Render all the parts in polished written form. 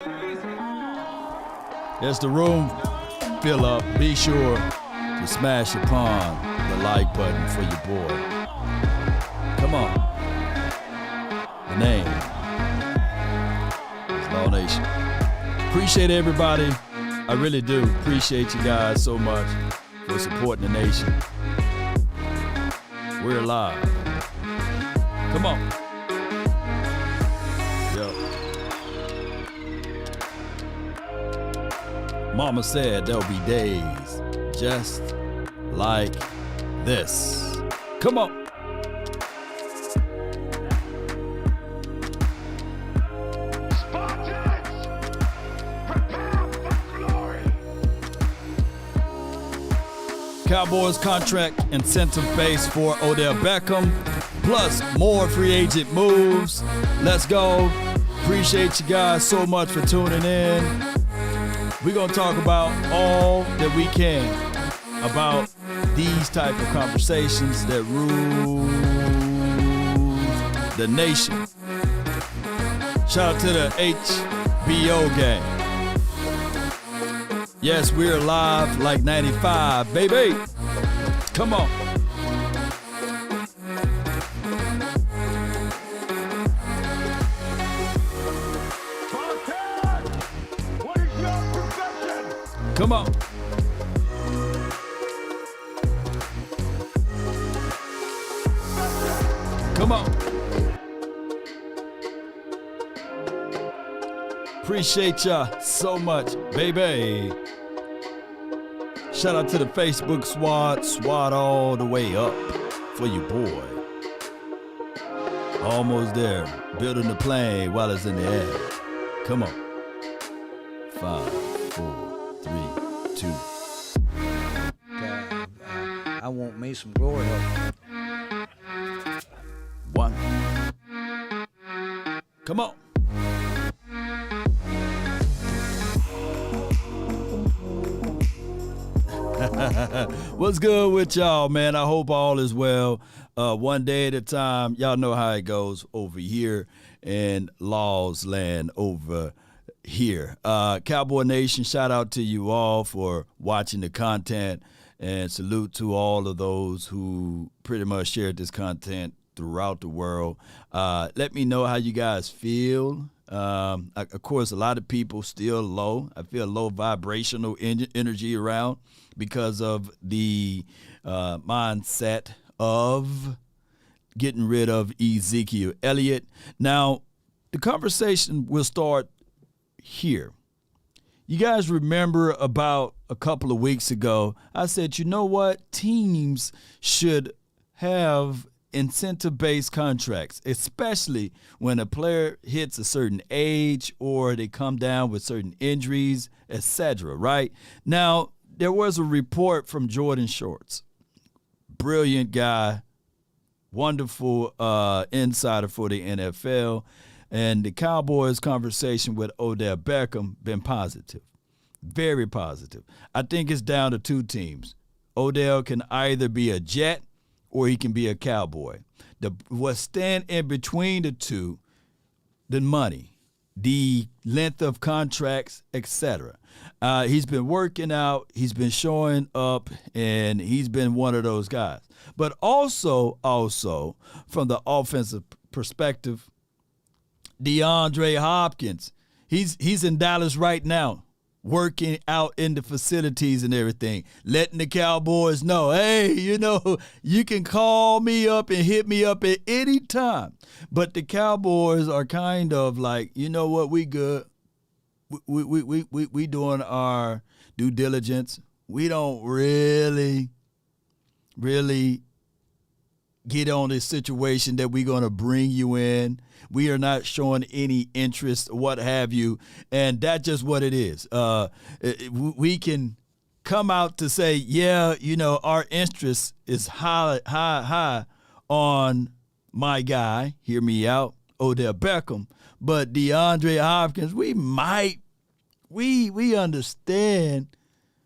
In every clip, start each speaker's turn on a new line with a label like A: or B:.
A: As the room fill up, be sure to smash upon the like button for your boy. Come on. The name is Law Nation. Appreciate everybody. I really do appreciate you guys so much for supporting the nation. We're alive. Come on. Yo. Mama said there'll be days just like this. Come on. Cowboys contract incentive base for Odell Beckham, plus more free agent moves. Let's go. Appreciate you guys so much for tuning in. We're going to talk about all that we can about these type of conversations that rule the nation. Shout out to the HBO game. Yes, we're live like 95, baby. Come on. What is your profession? Come on. Come on. Appreciate ya so much, baby. Shout out to the Facebook SWAT all the way up for your boy. Almost there, building the plane while it's in the air. Come on. 5, 4, 3, 2.
B: I want me some glory hole.
A: 1. Come on. What's good with y'all, man? I hope all is well. One day at a time. Y'all know how it goes over here in Law's land over here. Cowboy Nation, shout out to you all for watching the content, and salute to all of those who pretty much shared this content throughout the world. Let me know how you guys feel. Of course, a lot of people still low. I feel low vibrational energy around because of the mindset of getting rid of Ezekiel Elliott. Now, the conversation will start here. You guys remember about a couple of weeks ago, I said, you know what? Teams should have incentive-based contracts, especially when a player hits a certain age or they come down with certain injuries, etc., right? Now, there was a report from Jordan Shorts. Brilliant guy, wonderful insider for the NFL. And the Cowboys conversation with Odell Beckham been positive, very positive. I think it's down to two teams. Odell can either be a Jet or he can be a Cowboy. What stand in between the two, the money, the length of contracts, etc. He's been working out, he's been showing up, and he's been one of those guys. But also from the offensive perspective, DeAndre Hopkins, he's in Dallas right now, working out in the facilities and everything, letting the Cowboys know, hey, you can call me up and hit me up at any time. But the Cowboys are kind of like, you know what, we good. We doing our due diligence. We don't really get on this situation that we're going to bring you in. We are not showing any interest, what have you, and that's just what it is. We can come out to say, yeah, our interest is high on my guy, hear me out, Odell Beckham, but DeAndre Hopkins, we understand,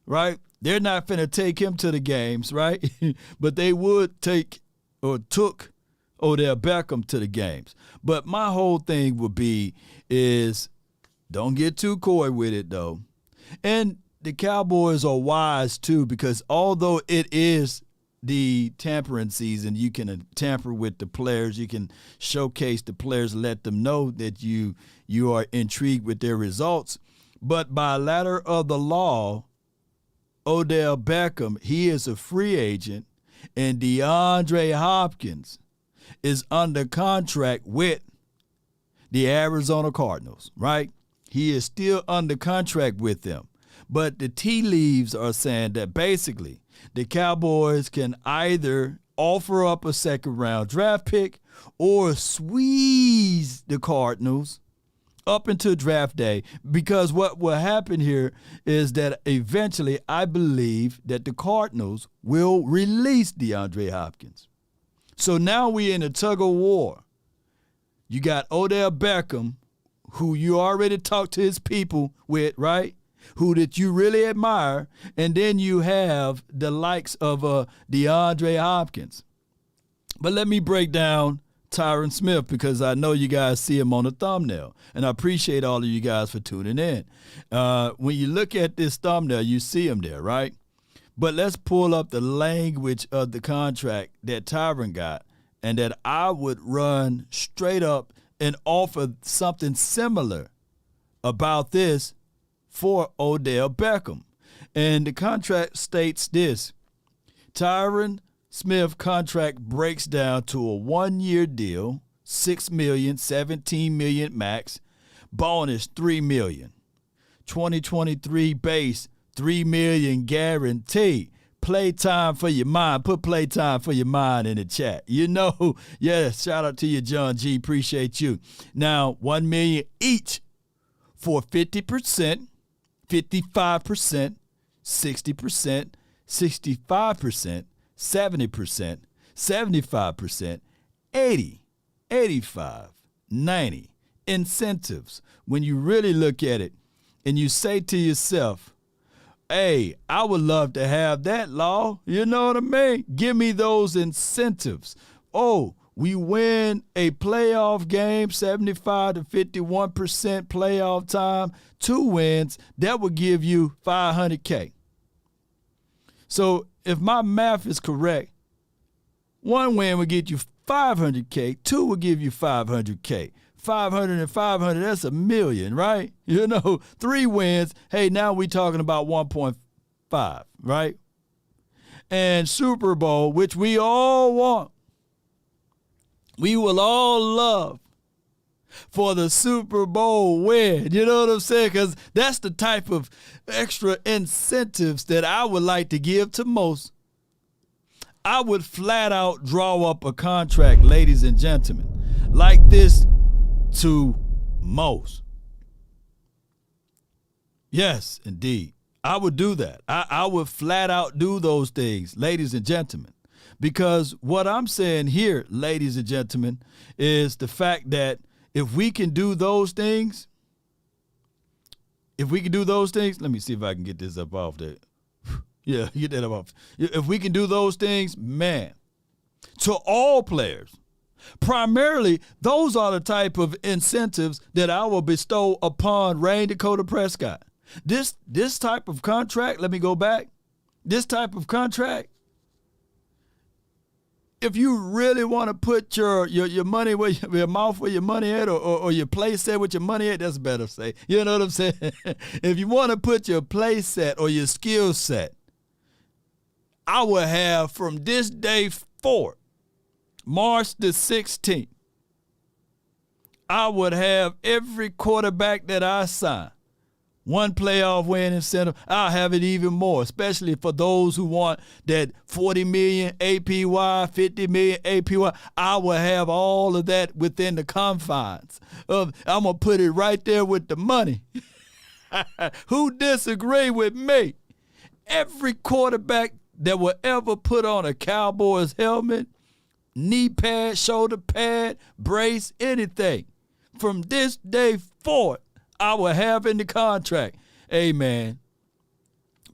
A: right? They're not finna take him to the games, right? But they would took Odell Beckham to the games. But my whole thing would be is Don't get too coy with it, though. And the Cowboys are wise, too, because although it is the tampering season, you can tamper with the players. You can showcase the players, let them know that you are intrigued with their results. But by letter of the law, Odell Beckham, he is a free agent, and DeAndre Hopkins is under contract with the Arizona Cardinals, right? He is still under contract with them. But the tea leaves are saying that basically the Cowboys can either offer up a second-round draft pick or squeeze the Cardinals up until draft day, because what will happen here is that eventually I believe that the Cardinals will release DeAndre Hopkins. So now we're in a tug of war. You got Odell Beckham, who you already talked to his people with, right? Who that you really admire, and then you have the likes of DeAndre Hopkins. But let me break down Tyron Smith, because I know you guys see him on the thumbnail, and I appreciate all of you guys for tuning in. When you look at this thumbnail, you see him there, right? But let's pull up the language of the contract that Tyron got, and that I would run straight up and offer something similar about this for Odell Beckham. And the contract states this: Tyron Smith contract breaks down to a 1-year deal, $6 million, $17 million max, bonus $3 million, 2023 base, $3 million guaranteed. Playtime for your mind. Put playtime for your mind in the chat. You know, yeah, shout out to you, John G. Appreciate you. Now, $1 million each for 50%, 55%, 60%, 65%, 70%, 75%, 80, 85, 90. Incentives. When you really look at it and you say to yourself, hey, I would love to have that, Law. You know what I mean? Give me those incentives. Oh, we win a playoff game, 75 to 51% playoff time, 2 wins. That would give you $500K. So if my math is correct, 1 win would get you $500K, 2 would give you $500K. 500 and 500, that's $1 million, right? You know, 3 wins, hey, now we talking about 1.5, right? And Super Bowl, which we all want, we will all love for the Super Bowl win. You know what I'm saying? Because that's the type of extra incentives that I would like to give to most. I would flat out draw up a contract, ladies and gentlemen, like this to most. Yes, indeed. I would do that. I would flat out do those things, ladies and gentlemen. Because what I'm saying here, ladies and gentlemen, is the fact that if we can do those things, let me see if I can get this up off there. Yeah, get that up off. If we can do those things, man, to all players, primarily, those are the type of incentives that I will bestow upon Rain Dakota Prescott. This type of contract, let me go back. This type of contract, if you really want to put your money where your mouth where your money at, or your play set with your money at, that's better say. You know what I'm saying? If you want to put your play set or your skill set, I will have from this day forward, March the 16th, I would have every quarterback that I sign 1 playoff win incentive. I'll have it even more, especially for those who want that 40 million APY, 50 million APY. I will have all of that within the confines of, I'm going to put it right there with the money. Who disagree with me? Every quarterback that will ever put on a Cowboys helmet, knee pad, shoulder pad, brace, anything, from this day forward, I will have in the contract, hey, man,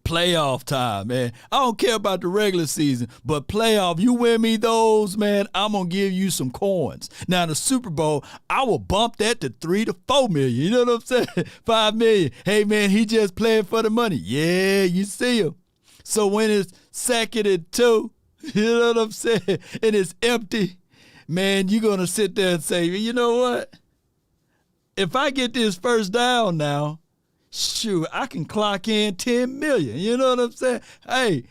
A: Playoff time, man. I don't care about the regular season, but playoff, you win me those, man, I'm going to give you some coins. Now, the Super Bowl, I will bump that to $3 to $4 million. You know what I'm saying? $5 million. Hey, man, he just playing for the money. Yeah, you see him. So when it's 2nd and 2, you know what I'm saying, and it's empty, man, you're going to sit there and say, you know what? If I get this first down now, shoot, I can clock in $10 million. You know what I'm saying? Hey,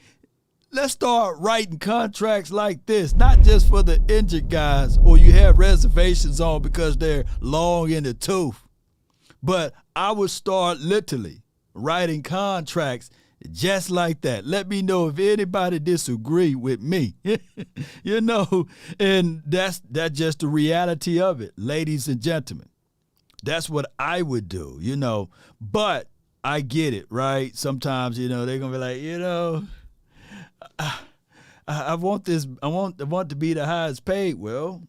A: let's start writing contracts like this, not just for the injured guys or you have reservations on because they're long in the tooth. But I would start literally writing contracts just like that. Let me know if anybody disagree with me. You know, and that's just the reality of it, ladies and gentlemen. That's what I would do, you know. But I get it, right? Sometimes, you know, they're going to be like, you know, I want this. I want to be the highest paid. Well,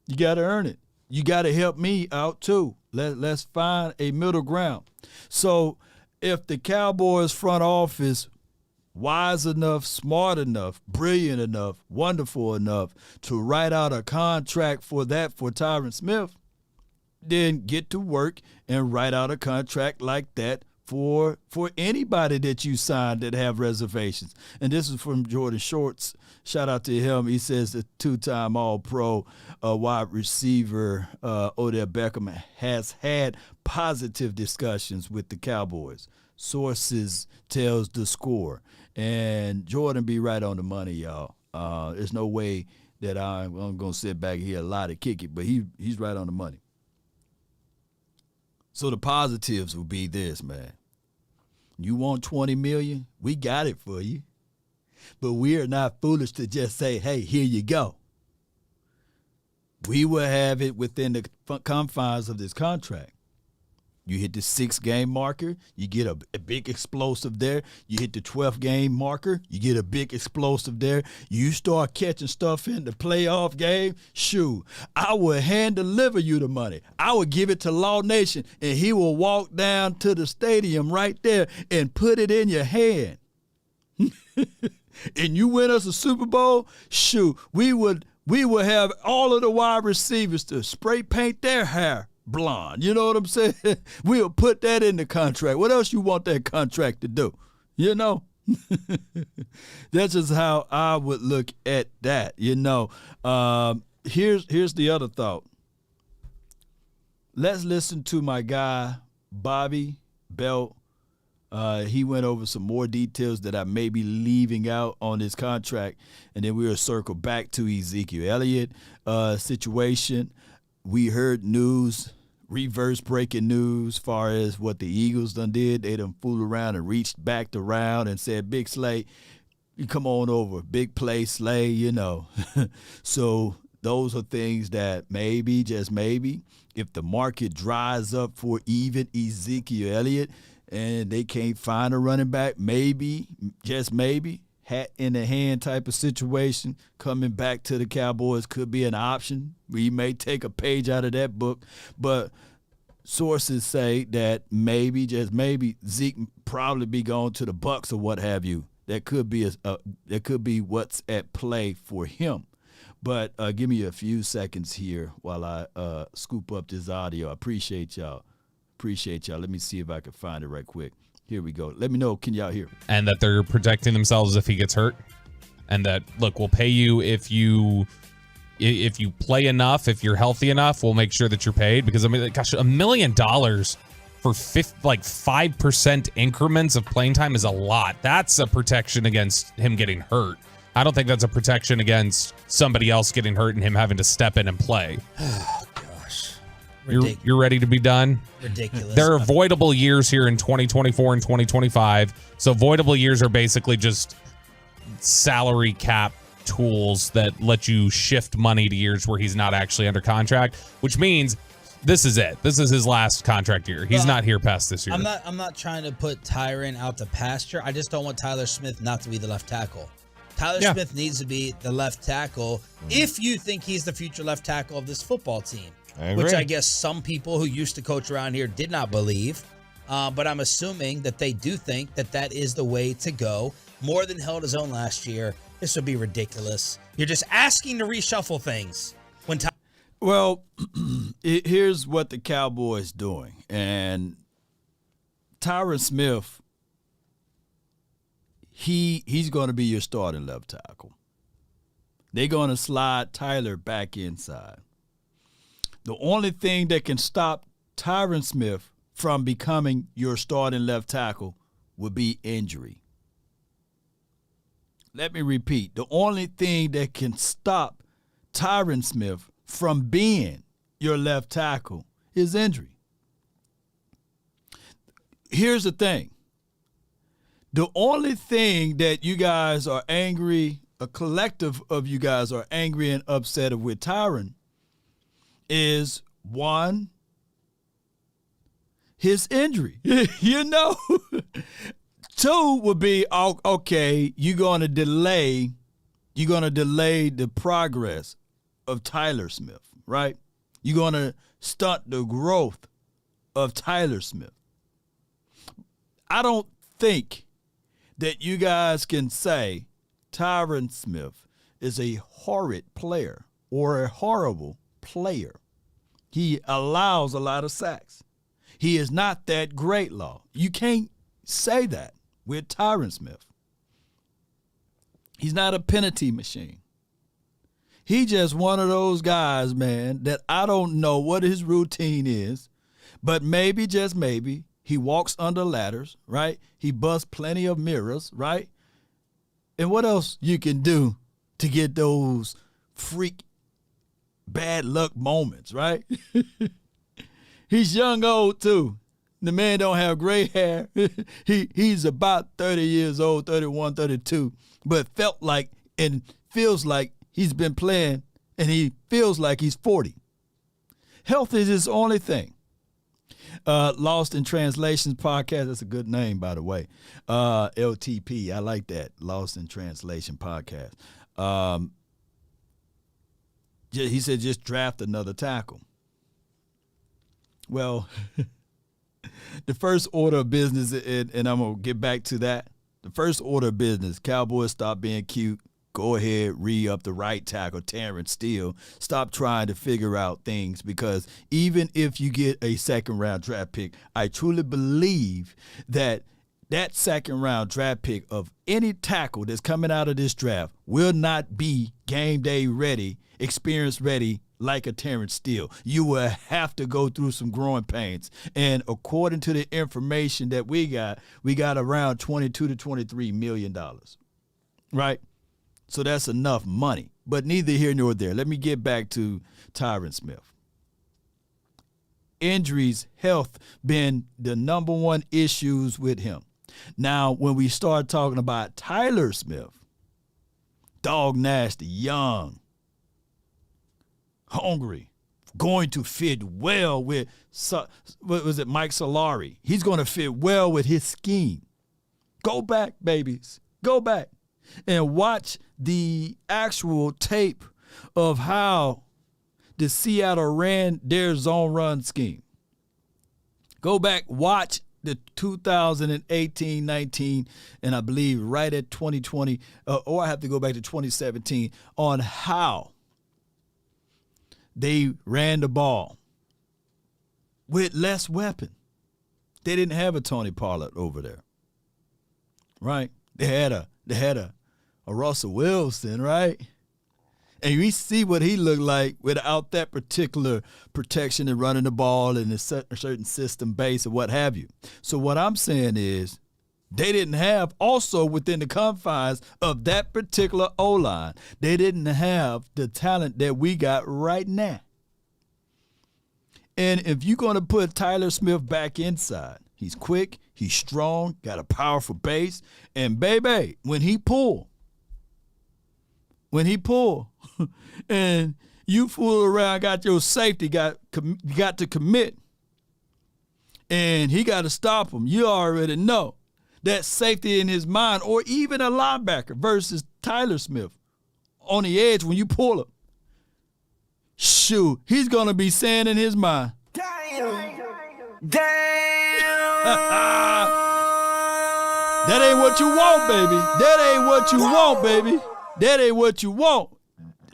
A: you got to earn it. You got to help me out too. Let's find a middle ground. So if the Cowboys front office wise enough, smart enough, brilliant enough, wonderful enough to write out a contract for Tyron Smith, then get to work and write out a contract like that for anybody that you sign that have reservations. And this is from Jordan Shorts. Shout out to him. He says the 2-time All-Pro wide receiver Odell Beckham has had positive discussions with the Cowboys. Sources tells the score. And Jordan be right on the money, y'all. There's no way that I'm going to sit back here a lot to kick it, but he's right on the money. So the positives will be this, man. You want $20 million? We got it for you. But we are not foolish to just say, hey, here you go. We will have it within the confines of this contract. You hit the 6-game marker, you get a big explosive there. You hit the 12th game marker, you get a big explosive there. You start catching stuff in the playoff game, shoot, I will hand deliver you the money. I will give it to Law Nation, and he will walk down to the stadium right there and put it in your hand. And you win us a Super Bowl, shoot, we would have all of the wide receivers to spray paint their hair blonde. You know what I'm saying? We'll put that in the contract. What else you want that contract to do? You know? That's just how I would look at that. You know, here's the other thought. Let's listen to my guy, Bobby Belt. He went over some more details that I may be leaving out on his contract, and then we'll circle back to Ezekiel Elliott situation. We heard news, reverse breaking news, far as what the Eagles done did. They done fooled around and reached back around and said, Big Slay, you come on over. Big play, Slay, you know. So those are things that maybe, just maybe, if the market dries up for even Ezekiel Elliott and they can't find a running back, maybe, just maybe, hat in the hand type of situation, coming back to the Cowboys could be an option. We may take a page out of that book, but sources say that maybe, just maybe, Zeke probably be going to the Bucs or what have you. That could be that could be what's at play for him. But give me a few seconds here while I scoop up this audio. I appreciate y'all. Let me see if I can find it right quick. Here we go. Let me know. Can y'all hear?
C: And that they're protecting themselves if he gets hurt. And that, look, we'll pay you if you play enough, if you're healthy enough, we'll make sure that you're paid. Because, I mean, gosh, $1 million for 5% increments of playing time is a lot. That's a protection against him getting hurt. I don't think that's a protection against somebody else getting hurt and him having to step in and play. You're ready to be done?
D: Ridiculous.
C: There are voidable years here in 2024 and 2025. So voidable years are basically just salary cap tools that let you shift money to years where he's not actually under contract, which means this is it. This is his last contract year. He's not here past this year.
D: I'm not trying to put Tyron out to pasture. I just don't want Tyler Smith not to be the left tackle. Tyler Smith needs to be the left tackle if you think he's the future left tackle of this football team. Which I guess some people who used to coach around here did not believe. But I'm assuming that they do think that that is the way to go. More than held his own last year. This would be ridiculous. You're just asking to reshuffle things when time.
A: Well, here's what the Cowboys doing. And Tyron Smith, he's going to be your starting left tackle. They're going to slide Tyler back inside. The only thing that can stop Tyron Smith from becoming your starting left tackle would be injury. Let me repeat. The only thing that can stop Tyron Smith from being your left tackle is injury. Here's the thing. The only thing that you guys are angry, a collective of you guys are angry and upset with Tyron is, one, his injury. You know? Two would be, okay, you're going to delay the progress of Tyler Smith, right? You're going to stunt the growth of Tyler Smith. I don't think that you guys can say Tyron Smith is a horrid player or a horrible player. He allows a lot of sacks. He is not that great, Law. You can't say that with Tyron Smith. He's not a penalty machine. He just one of those guys, man, that I don't know what his routine is, but maybe, just maybe, he walks under ladders, right? He busts plenty of mirrors, right? And what else you can do to get those freak bad luck moments, right? He's young old too. The man don't have gray hair. He's about 30 years old, 31, 32, but felt like and feels like he's been playing and he feels like he's 40. Health is his only thing. Lost in Translations podcast. That's a good name, by the way. LTP. I like that. Lost in Translation podcast. He said just draft another tackle. Well, the first order of business, and I'm going to get back to that. The first order of business, Cowboys stop being cute. Go ahead, re-up the right tackle, Terrence Steele. Stop trying to figure out things, because even if you get a second-round draft pick, I truly believe that that second-round draft pick of any tackle that's coming out of this draft will not be game day ready, experience ready, like a Terrence Steele. You will have to go through some growing pains. And according to the information that we got around $22 to $23 million, right? So that's enough money. But neither here nor there. Let me get back to Tyron Smith. Injuries, health, been the number one issues with him. Now, when we start talking about Tyler Smith, dog nasty, young, hungry, going to fit well with, what was it, Mike Solari. He's going to fit well with his scheme. Go back, babies. Go back and watch the actual tape of how the Seattle ran their zone run scheme. Go back, watch the 2018-19, and I believe right at 2020, or I have to go back to 2017, on how they ran the ball with less weapon. They didn't have a Tony Pollard over there, right? They had a Russell Wilson, right? And we see what he looked like without that particular protection and running the ball and a certain system base and what have you. So what I'm saying is they didn't have, also within the confines of that particular O-line, they didn't have the talent that we got right now. And if you're going to put Tyler Smith back inside, he's quick, he's strong, got a powerful base, and baby, when he pull, and you fool around, got your safety, got to commit, and he got to stop him, you already know that safety in his mind, or even a linebacker versus Tyler Smith on the edge when you pull him. Shoot, he's going to be saying in his mind, damn. That ain't what you want, baby. That ain't what you want, baby. That ain't what you want.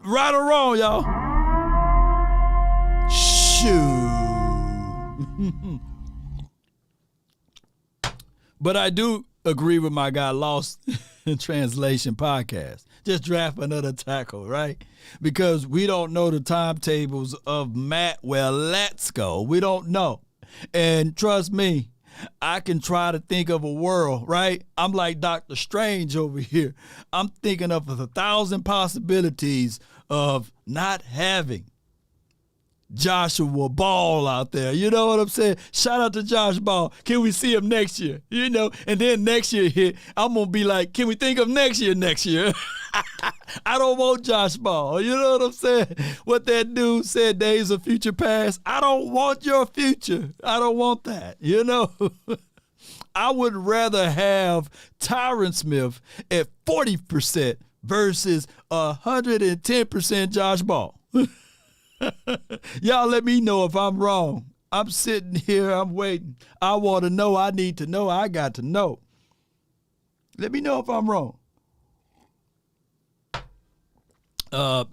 A: Right or wrong, y'all? Shoot. But I do agree with my guy Lost in Translation podcast. Just draft another tackle, right? Because we don't know the timetables of Matt. Well, let's go. We don't know. And trust me, I can try to think of a world, right? I'm like Dr. Strange over here. I'm thinking of 1,000 possibilities of not having Joshua Ball out there. You know what I'm saying? Shout out to Josh Ball. Can we see him next year? You know, and then next year hit, I'm going to be like, can we think of next year? I don't want Josh Ball. You know what I'm saying? What that dude said, days of future past. I don't want your future. I don't want that. You know? I would rather have Tyron Smith at 40% versus 110% Josh Ball. Y'all let me know if I'm wrong. I'm sitting here, I'm waiting. I want to know, I need to know, I got to know. Let me know if I'm wrong.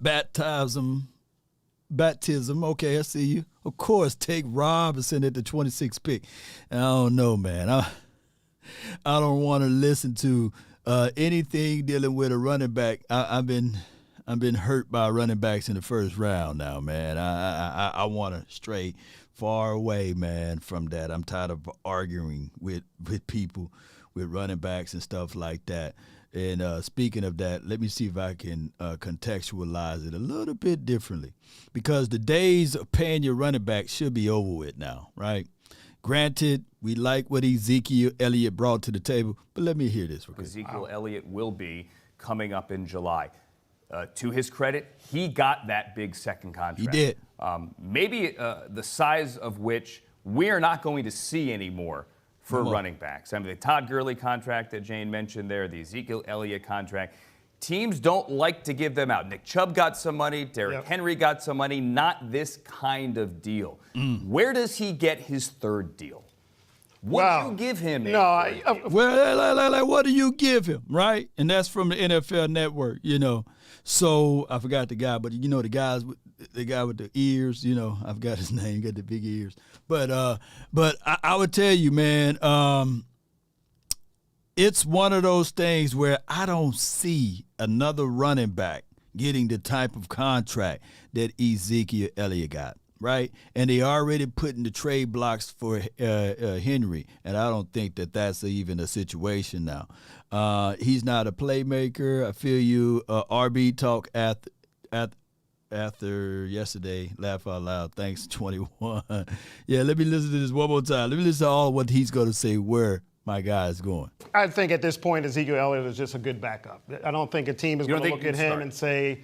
A: Baptism, okay, I see you. Of course, take Robinson at the 26th pick. I don't know, man. I don't want to listen to anything dealing with a running back. I've been hurt by running backs in the first round now, man. I want to stray far away, man, from that. I'm tired of arguing with people with running backs and stuff like that. And speaking of that, let me see if I can contextualize it a little bit differently. Because the days of paying your running back should be over with now, right? Granted, we like what Ezekiel Elliott brought to the table, but let me hear this.
E: Ezekiel Elliott will be coming up in July. To his credit, he got that big second contract.
A: He did.
E: Maybe the size of which we're not going to see anymore for running backs. I mean, the Todd Gurley contract that Jane mentioned there, the Ezekiel Elliott contract, teams don't like to give them out. Nick Chubb got some money. Derrick Henry got some money. Not this kind of deal. Where does he get his third deal? Would you give him a third deal?
A: Well, what do you give him, right? And that's from the NFL Network, you know. So I forgot the guy, but you know the guy with the ears, you know, I forgot his name, got the big ears. But I would tell you, man, it's one of those things where I don't see another running back getting the type of contract that Ezekiel Elliott got, right? And they already putting the trade blocks for Henry, and I don't think that that's even a situation now. He's not a playmaker. I feel you. RB talk after yesterday. Laugh out loud. Thanks, 21. Yeah, let me listen to this one more time. Let me listen to all what he's going to say where my guy is going.
F: I think at this point, Ezekiel Elliott is just a good backup. I don't think a team is going to look at him and say,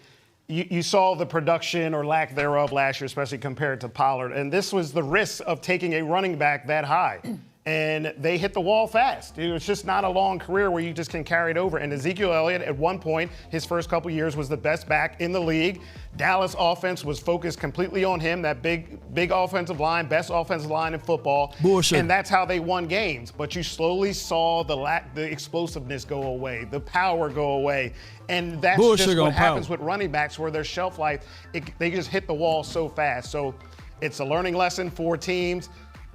F: you saw the production or lack thereof last year, especially compared to Pollard. And this was the risk of taking a running back that high. And they hit the wall fast. It's just not a long career where you just can carry it over. And Ezekiel Elliott, at one point, his first couple years, was the best back in the league. Dallas offense was focused completely on him, that big offensive line, best offensive line in football.
A: Bullshit.
F: And that's how they won games. But you slowly saw the explosiveness go away, the power go away. And that's just what happens with running backs, where their shelf life, they just hit the wall so fast. So it's a learning lesson for teams.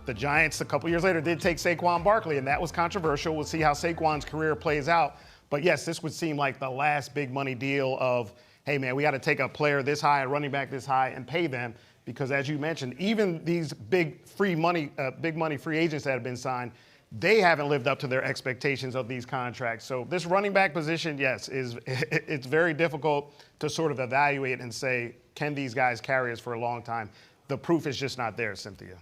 F: The Giants, a couple years later, did take Saquon Barkley, and that was controversial. We'll see how Saquon's career plays out. But, yes, this would seem like the last big money deal of, hey, man, we got to take a player this high, a running back this high, and pay them. Because, as you mentioned, even these big money free agents that have been signed, they haven't lived up to their expectations of these contracts. So this running back position, yes, it's very difficult to sort of evaluate and say, can these guys carry us for a long time? The proof is just not there, Cynthia.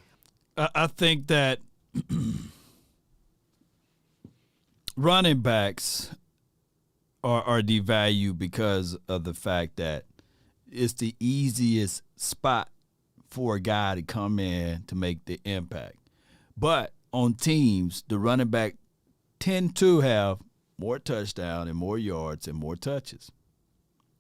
A: I think that running backs are devalued because of the fact that it's the easiest spot for a guy to come in to make the impact. But on teams, the running back tend to have more touchdowns and more yards and more touches.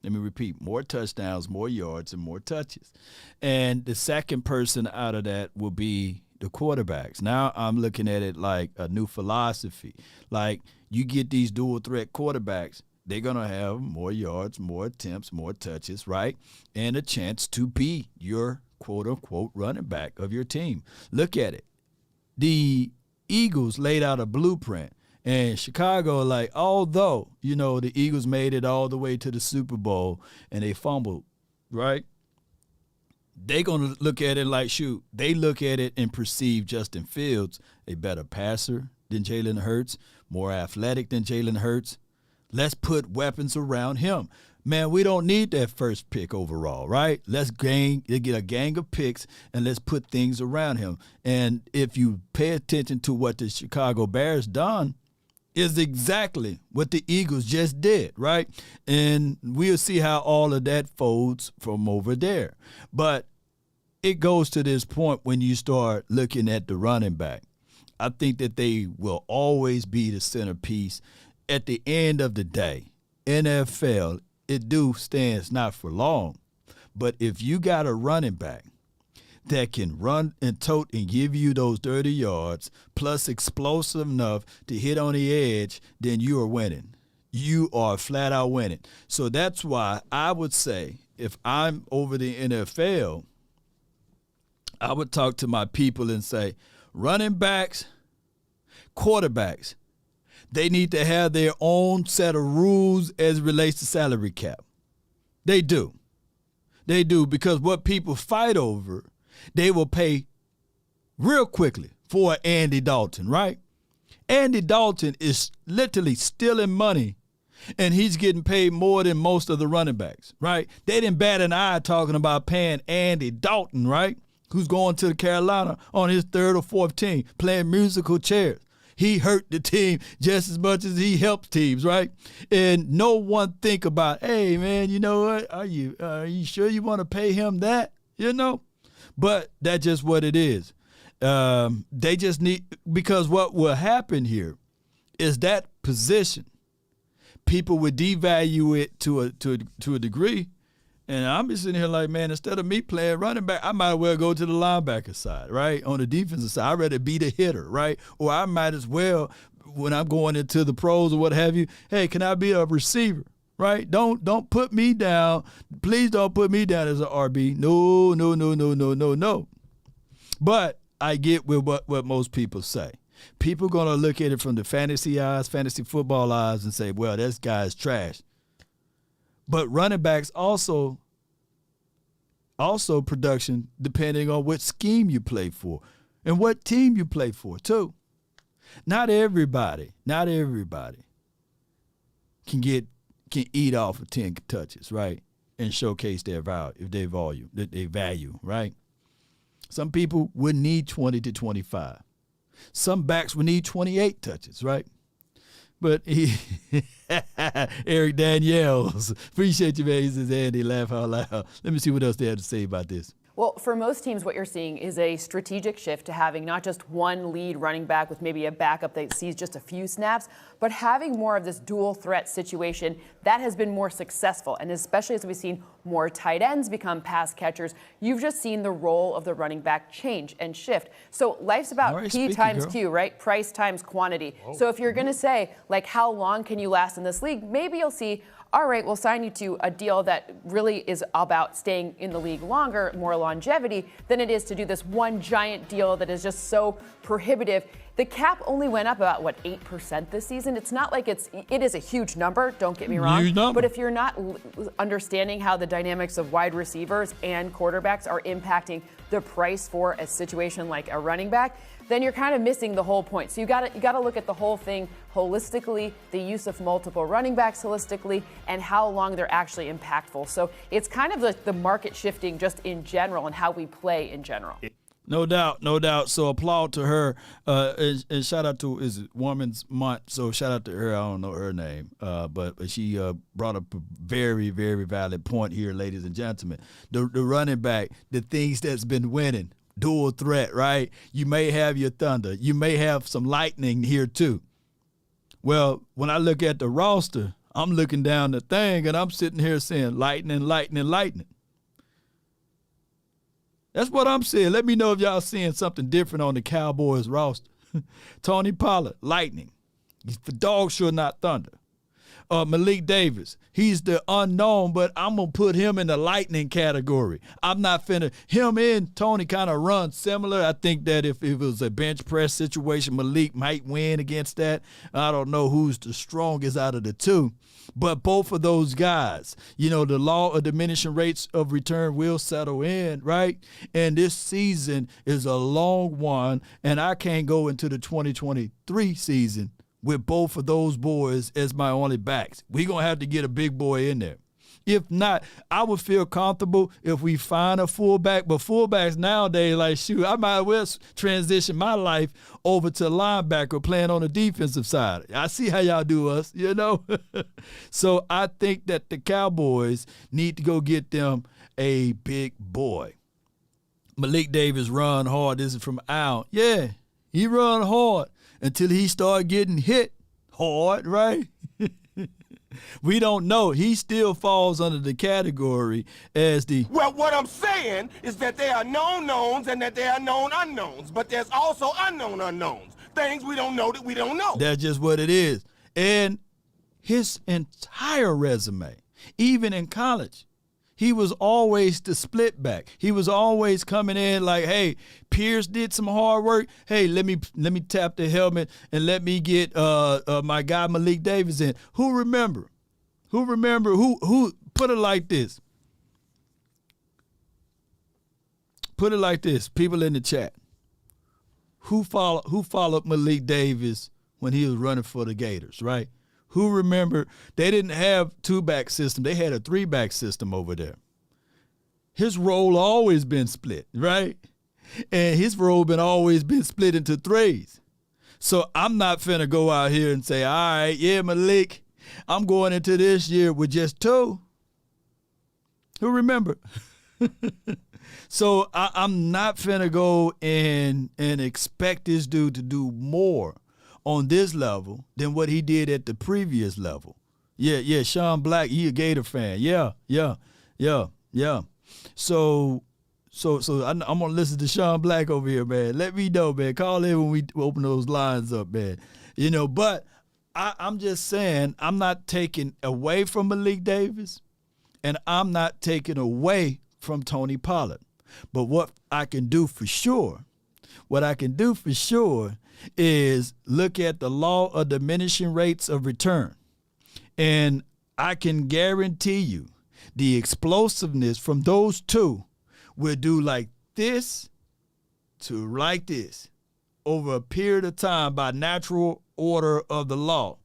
A: Let me repeat, more touchdowns, more yards, and more touches. And the second person out of that will be the quarterbacks. Now I'm looking at it like a new philosophy. Like, you get these dual threat quarterbacks, they're going to have more yards, more attempts, more touches, right? And a chance to be your quote-unquote running back of your team. Look at it. The Eagles laid out a blueprint. And Chicago, like, although, the Eagles made it all the way to the Super Bowl and they fumbled, right? They're going to look at it like, shoot, they look at it and perceive Justin Fields a better passer than Jalen Hurts, more athletic than Jalen Hurts. Let's put weapons around him. Man, we don't need that first pick overall, right? Let's get a gang of picks and let's put things around him. And if you pay attention to what the Chicago Bears done, is exactly what the Eagles just did, right? And we'll see how all of that folds from over there. But it goes to this point when you start looking at the running back. I think that they will always be the centerpiece. At the end of the day, NFL, it stands not for long. But if you got a running back that can run and tote and give you those 30 yards, plus explosive enough to hit on the edge, then you are winning. You are flat out winning. So that's why I would say, if I'm over the NFL, I would talk to my people and say, running backs, quarterbacks, they need to have their own set of rules as it relates to salary cap. They do. They do, because what people fight over, they will pay real quickly for Andy Dalton, right? Andy Dalton is literally stealing money, and he's getting paid more than most of the running backs, right? They didn't bat an eye talking about paying Andy Dalton, right, who's going to Carolina on his third or fourth team, playing musical chairs. He hurt the team just as much as he helps teams, right? And no one think about, hey, man, you know what? Are you sure you want to pay him that? But that's just what it is. They just need, because what will happen here is that position, people would devalue it to a degree. And I'm just sitting here like, man, instead of me playing running back, I might as well go to the linebacker side, right? On the defensive side, I'd rather be the hitter, right? Or I might as well, when I'm going into the pros or what have you, hey, can I be a receiver, right? Don't put me down. Please don't put me down as an RB. No. But I get with what most people say. People going to look at it from the fantasy football eyes and say, well, this guy's trash. But running backs also production depending on what scheme you play for and what team you play for too. Not everybody can eat off of 10 touches, right? And showcase their value, right? Some people would need 20 to 25. Some backs would need 28 touches, right? But Eric Daniels, appreciate you, man. He says, Andy, laugh out loud. Let me see what else they have to say about this.
G: Well, for most teams, what you're seeing is a strategic shift to having not just one lead running back with maybe a backup that sees just a few snaps, but having more of this dual threat situation that has been more successful. And especially as we've seen more tight ends become pass catchers, you've just seen the role of the running back change and shift. So life's about P times Q, right? Price times quantity. So if you're going to say, like, how long can you last in this league? Maybe you'll see, all right, we'll sign you to a deal that really is about staying in the league longer, more longevity, than it is to do this one giant deal that is just so prohibitive. The cap only went up about, 8% this season? It's not like it is a huge number, don't get me wrong. But if you're not understanding how the dynamics of wide receivers and quarterbacks are impacting the price for a situation like a running back, then you're kind of missing the whole point. So you got to look at the whole thing holistically, the use of multiple running backs holistically, and how long they're actually impactful. So it's kind of the market shifting just in general and how we play in general.
A: No doubt. So applaud to her, and shout out to, is it Women's Month? So shout out to her. I don't know her name, but she brought up a very, very valid point here, ladies and gentlemen. The running back, the things that's been winning, dual threat, right? You may have your Thunder. You may have some lightning here too. Well, when I look at the roster, I'm looking down the thing, and I'm sitting here saying lightning. That's what I'm saying. Let me know if y'all seeing something different on the Cowboys roster. Tony Pollard, lightning. He's for dog sure, not thunder. Malik Davis, he's the unknown, but I'm going to put him in the lightning category. I'm not finna. Him and Tony kind of run similar. I think that if it was a bench press situation, Malik might win against that. I don't know who's the strongest out of the two. But both of those guys, the law of diminishing rates of return will settle in, right? And this season is a long one, and I can't go into the 2023 season with both of those boys as my only backs. We're going to have to get a big boy in there. If not, I would feel comfortable if we find a fullback. But fullbacks nowadays, like, shoot, I might as well transition my life over to linebacker playing on the defensive side. I see how y'all do us, So I think that the Cowboys need to go get them a big boy. Malik Davis run hard. This is from Al. Yeah, he run hard until he start getting hit hard, right? We don't know. He still falls under the category as the...
H: Well, what I'm saying is that there are known knowns and that there are known unknowns, but there's also unknown unknowns. Things we don't know that we don't know.
A: That's just what it is. And his entire resume, even in college, he was always the split back. He was always coming in like, hey, Pierce did some hard work. Hey, let me tap the helmet and let me get my guy Malik Davis in. Who remember? Who put it like this? Put it like this, people in the chat. Who followed Malik Davis when he was running for the Gators, right? Who remember they didn't have 2-back system. They had a 3-back system over there. His role always been split, right? And his role always been split into 3s. So I'm not finna go out here and say, all right, yeah, Malik, I'm going into this year with just 2. Who remember? So I'm not finna go and expect this dude to do more on this level than what he did at the previous level. Yeah, Sean Black, he a Gator fan. Yeah. So I'm gonna listen to Sean Black over here, man. Let me know, man. Call in when we open those lines up, man. But I'm just saying, I'm not taking away from Malik Davis, and I'm not taking away from Tony Pollard. But what I can do for sure is look at the law of diminishing rates of return. And I can guarantee you the explosiveness from those two will do like this to like this over a period of time by natural order of the law.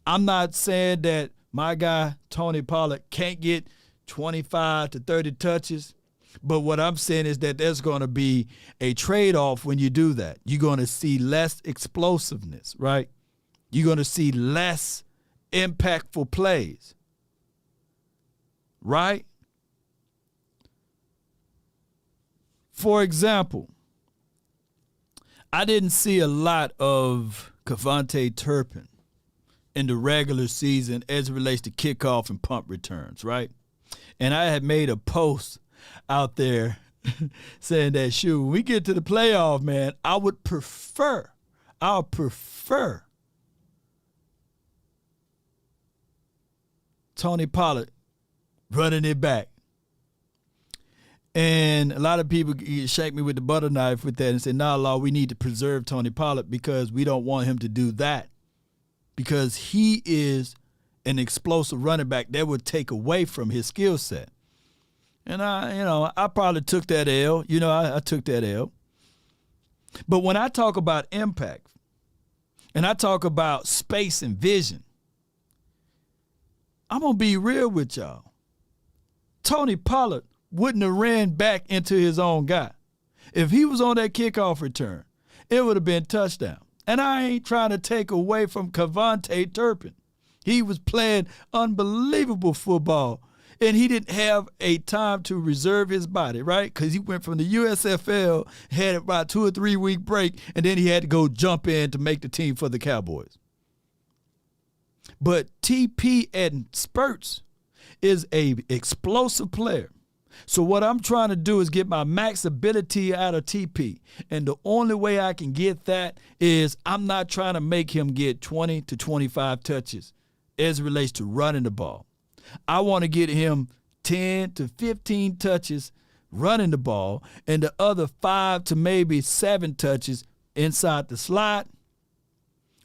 A: I'm not saying that my guy, Tony Pollard, can't get 25 to 30 touches. But what I'm saying is that there's going to be a trade-off when you do that. You're going to see less explosiveness, right? You're going to see less impactful plays, right? For example, I didn't see a lot of Kevontae Turpin in the regular season as it relates to kickoff and punt returns, right? And I had made a post out there saying that, shoot, when we get to the playoff, man, I'll prefer Tony Pollard running it back. And a lot of people shake me with the butter knife with that and say, nah, Law, we need to preserve Tony Pollard because we don't want him to do that. Because he is an explosive running back that would take away from his skill set. And I probably took that L. I took that L. But when I talk about impact and I talk about space and vision, I'm going to be real with y'all. Tony Pollard wouldn't have ran back into his own guy. If he was on that kickoff return, it would have been touchdown. And I ain't trying to take away from Kevontae Turpin. He was playing unbelievable football. And he didn't have a time to reserve his body, right? Because he went from the USFL, had about 2 or 3 week break, and then he had to go jump in to make the team for the Cowboys. But TP and spurts is a explosive player So what I'm trying to do is get my max ability out of TP. And the only way I can get that is I'm not trying to make him get 20 to 25 touches as it relates to running the ball. I want to get him 10 to 15 touches running the ball and the other 5 to maybe 7 touches inside the slot,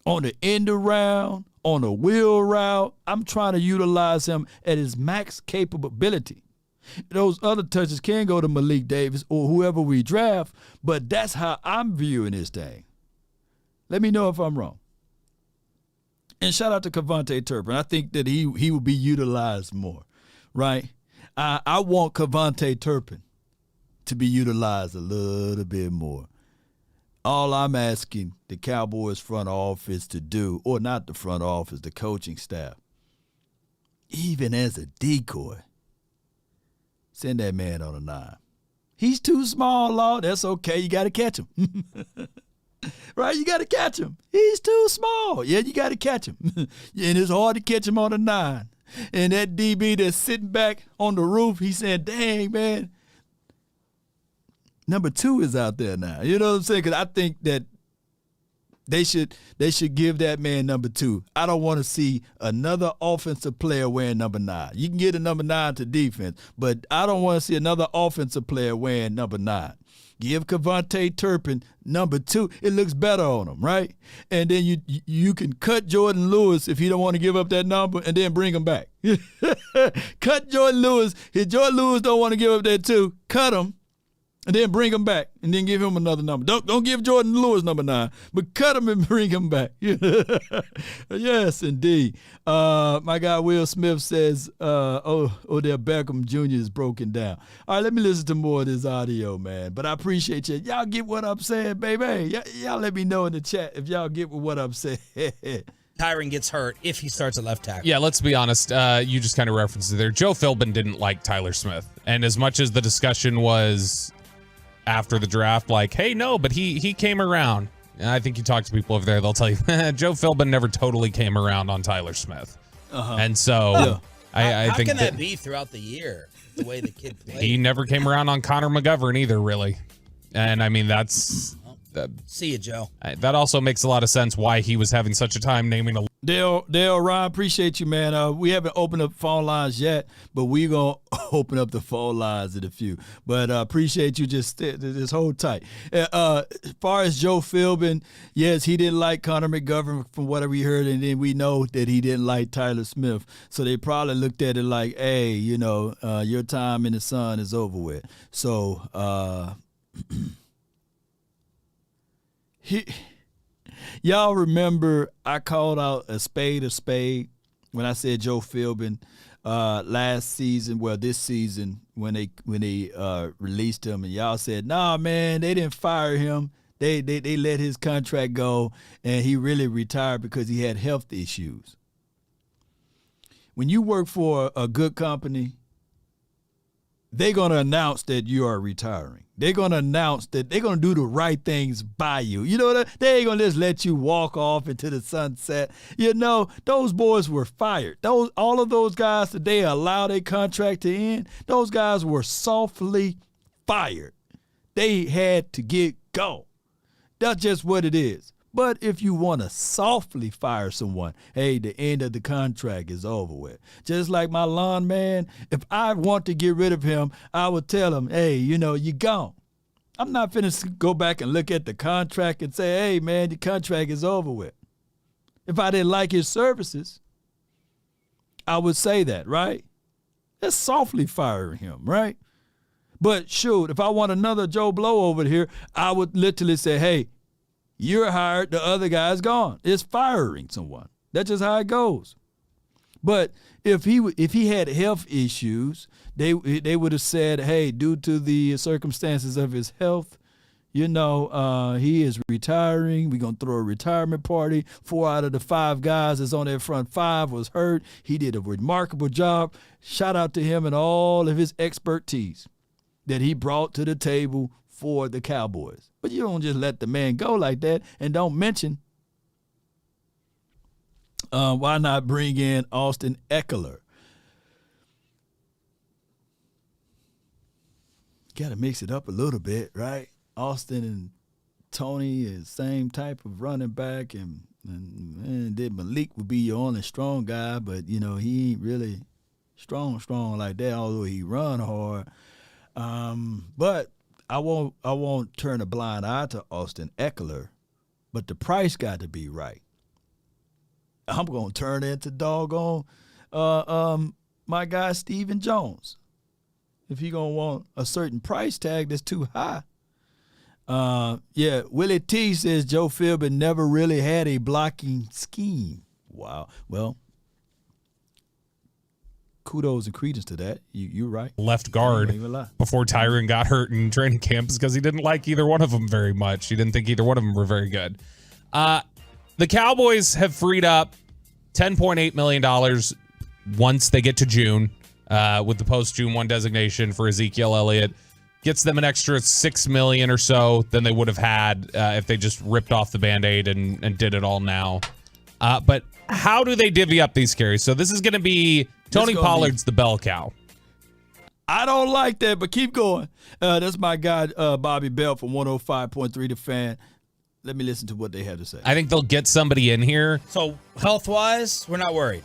A: on the end around, on a wheel route. I'm trying to utilize him at his max capability. Those other touches can go to Malik Davis or whoever we draft, but that's how I'm viewing this thing. Let me know if I'm wrong. And shout out to Kevontae Turpin. I think that he will be utilized more, right? I want Kevontae Turpin to be utilized a little bit more. All I'm asking the Cowboys front office to do, or not the front office, the coaching staff, even as a decoy, send that man on a 9. He's too small, Law. That's okay. You got to catch him. Right? You got to catch him. He's too small. Yeah, you got to catch him. And it's hard to catch him on a 9. And that DB that's sitting back on the roof, he said, dang, man, number 2 is out there now. You know what I'm saying? Because I think that they should give that man number 2. I don't want to see another offensive player wearing number 9. You can get a number 9 to defense, but I don't want to see another offensive player wearing number 9. Give Kevontae Turpin number 2. It looks better on him, right? And then you can cut Jordan Lewis if he don't want to give up that number, and then bring him back. Cut Jordan Lewis. If Jordan Lewis don't want to give up that 2, cut him. And then bring him back, and then give him another number. Don't give Jordan Lewis number 9, but cut him and bring him back. Yes, indeed. My guy Will Smith says, Odell Beckham Jr. is broken down. All right, let me listen to more of this audio, man. But I appreciate you. Y'all get what I'm saying, baby. Y'all let me know in the chat if y'all get what I'm saying.
D: Tyron gets hurt if he starts at left tackle.
C: Yeah, let's be honest. You just kind of referenced it there. Joe Philbin didn't like Tyler Smith. And as much as the discussion was after the draft, like, hey, no, but he came around. And I think you talk to people over there, they'll tell you, Joe Philbin never totally came around on Tyler Smith. And so I think
D: how can that be throughout the year, the way the kid played?
C: He never came around on Connor McGovern either, really. And I mean, that's...
D: See you, Joe.
C: That also makes a lot of sense why he was having such a time naming a...
A: Dale, Ryan, appreciate you, man. We haven't opened up phone lines yet, but we're going to open up the phone lines in a few. But appreciate you just hold tight. As far as Joe Philbin, yes, he didn't like Connor McGovern from whatever we heard, and then we know that he didn't like Tyler Smith. So they probably looked at it like, hey, your time in the sun is over with. So... Y'all remember I called out a spade when I said Joe Philbin last season, this season when they released him, and y'all said, nah, man, they didn't fire him. They let his contract go, and he really retired because he had health issues. When you work for a good company, they're going to announce that you are retiring. They're going to announce that they're going to do the right things by you. You know, they ain't going to just let you walk off into the sunset. You know, those boys were fired. All of those guys that they allowed their contract to end, those guys were softly fired. They had to get go. That's just what it is. But if you want to softly fire someone, hey, the end of the contract is over with. Just like my lawn man, if I want to get rid of him, I would tell him, hey, you gone. I'm not finna go back and look at the contract and say, hey, man, the contract is over with. If I didn't like his services, I would say that, right? That's softly firing him, right? But shoot, if I want another Joe Blow over here, I would literally say, hey, you're hired, the other guy's gone. It's firing someone. That's just how it goes. But if he had health issues, they would have said, hey, due to the circumstances of his health, he is retiring. We're going to throw a retirement party. 4 out of the 5 guys that's on that front 5 was hurt. He did a remarkable job. Shout out to him and all of his expertise that he brought to the table for the Cowboys. But you don't just let the man go like that, and don't mention why not bring in Austin Eckler. got to mix it up a little bit, right? Austin and Tony is same type of running back, and then Malik would be your only strong guy, but he ain't really strong like that. Although he run hard, but I won't turn a blind eye to Austin Eckler, but the price got to be right. I'm gonna turn into doggone my guy Stephen Jones if he gonna want a certain price tag that's too high. Willie T says Joe Philbin never really had a blocking scheme. Wow. Well, kudos and credence to that. You're right.
C: Left guard before Tyron got hurt in training camp because he didn't like either one of them very much. He didn't think either one of them were very good. The Cowboys have freed up $10.8 million once they get to June with the post-June 1 designation for Ezekiel Elliott. Gets them an extra $6 million or so than they would have had if they just ripped off the Band-Aid and did it all now. But how do they divvy up these carries? So this is going to be Tony Pollard's the bell cow.
A: I don't like that, but keep going. That's my guy, Bobby Bell from 105.3 The Fan. Let me listen to what they have to say.
C: I think they'll get somebody in here.
D: So health-wise, we're not worried.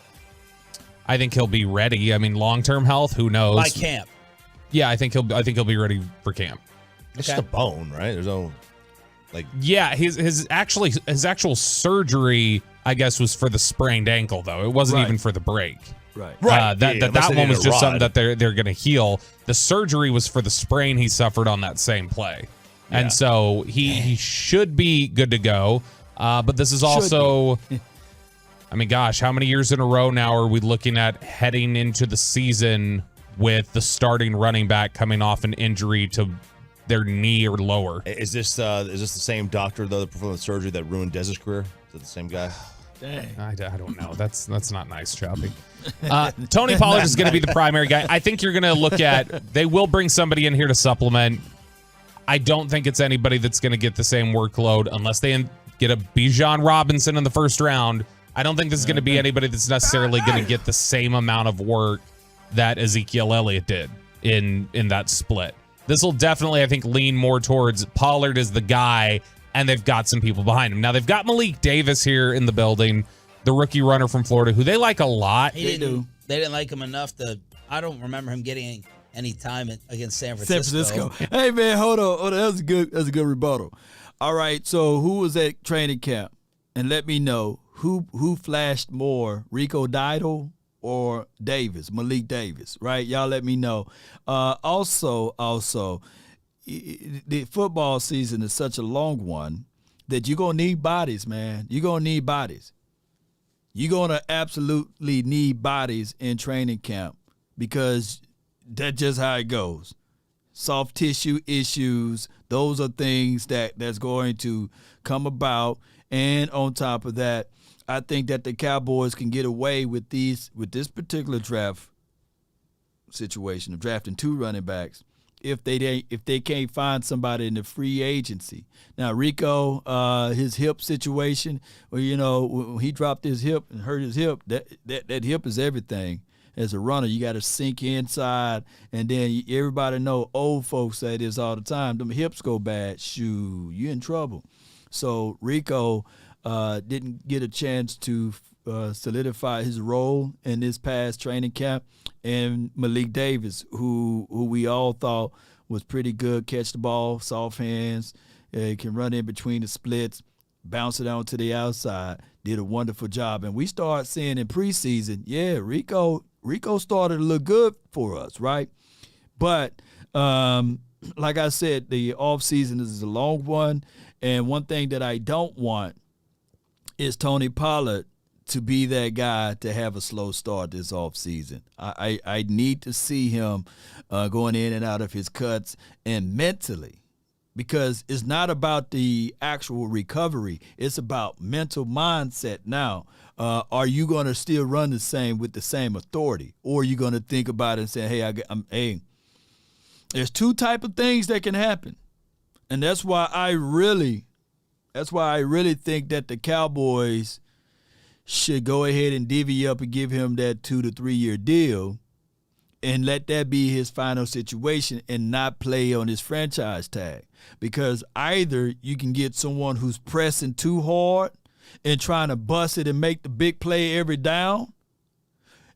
C: I think he'll be ready. I mean, long-term health, who knows?
D: By camp.
C: Yeah, I think he'll be ready for camp.
I: It's just a bone, right? There's no
C: Yeah, his actual surgery, I guess, was for the sprained ankle though. It wasn't even for the break.
A: Right.
C: That one was just something that they're going to heal. The surgery was for the sprain he suffered on that same play. Yeah. And so he should be good to go. But this is also I mean, gosh, how many years in a row now are we looking at heading into the season with the starting running back coming off an injury to their knee or lower?
I: Is this the same doctor though that performed the surgery that ruined Dez's career? Is it the same guy?
A: Dang.
C: I don't know. That's not nice, Choppy. Tony Pollard is going to be the primary guy. I think you're going to look at, they will bring somebody in here to supplement. I don't think it's anybody that's going to get the same workload unless they get a Bijan Robinson in the first round. I don't think this is going to be anybody that's necessarily going to get the same amount of work that Ezekiel Elliott did in that split. This will definitely, I think, lean more towards Pollard as the guy, and they've got some people behind him. Now, they've got Malik Davis here in the building, the rookie runner from Florida, who they like a lot.
D: They didn't like him enough to, I don't remember him getting any time against San Francisco.
A: Hey, man, hold on. That's a good rebuttal. All right, so who was at training camp? And let me know who flashed more, Rico Didal or Davis, Malik Davis, right? Y'all let me know. Also, the football season is such a long one that you're going to need bodies, man. You're going to need bodies. You're going to absolutely need bodies in training camp because that's just how it goes. Soft tissue issues, those are things that's going to come about. And on top of that, I think that the Cowboys can get away with this particular draft situation of drafting two running backs if they can't find somebody in the free agency. Now Rico, his hip situation, well, when he dropped his hip and hurt his hip, that hip is everything. As a runner, you got to sink inside, and then everybody know, old folks say this all the time, them hips go bad, shoo, you in trouble. So Rico didn't get a chance to solidify his role in this past training camp. And Malik Davis, who we all thought was pretty good, catch the ball, soft hands, can run in between the splits, bounce it on to the outside, did a wonderful job. And we start seeing in preseason, Rico started to look good for us, right? But like I said, the offseason is a long one. And one thing that I don't want is Tony Pollard to be that guy to have a slow start this offseason. I need to see him going in and out of his cuts and mentally, because it's not about the actual recovery. It's about mental mindset now. Are you going to still run the same with the same authority? Or are you going to think about it and say, hey, there's two type of things that can happen. And that's why I really think that the Cowboys should go ahead and divvy up and give him that 2 to 3 year deal and let that be his final situation and not play on his franchise tag. Because either you can get someone who's pressing too hard and trying to bust it and make the big play every down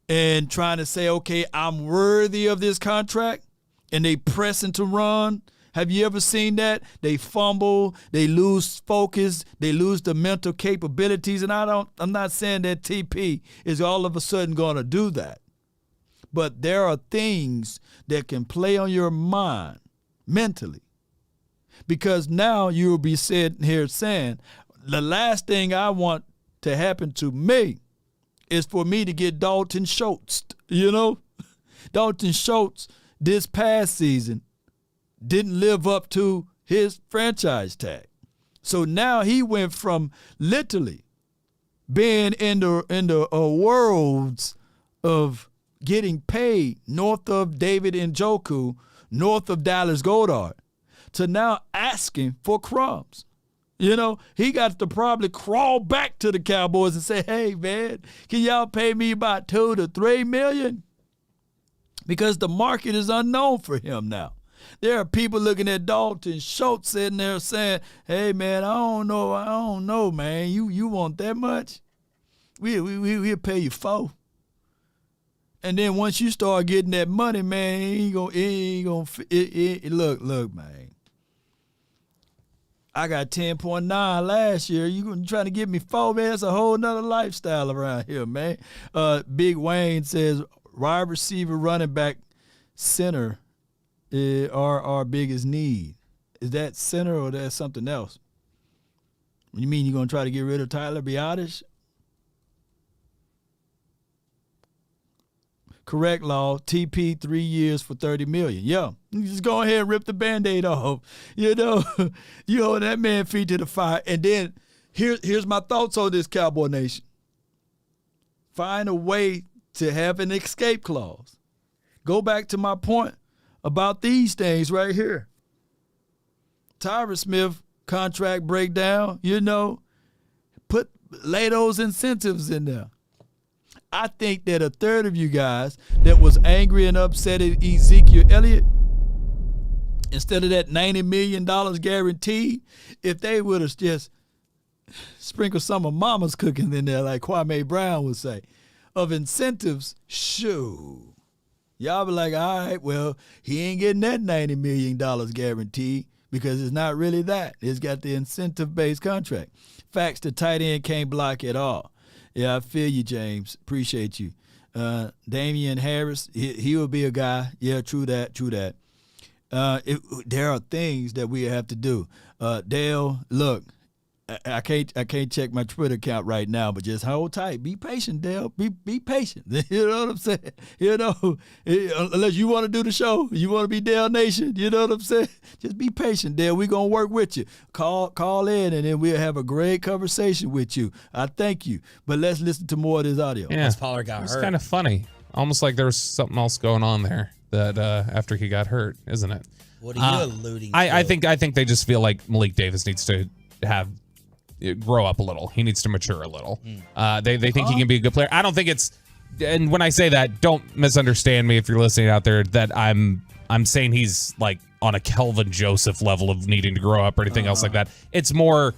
A: and trying to say, okay, I'm worthy of this contract, and they pressing to run. Have you ever seen that? They fumble, they lose focus, they lose the mental capabilities, and I'm not saying that TP is all of a sudden going to do that. But there are things that can play on your mind mentally. Because now you will be sitting here saying, the last thing I want to happen to me is for me to get Dalton Schultz. You know? Dalton Schultz this past season didn't live up to his franchise tag. So now he went from literally being in the worlds of getting paid north of David Njoku, north of Dallas Goedert, to now asking for crumbs. You know, he got to probably crawl back to the Cowboys and say, hey, man, can y'all pay me about $2 to $3 million? Because the market is unknown for him now. There are people looking at Dalton Schultz sitting there saying, hey, man, I don't know, man. You want that much? We'll pay you $4. And then once you start getting that money, man, look, man. I got 10.9 last year. You trying to give me $4, man? It's a whole nother lifestyle around here, man. Big Wayne says, wide receiver, running back, center are our biggest need. Is that center or that's something else? You mean you're going to try to get rid of Tyler Biadasz? Correct, Law. TP 3 years for $30 million. Yeah, you just go ahead and rip the Band-Aid off. You know, you hold that man feet to the fire. And then here's my thoughts on this, Cowboy Nation. Find a way to have an escape clause. Go back to my point about these things right here. Tyron Smith contract breakdown, you know, lay those incentives in there. I think that a third of you guys that was angry and upset at Ezekiel Elliott, instead of that $90 million guaranteed, if they would have just sprinkled some of mama's cooking in there, like Kwame Brown would say, of incentives, shoo. Y'all be like, all right, well, he ain't getting that $90 million guaranteed because it's not really that. It's got the incentive-based contract. Facts, the tight end can't block at all. Yeah, I feel you, James. Appreciate you. Damian Harris, he will be a guy. Yeah, true that. There are things that we have to do. Dale, look, I can't check my Twitter account right now, but just hold tight. Be patient, Dale. Be patient. You know what I'm saying? You know, unless you want to do the show, you want to be Dale Nation. You know what I'm saying? Just be patient, Dale. We're gonna work with you. Call in, and then we'll have a great conversation with you. I thank you. But let's listen to more of this audio.
C: Yeah,
D: Pollard got hurt.
C: It's kind of funny, almost like there was something else going on there that after he got hurt, isn't it?
D: What are you alluding to?
C: I think they just feel like Malik Davis needs to grow up a little. He needs to mature a little. They think he can be a good player. I don't think it's, and when I say that, don't misunderstand me if you're listening out there, that I'm saying he's like on a Kelvin Joseph level of needing to grow up or anything else like that. It's more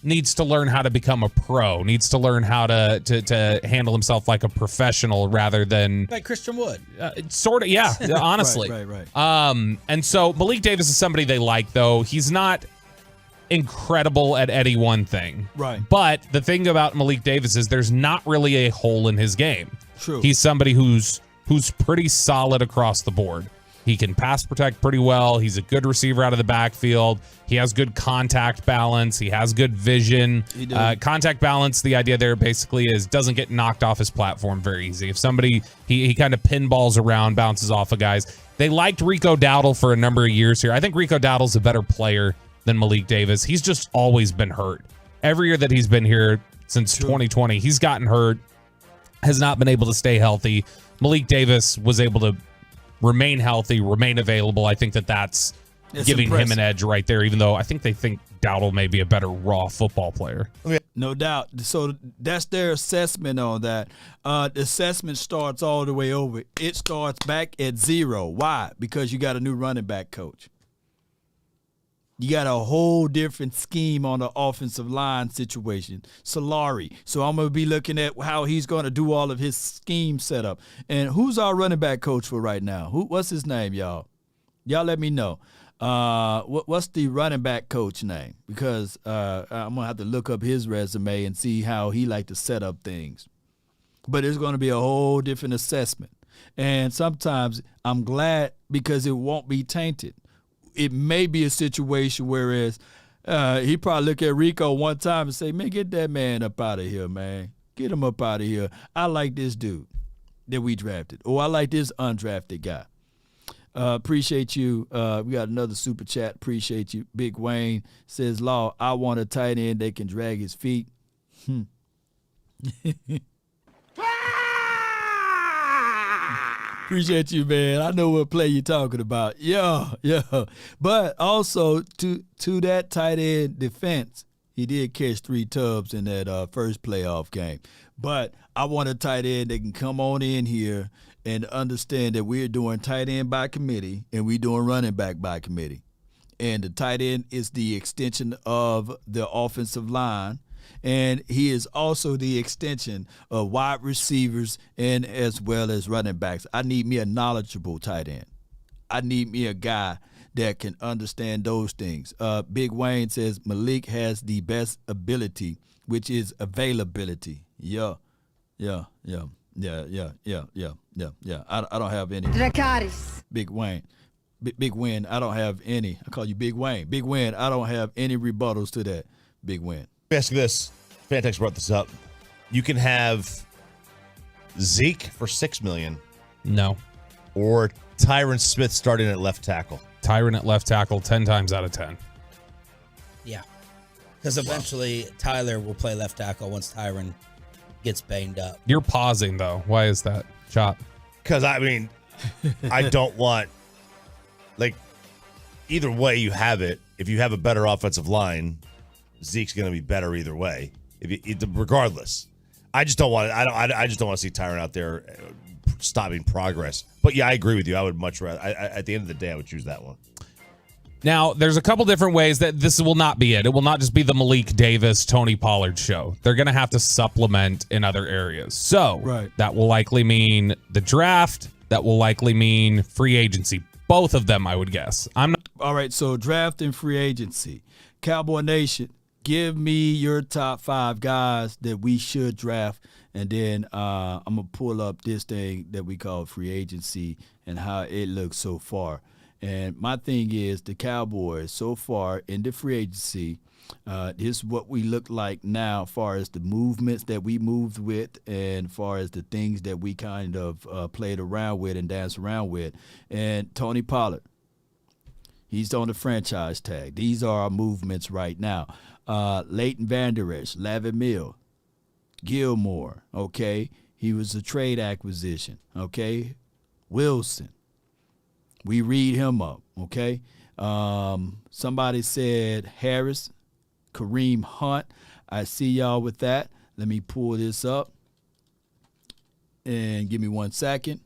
C: needs to learn how to become a pro, needs to learn how to handle himself like a professional rather than
D: like Christian Wood.
C: Sort of, yeah, honestly.
A: Right.
C: And so Malik Davis is somebody they like, though. He's not incredible at any one thing.
A: Right.
C: But the thing about Malik Davis is there's not really a hole in his game.
A: True.
C: He's somebody who's pretty solid across the board. He can pass protect pretty well. He's a good receiver out of the backfield. He has good contact balance. He has good vision. Contact balance, the idea there basically is doesn't get knocked off his platform very easy. If somebody, he kind of pinballs around, bounces off of guys. They liked Rico Dowdle for a number of years here. I think Rico Dowdle's a better player than Malik Davis. He's just always been hurt. Every year that he's been here since 2020, he's gotten hurt, has not been able to stay healthy. Malik Davis was able to remain healthy, remain available. I think that's giving him an edge right there, even though I think they think Dowdle may be a better raw football player.
A: No doubt. So that's their assessment on that. The assessment starts all the way over. It starts back at 0. Why? Because you got a new running back coach. You got a whole different scheme on the offensive line situation. Solari. So I'm going to be looking at how he's going to do all of his scheme setup. And who's our running back coach for right now? What's his name, y'all? Y'all let me know. What's the running back coach name? Because I'm going to have to look up his resume and see how he like to set up things. But it's going to be a whole different assessment. And sometimes I'm glad because it won't be tainted. It may be a situation whereas he probably look at Rico one time and say, man, get that man up out of here, man. Get him up out of here. I like this dude that we drafted. Or I like this undrafted guy. Appreciate you. We got another super chat. Appreciate you. Big Wayne says, Law, I want a tight end that can drag his feet. Appreciate you, man. I know what play you're talking about. Yeah. But also to that tight end defense, he did catch 3 tubs in that first playoff game. But I want a tight end that can come on in here and understand that we're doing tight end by committee and we're doing running back by committee. And the tight end is the extension of the offensive line. And he is also the extension of wide receivers and as well as running backs. I need me a knowledgeable tight end. I need me a guy that can understand those things. Big Wayne says Malik has the best ability, which is availability. Yeah. I don't have any. Dracarys. Big Wayne. Big Win. I don't have any. I call you Big Wayne. Big Win. I don't have any rebuttals to that. Big Win.
I: Let me ask you this. Fantex brought this up. You can have Zeke for $6 million.
C: No.
I: Or Tyron Smith starting at left tackle.
C: Tyron at left tackle 10 times out of 10.
D: Yeah. Because eventually Tyler will play left tackle once Tyron gets banged up.
C: You're pausing, though. Why is that, Chop?
I: Because, I mean, I don't want, like, either way you have it, if you have a better offensive line, Zeke's going to be better either way. Regardless, I just don't want. I just don't want to see Tyron out there stopping progress. But yeah, I agree with you. I would much rather. At the end of the day, I would choose that one.
C: Now, there's a couple different ways that this will not be it. It will not just be the Malik Davis, Tony Pollard show. They're going to have to supplement in other areas. So that will likely mean the draft. That will likely mean free agency. Both of them, I would guess.
A: All right. So draft and free agency. Cowboy Nation. Give me your top 5 guys that we should draft, and then I'm going to pull up this thing that we call free agency and how it looks so far. And my thing is the Cowboys so far in the free agency, this is what we look like now as far as the movements that we moved with and as far as the things that we kind of played around with and danced around with. And Tony Pollard, he's on the franchise tag. These are our movements right now. Leighton Vander Esch, Lavin Mill, Gilmore, okay? He was a trade acquisition, okay? Wilson, we read him up, okay? Somebody said Harris, Kareem Hunt. I see y'all with that. Let me pull this up and give me 1 second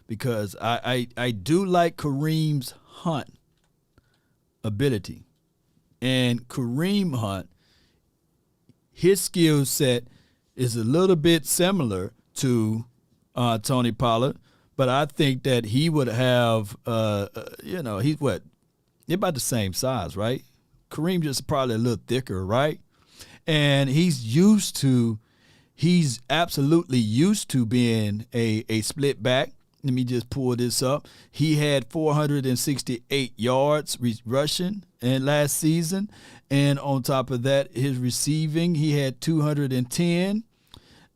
A: because I do like Kareem's Hunt ability. And Kareem Hunt, his skill set is a little bit similar to Tony Pollard, but I think that he would have, he's what? They're about the same size, right? Kareem just probably a little thicker, right? And he's absolutely used to being a split back. Let me just pull this up. He had 468 yards rushing in last season. And on top of that, his receiving, he had 210.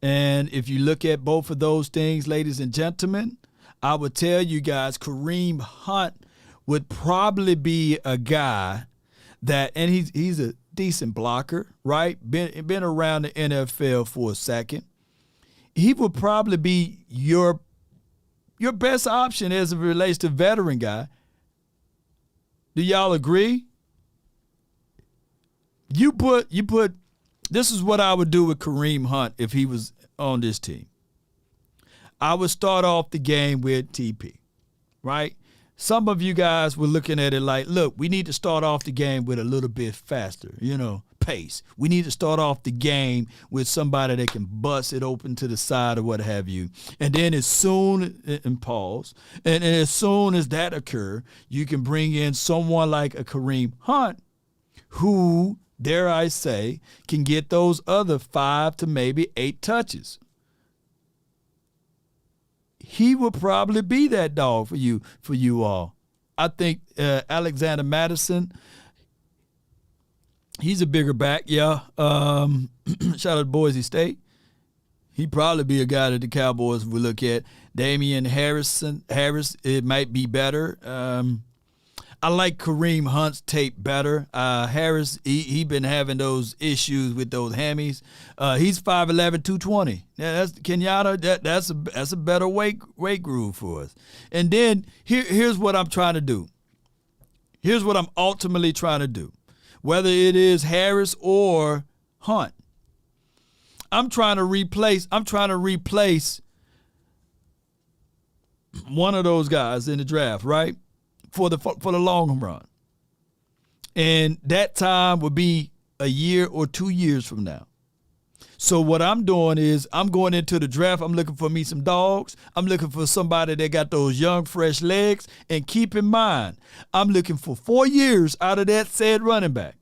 A: And if you look at both of those things, ladies and gentlemen, I would tell you guys Kareem Hunt would probably be a guy that, and he's a decent blocker, right? Been around the NFL for a second. He would probably be your best option as it relates to veteran guy. Do y'all agree? You put. This is what I would do with Kareem Hunt if he was on this team. I would start off the game with TP, right? Some of you guys were looking at it like, look, we need to start off the game with a little bit faster, pace. We need to start off the game with somebody that can bust it open to the side or what have you. And then as soon as that occur, you can bring in someone like a Kareem Hunt who, dare I say, can get those other 5 to maybe 8 touches. He will probably be that dog for you all. I think Alexander Madison, he's a bigger back, yeah. Shout out to Boise State. He'd probably be a guy that the Cowboys would look at. Damian Harris, it might be better. I like Kareem Hunt's tape better. Harris, he been having those issues with those hammies. He's 5'11", 220. Yeah, that's Kenyatta. That's a better weight groove for us. And then here's what I'm trying to do. Here's what I'm ultimately trying to do. Whether it is Harris or Hunt, I'm trying to replace one of those guys in the draft, right? For the long run. And that time would be a year or 2 years from now. So what I'm doing is I'm going into the draft. I'm looking for me some dogs. I'm looking for somebody that got those young, fresh legs. And keep in mind, I'm looking for 4 years out of that said running back.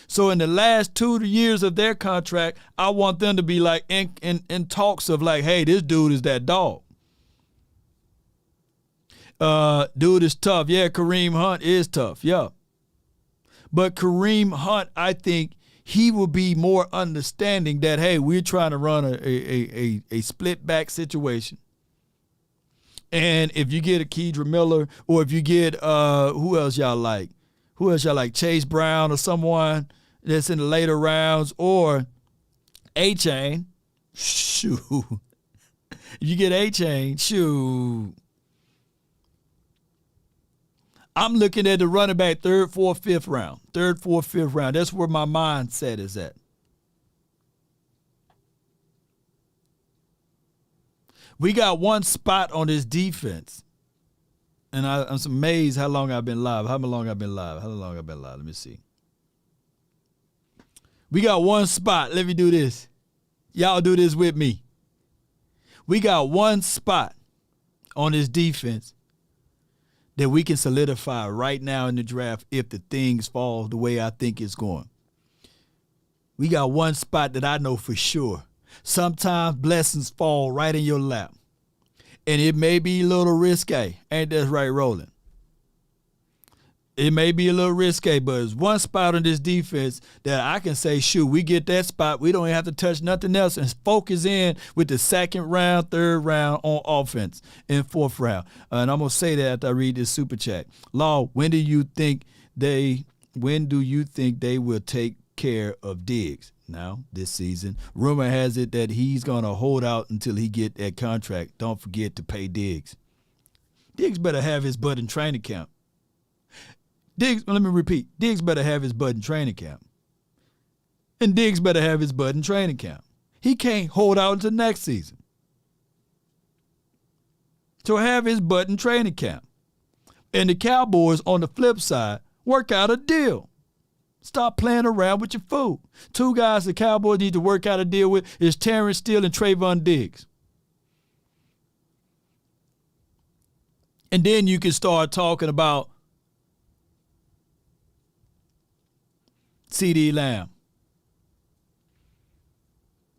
A: So in the last 2 years of their contract, I want them to be like in talks of like, hey, this dude is that dog. Dude is tough. Yeah, Kareem Hunt is tough. Yeah. But Kareem Hunt, I think he will be more understanding that, hey, we're trying to run a split back situation. And if you get a Kedra Miller, or if you get who else y'all like? Chase Brown or someone that's in the later rounds, or A-Chain. Shoot. If you get A-Chain, shoot. I'm looking at the running back 3rd, 4th, 5th round. 3rd, 4th, 5th round. That's where my mindset is at. We got one spot on this defense. And I'm amazed how long I've been live. How long I've been live? Let me see. We got one spot. Let me do this. Y'all do this with me. We got one spot on this defense that we can solidify right now in the draft if the things fall the way I think it's going. We got one spot that I know for sure. Sometimes blessings fall right in your lap. And it may be a little risque. Ain't that right, Roland? It may be a little risque, but it's one spot on this defense that I can say, shoot, we get that spot. We don't even have to touch nothing else and focus in with the 2nd round, 3rd round on offense and 4th round. And I'm going to say that after I read this super chat. Law, when do you think they will take care of Diggs? Now, this season. Rumor has it that he's going to hold out until he get that contract. Don't forget to pay Diggs. Diggs better have his butt in training camp. Diggs better have his butt in training camp. And Diggs better have his butt in training camp. He can't hold out until next season. So have his butt in training camp. And the Cowboys, on the flip side, work out a deal. Stop playing around with your food. 2 guys the Cowboys need to work out a deal with is Terrence Steele and Trayvon Diggs. And then you can start talking about CeeDee Lamb.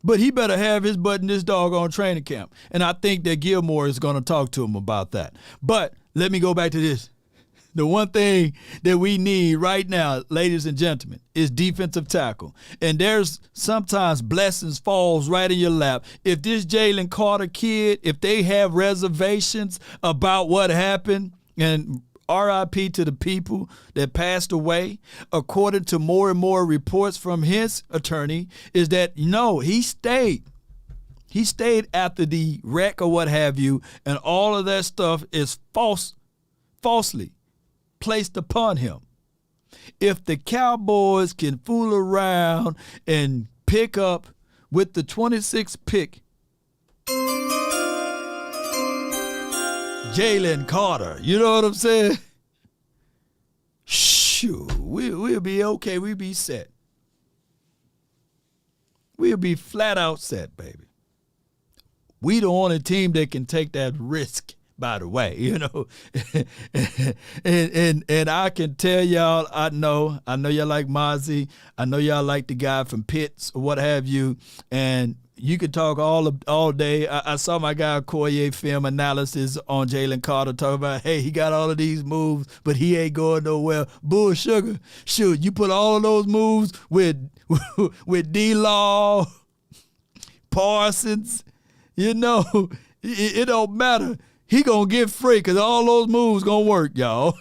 A: But he better have his butt in this doggone training camp. And I think that Gilmore is going to talk to him about that. But let me go back to this. The one thing that we need right now, ladies and gentlemen, is defensive tackle. And there's sometimes blessings falls right in your lap. If this Jalen Carter kid, if they have reservations about what happened, and RIP to the people that passed away, according to more and more reports from his attorney, is that, no, he stayed. He stayed after the wreck or what have you, and all of that stuff is falsely placed upon him. If the Cowboys can fool around and pick up with the 26th pick, Jalen Carter, you know what I'm saying? Shoot, we'll be okay. We'll be set. We'll be flat out set, baby. We the only team that can take that risk, by the way, you know. and I can tell y'all, I know y'all like Mozzie. I know y'all like the guy from Pitts or what have you. And you could talk all day. I saw my guy Coyer film analysis on Jalen Carter talking about, hey, he got all of these moves, but he ain't going nowhere. Bull sugar. Shoot, you put all of those moves with D-Law, Parsons, you know, it don't matter. He gonna get free because all those moves gonna work, y'all.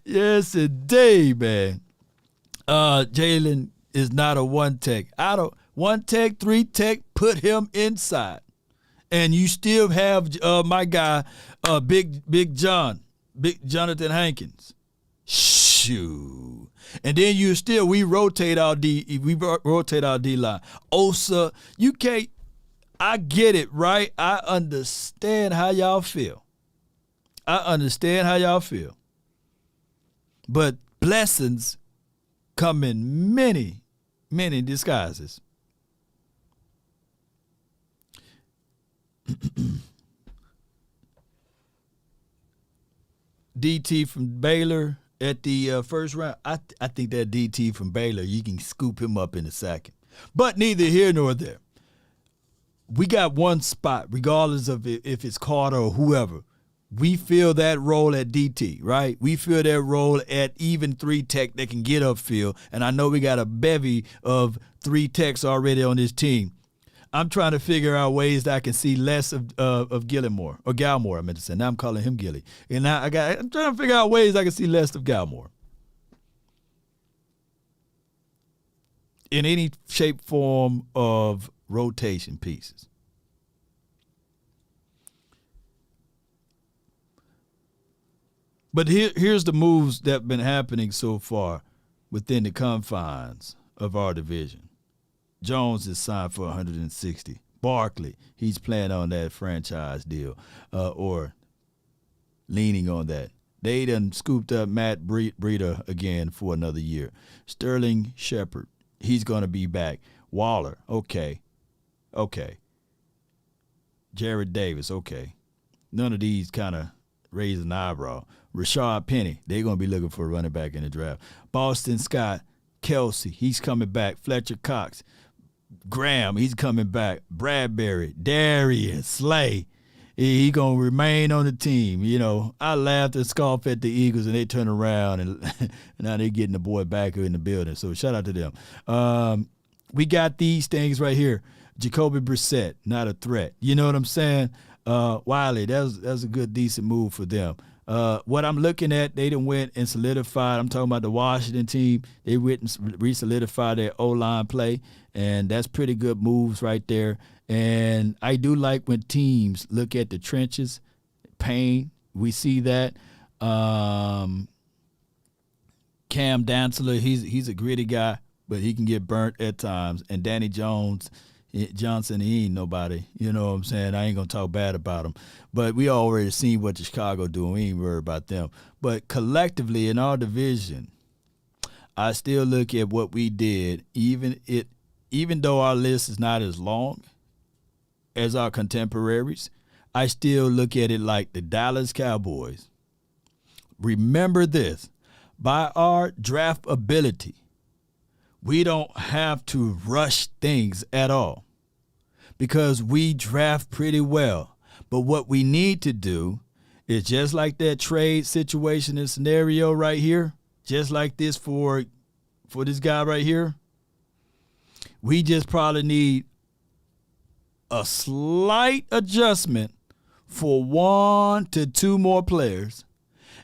A: Yes, indeed, man. Jalen is not a one-tech. One tech, three tech, put him inside. And you still have my guy, Big Jonathan Hankins. Shoot. And then we rotate our D line. Osa, you can't. I get it, right? I understand how y'all feel. But blessings come in many, many disguises. DT from Baylor at the first round. I think that DT from Baylor, you can scoop him up in a second. But neither here nor there. We got one spot, regardless of if it's Carter or whoever. We fill that role at DT, right? We fill that role at even 3 tech that can get upfield. And I know we got a bevy of 3 techs already on this team. I'm trying to figure out ways that I can see less of Gilmore, or Galmore, I meant to say. Now I'm calling him Gilly. And I'm trying to figure out ways I can see less of Galmore. In any shape, form of rotation pieces. But here's the moves that have been happening so far within the confines of our division. Jones is signed for 160. Barkley, he's playing on that franchise deal or leaning on that. They done scooped up Matt Breida again for another year. Sterling Shepard, he's going to be back. Waller, okay. Jared Davis, okay. None of these kind of raise an eyebrow. Rashad Penny, they're going to be looking for a running back in the draft. Boston Scott, Kelsey, he's coming back. Fletcher Cox, Graham, he's coming back. Bradbury, Darius, Slay, he going to remain on the team. You know, I laughed and scoffed at the Eagles, and they turn around, and now they're getting the boy back in the building. So shout out to them. We got these things right here. Jacoby Brissett, not a threat. You know what I'm saying? Wiley, that was a good, decent move for them. What I'm looking at, they done went and solidified. I'm talking about the Washington team. They went and re-solidified their O-line play, and that's pretty good moves right there. And I do like when teams look at the trenches, pain. We see that. Cam Dantzler, he's a gritty guy, but he can get burnt at times. And Danny Johnson, he ain't nobody. You know what I'm saying? I ain't going to talk bad about him. But we already seen what the Chicago doing. We ain't worried about them. But collectively in our division, I still look at what we did, even though our list is not as long as our contemporaries, I still look at it like the Dallas Cowboys. Remember this, by our draft ability, we don't have to rush things at all because we draft pretty well. But what we need to do is just like that trade situation and scenario right here, just like this for this guy right here, we just probably need a slight adjustment for 1 to 2 more players.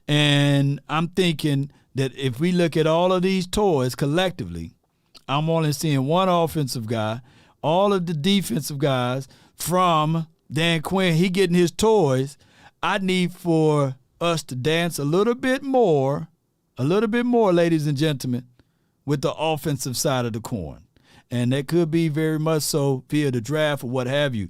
A: And I'm thinking that if we look at all of these toys collectively, I'm only seeing one offensive guy, all of the defensive guys from Dan Quinn, he getting his toys. I need for us to dance a little bit more A little bit more, ladies and gentlemen, with the offensive side of the coin. And that could be very much so via the draft or what have you.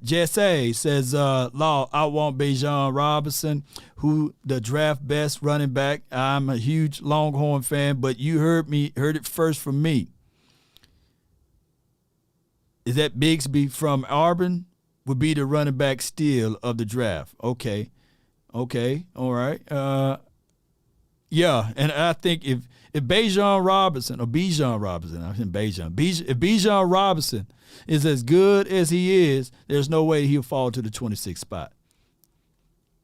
A: Jesse says, Law, I want Bijan Robinson, who the draft best running back. I'm a huge Longhorn fan, but you heard it first from me. Is that Bigsby from Auburn would be the running back steal of the draft? Okay, all right. Yeah, and I think if Bijan Robinson, if Bijan Robinson is as good as he is, there's no way he'll fall to the 26th spot.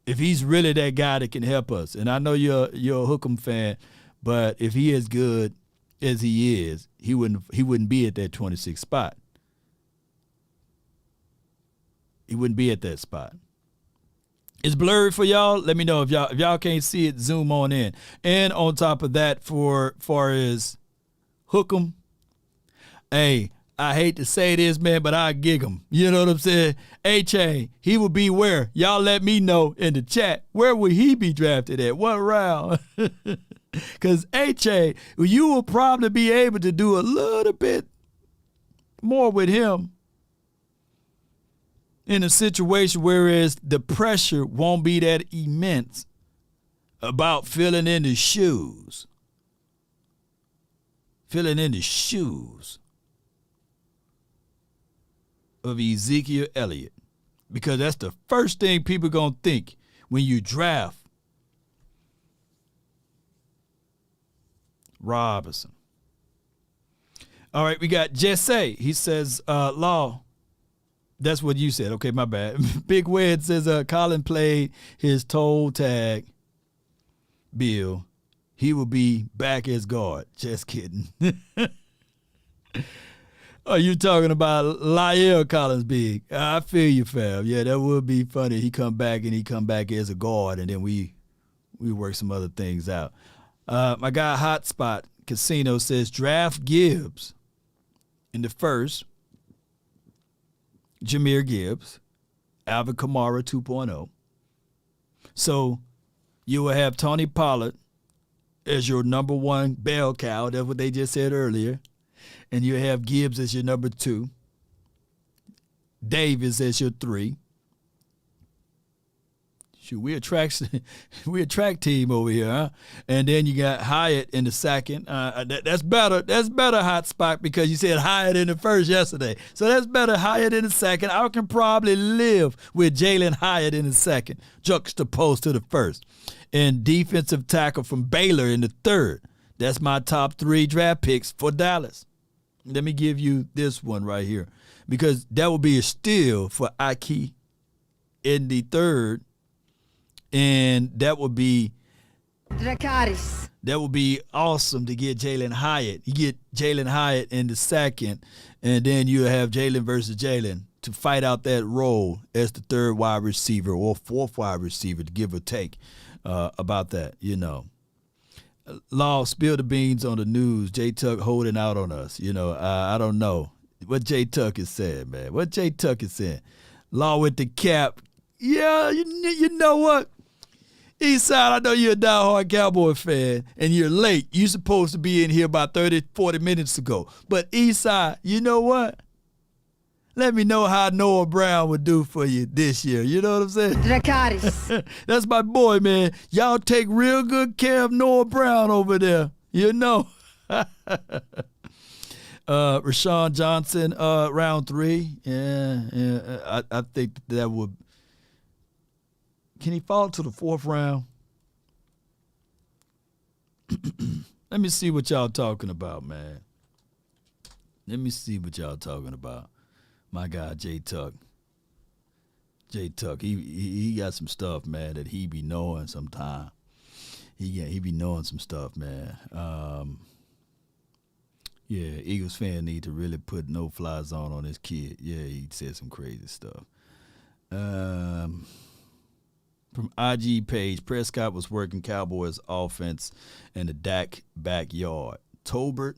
A: If he's really that guy that can help us, and I know you're a Hook'em fan, but if he is good as he is, he wouldn't be at that 26th spot. He wouldn't be at that spot. It's blurry for y'all. Let me know if y'all can't see it. Zoom on in. And on top of that, for far as Hook'em, hey, I hate to say this, man, but I gig him. You know what I'm saying? A-Chain, he would be where? Y'all let me know in the chat. Where would he be drafted at? What round? Because A-Chain, you will probably be able to do a little bit more with him in a situation whereas the pressure won't be that immense about filling in the shoes. Filling in the shoes of Ezekiel Elliott. Because that's the first thing people going to think when you draft Robinson. All right, we got Jesse. He says, Law, that's what you said. Okay, my bad. Big Wed says Colin played his toe tag bill. He will be back as guard. Just kidding. Are you talking about La'el Collins Big? I feel you, fam. Yeah, that would be funny. He come back as a guard, and then we work some other things out. My guy Hotspot Casino says draft Gibbs in the first. Jahmyr Gibbs, Alvin Kamara 2.0. So you will have Tony Pollard as your number one bell cow. That's what they just said earlier. And you have Gibbs as your number 2. Davis as your 3. Shoot, we a track team over here, huh? And then you got Hyatt in the second. That's better. That's better, Hotspot, because you said Hyatt in the first yesterday. So that's better, Hyatt in the second. I can probably live with Jalen Hyatt in the second, juxtaposed to the first. And defensive tackle from Baylor in the third. That's my top 3 draft picks for Dallas. Let me give you this one right here, because that would be a steal for Ike in the third. And that would be Dracarys. That would be awesome to get Jalen Hyatt. You get Jalen Hyatt in the second, and then you have Jalen versus Jalen to fight out that role as the third wide receiver or fourth wide receiver, to give or take about that, you know. Law, spill the beans on the news. J Tuck holding out on us. You know, I don't know what J Tuck is saying, man. What J Tuck is saying. Law with the cap. Yeah, you know what? Eastside, I know you're a diehard Cowboy fan, and you're late. You're supposed to be in here about 30, 40 minutes ago. But Eastside, you know what? Let me know how Noah Brown would do for you this year. You know what I'm saying? Dracarys. That's my boy, man. Y'all take real good care of Noah Brown over there. You know. Rashawn Johnson, round 3. Yeah. I think that would. Can he fall to the 4th round? Let me see what y'all talking about, man. Let me see what y'all talking about. My guy, J Tuck. J Tuck, he got some stuff, man, that he be knowing sometime. He be knowing some stuff, man. Yeah, Eagles fan need to really put no-fly zone on this kid. Yeah, he said some crazy stuff. From IG page, Prescott was working Cowboys offense in the Dak backyard. Tolbert,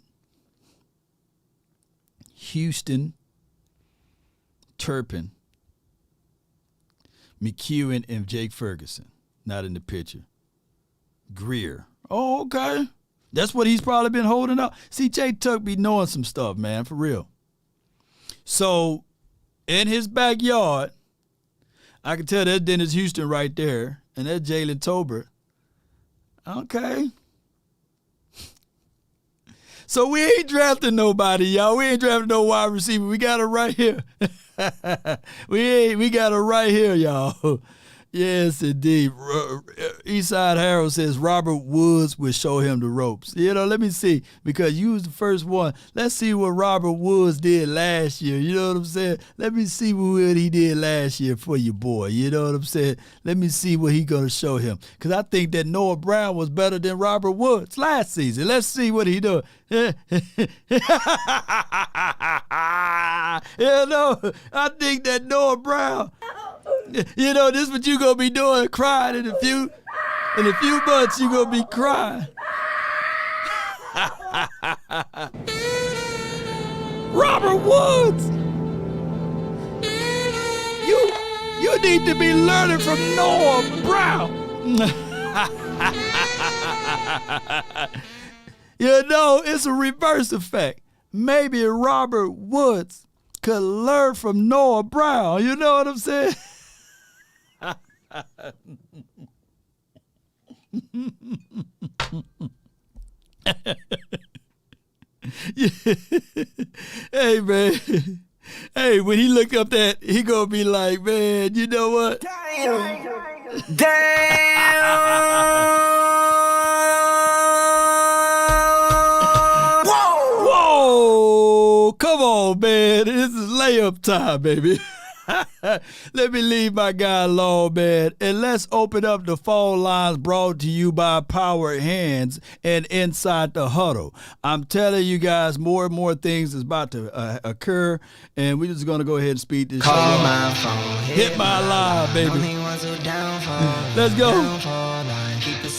A: Houston, Turpin, McEwen, and Jake Ferguson, not in the picture. Greer, Oh, okay. That's what he's probably been holding up. See, Jay Tuck be knowing some stuff, man, for real. So, in his backyard, I can tell that's Dennis Houston right there, and that's Jalen Tolbert. Okay. So we ain't nobody, y'all. We ain't drafting no wide receiver. We got it right here. we got it right here, y'all. Yes, indeed. Eastside Harold says Robert Woods will show him the ropes. Let me see, because you was the first one. Let's see what Robert Woods did last year. You know what I'm saying? Let me see what he did last year for your boy. You know what I'm saying? Let me see what he going to show him. Because I think that Noah Brown was better than Robert Woods last season. Let's see what he doing. I think that Noah Brown, this is what you gonna be doing, crying in a few months. You gonna be crying. Robert Woods, you need to be learning from Noah Brown. It's a reverse effect. Maybe Robert Woods could learn from Noah Brown. You know what I'm saying? Hey, man. Hey, when he look up that, he gonna be like, man, you know what? Damn. Whoa! Come on, man. This is layup time, baby. Let me leave my guy alone, man. And let's open up the phone lines brought to you by Power Hands and Inside the Huddle. I'm telling you guys, more and more things is about to occur, and we're just going to go ahead and speed this show up. Hit my line, baby. Let's go.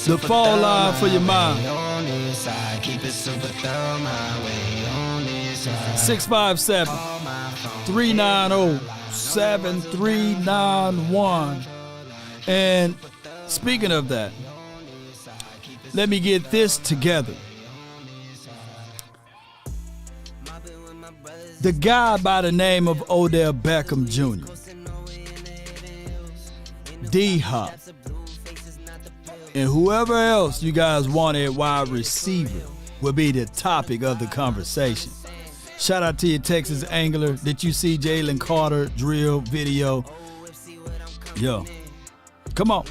A: The phone line for your mind. 657-390-7391. And speaking of that, let me get this together. The guy by the name of Odell Beckham Jr., D-Hop, and whoever else you guys wanted wide receiver will be the topic of the conversation. Shout out to your Texas Angler. Did you see Jalen Carter drill video? Yo, come on.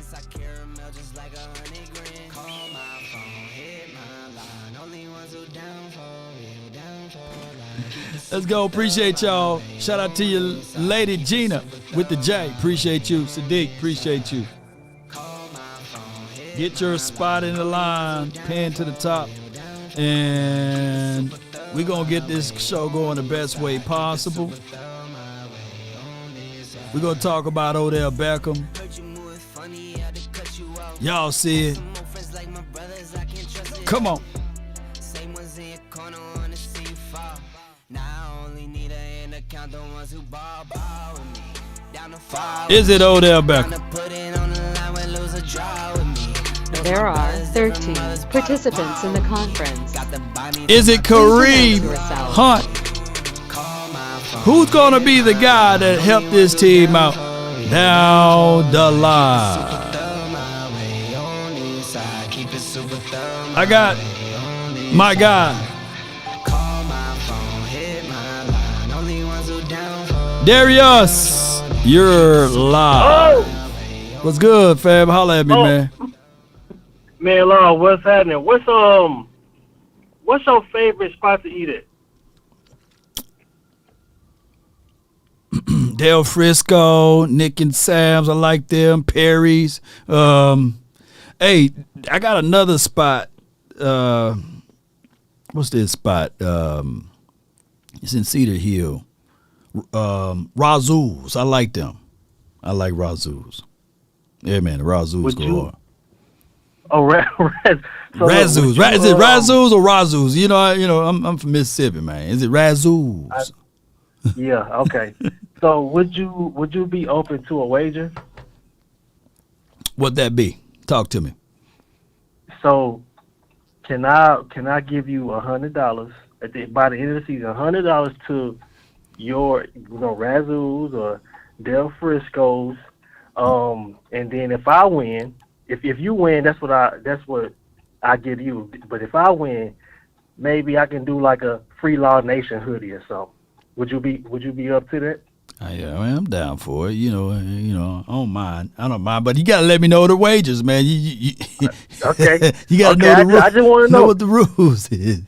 A: Let's go. Appreciate y'all. Shout out to your lady Gina with the J. Appreciate you. Sadiq, appreciate you. Get your spot in the line, pinned to the top. And we're going to get this show going the best way possible. We're going to talk about Odell Beckham. Y'all see it. Come on. Is it Odell Beckham?
J: There are 13 participants in the conference.
A: Is it Kareem Hunt? Who's going to be the guy that helped this team out down the line? I got my guy. Darius, you're live. What's good, fam? Holla at me, man.
K: Man, Laura, what's happening? What's your favorite spot to eat at?
A: Del Frisco, Nick and Sam's, I like them. Perry's. Hey, I got another spot. What's this spot? It's in Cedar Hill. Razoo's. I like them. I like Razoo's. Yeah, man, the Razoo's go hard.
K: Oh,
A: Razoo's. Is it Razoo's or Razoo's? I'm from Mississippi, man. Is it Razoo's?
K: Yeah. Okay. So would you be open to a wager?
A: What'd that be? Talk to me.
K: So can I give you $100 by the end of the season? $100 to your Razzoos or Del Frisco's, and then if I win, if you win, that's what I give you. But if I win, maybe I can do like a Free Law Nation hoodie or something. Would you be up to that?
A: Yeah, I'm down for it. I don't mind. But you gotta let me know the wages, man. You
K: okay.
A: You gotta know the rules.
K: I just want to know
A: what the rules is.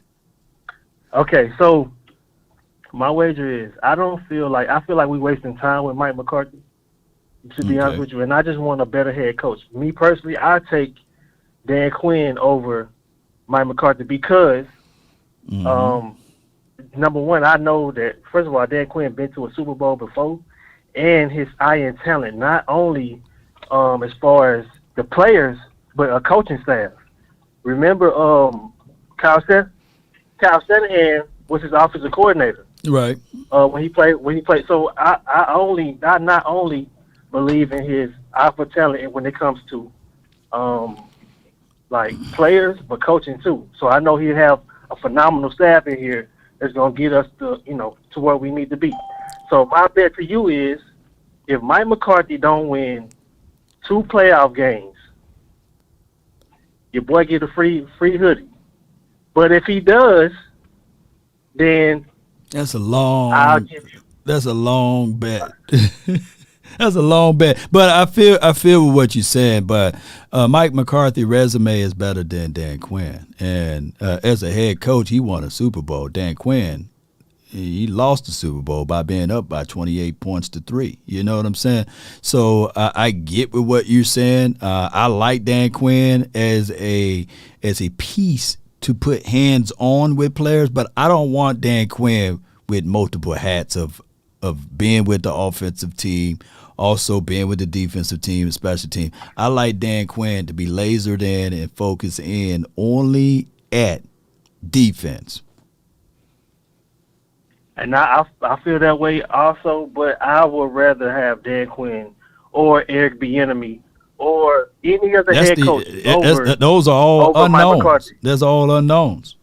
K: Okay, so my wager is I feel like we're wasting time with Mike McCarthy. To be honest with you, and I just want a better head coach. Me personally, I take Dan Quinn over Mike McCarthy because, number one, I know that first of all, Dan Quinn been to a Super Bowl before, and his eye and talent, not only as far as the players, but a coaching staff. Remember, Kyle Shanahan was his offensive coordinator,
A: right?
K: When he played. So I not only believe in his eye for talent when it comes to like players, but coaching too. So I know he'll have a phenomenal staff in here that's gonna get us to where we need to be. So my bet to you is if Mike McCarthy don't win 2 playoff games, your boy get a free hoodie. But if he does, then
A: that's a long bet. That's a long bet. But I feel what you're saying. But Mike McCarthy's resume is better than Dan Quinn. And as a head coach, he won a Super Bowl. Dan Quinn, he lost the Super Bowl by being up by 28 points to 3. You know what I'm saying? So I get with what you're saying. I like Dan Quinn as a piece to put hands on with players, but I don't want Dan Quinn with multiple hats of being with the offensive team, also being with the defensive team, special team. I like Dan Quinn to be lasered in and focus in only at defense.
K: And I feel that way also, but I would rather have Dan Quinn or Eric Bieniemy or any other head coach
A: those are all unknowns. There's all unknowns.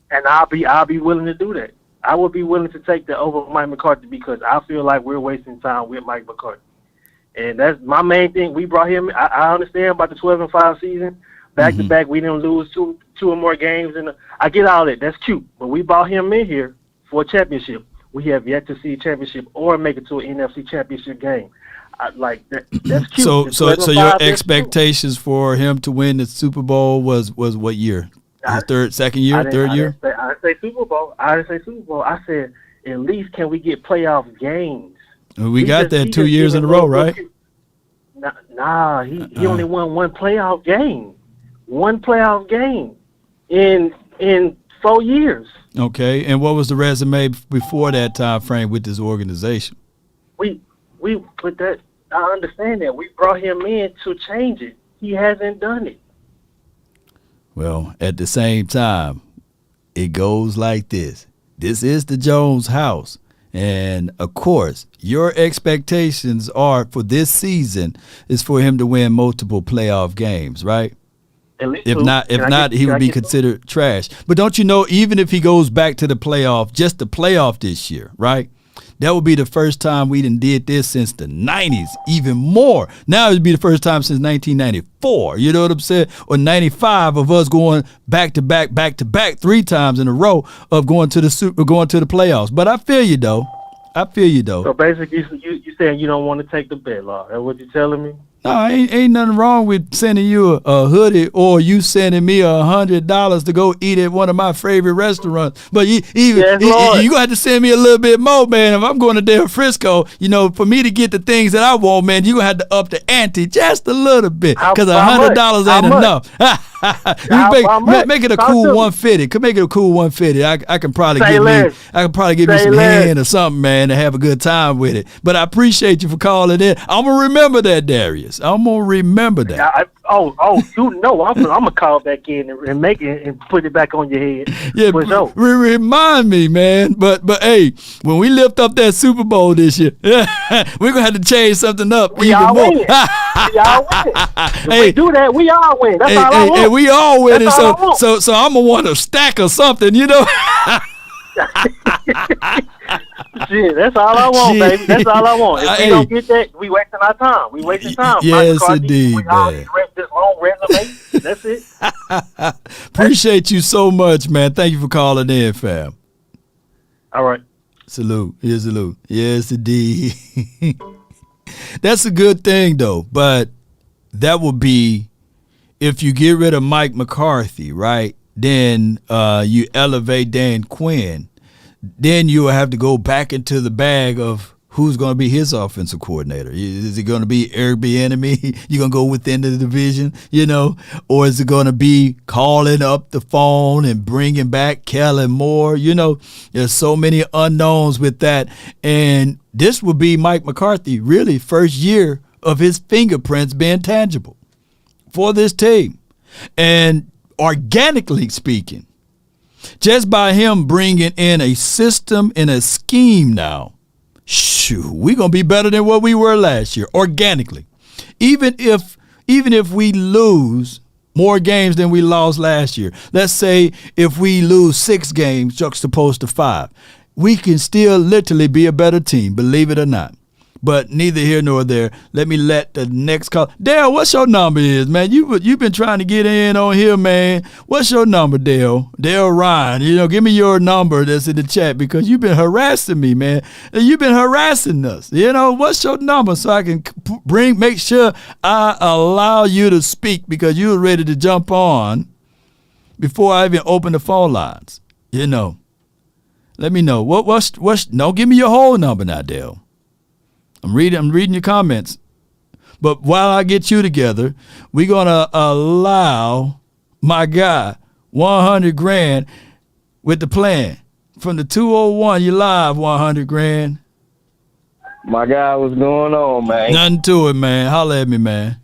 K: And I'll be willing to do that. I would be willing to take that over Mike McCarthy because I feel like we're wasting time with Mike McCarthy. And that's my main thing. We brought him. I understand about the 12-5 season. Back to back, we didn't lose two or more games. And I get all that. That's cute. But we brought him in here for a championship. We have yet to see a championship or make it to an NFC championship game. That's cute.
A: So your expectations for him to win the Super Bowl was what year? His third year?
K: I didn't say Super Bowl. I said at least can we get playoff games?
A: We got that 2 years in a row, right?
K: Nah, he only won one playoff game. One playoff game in 4 years.
A: Okay, and what was the resume before that time frame with this organization?
K: We put that. I understand that. We brought him in to change it. He hasn't done it.
A: Well, at the same time, it goes like this. This is the Jones house. And, of course, your expectations are for this season is for him to win multiple playoff games, right? If not, he would be considered trash. But don't you know, even if he goes back to the playoff, just the playoff this year, right? That would be the first time we done did this since the 90s, even more. Now it would be the first time since 1994. You know what I'm saying? Or 95 of us going back to back 3 times in a row of going to the playoffs. But I feel you though.
K: So basically, you saying you don't want to take the bet, Law? That's what you're telling me?
A: No, ain't nothing wrong with sending you a hoodie or you sending me $100 to go eat at one of my favorite restaurants. But you gonna have to send me a little bit more, man. If I'm going to Del Frisco, for me to get the things that I want, man, you gonna have to up the ante just a little bit because $100 ain't enough. Make it a cool 150. Could make it a cool 150. I can probably give me some hand or something, man, to have a good time with it. But I appreciate you for calling in. I'm gonna remember that, Darius. I'm gonna remember that.
K: you know, I'm gonna call back in and make it and put it back on your head.
A: Yeah, remind me, man. But hey, when we lift up that Super Bowl this year, we're gonna have to change something up
K: we
A: even
K: all
A: more.
K: Win. We all win. If
A: Hey,
K: we do that, we all win. That's all I want.
A: Hey, we all winning.
K: That's all I want.
A: So I'm gonna want a stack or something, you know.
K: Shit, that's all I want, baby. That's all I want. If we don't get that, we wasting our time. We wasting time.
A: Yes, indeed,
K: we all
A: man.
K: this long resume. That's it.
A: Appreciate you so much, man. Thank you for calling in, fam.
K: All right.
A: Salute. Here's a salute. Yes, indeed. That's a good thing, though. But that would be if you get rid of Mike McCarthy, right? Then you elevate Dan Quinn. Then you will have to go back into the bag of who's going to be his offensive coordinator. Is it going to be Eric Bieniemy? You going to go within the division, you know? Or is it going to be calling up the phone and bringing back Kellen Moore? You know, there's so many unknowns with that. And this will be Mike McCarthy, really, first year of his fingerprints being tangible for this team. And organically speaking, just by him bringing in a system and a scheme now, shoot, we're going to be better than what we were last year, organically. Even if we lose more games than we lost last year, let's say if we lose 6 games juxtaposed to 5, we can still literally be a better team, believe it or not. But neither here nor there. Let me let the next call. Dale, what's your number is, man? You've been trying to get in on here, man. What's your number, Dale? Dale Ryan. You know, give me your number that's in the chat because you've been harassing me, man. You've been harassing us. You know, what's your number so I can make sure I allow you to speak because you were ready to jump on before I even open the phone lines. You know, let me know. No, give me your whole number now, Dale. I'm reading your comments. But while I get you together, we're going to allow my guy $100,000 with the plan. From the 201, you live 100,000.
L: My guy, what's going on, man?
A: Nothing to it, man. Holla at me, man.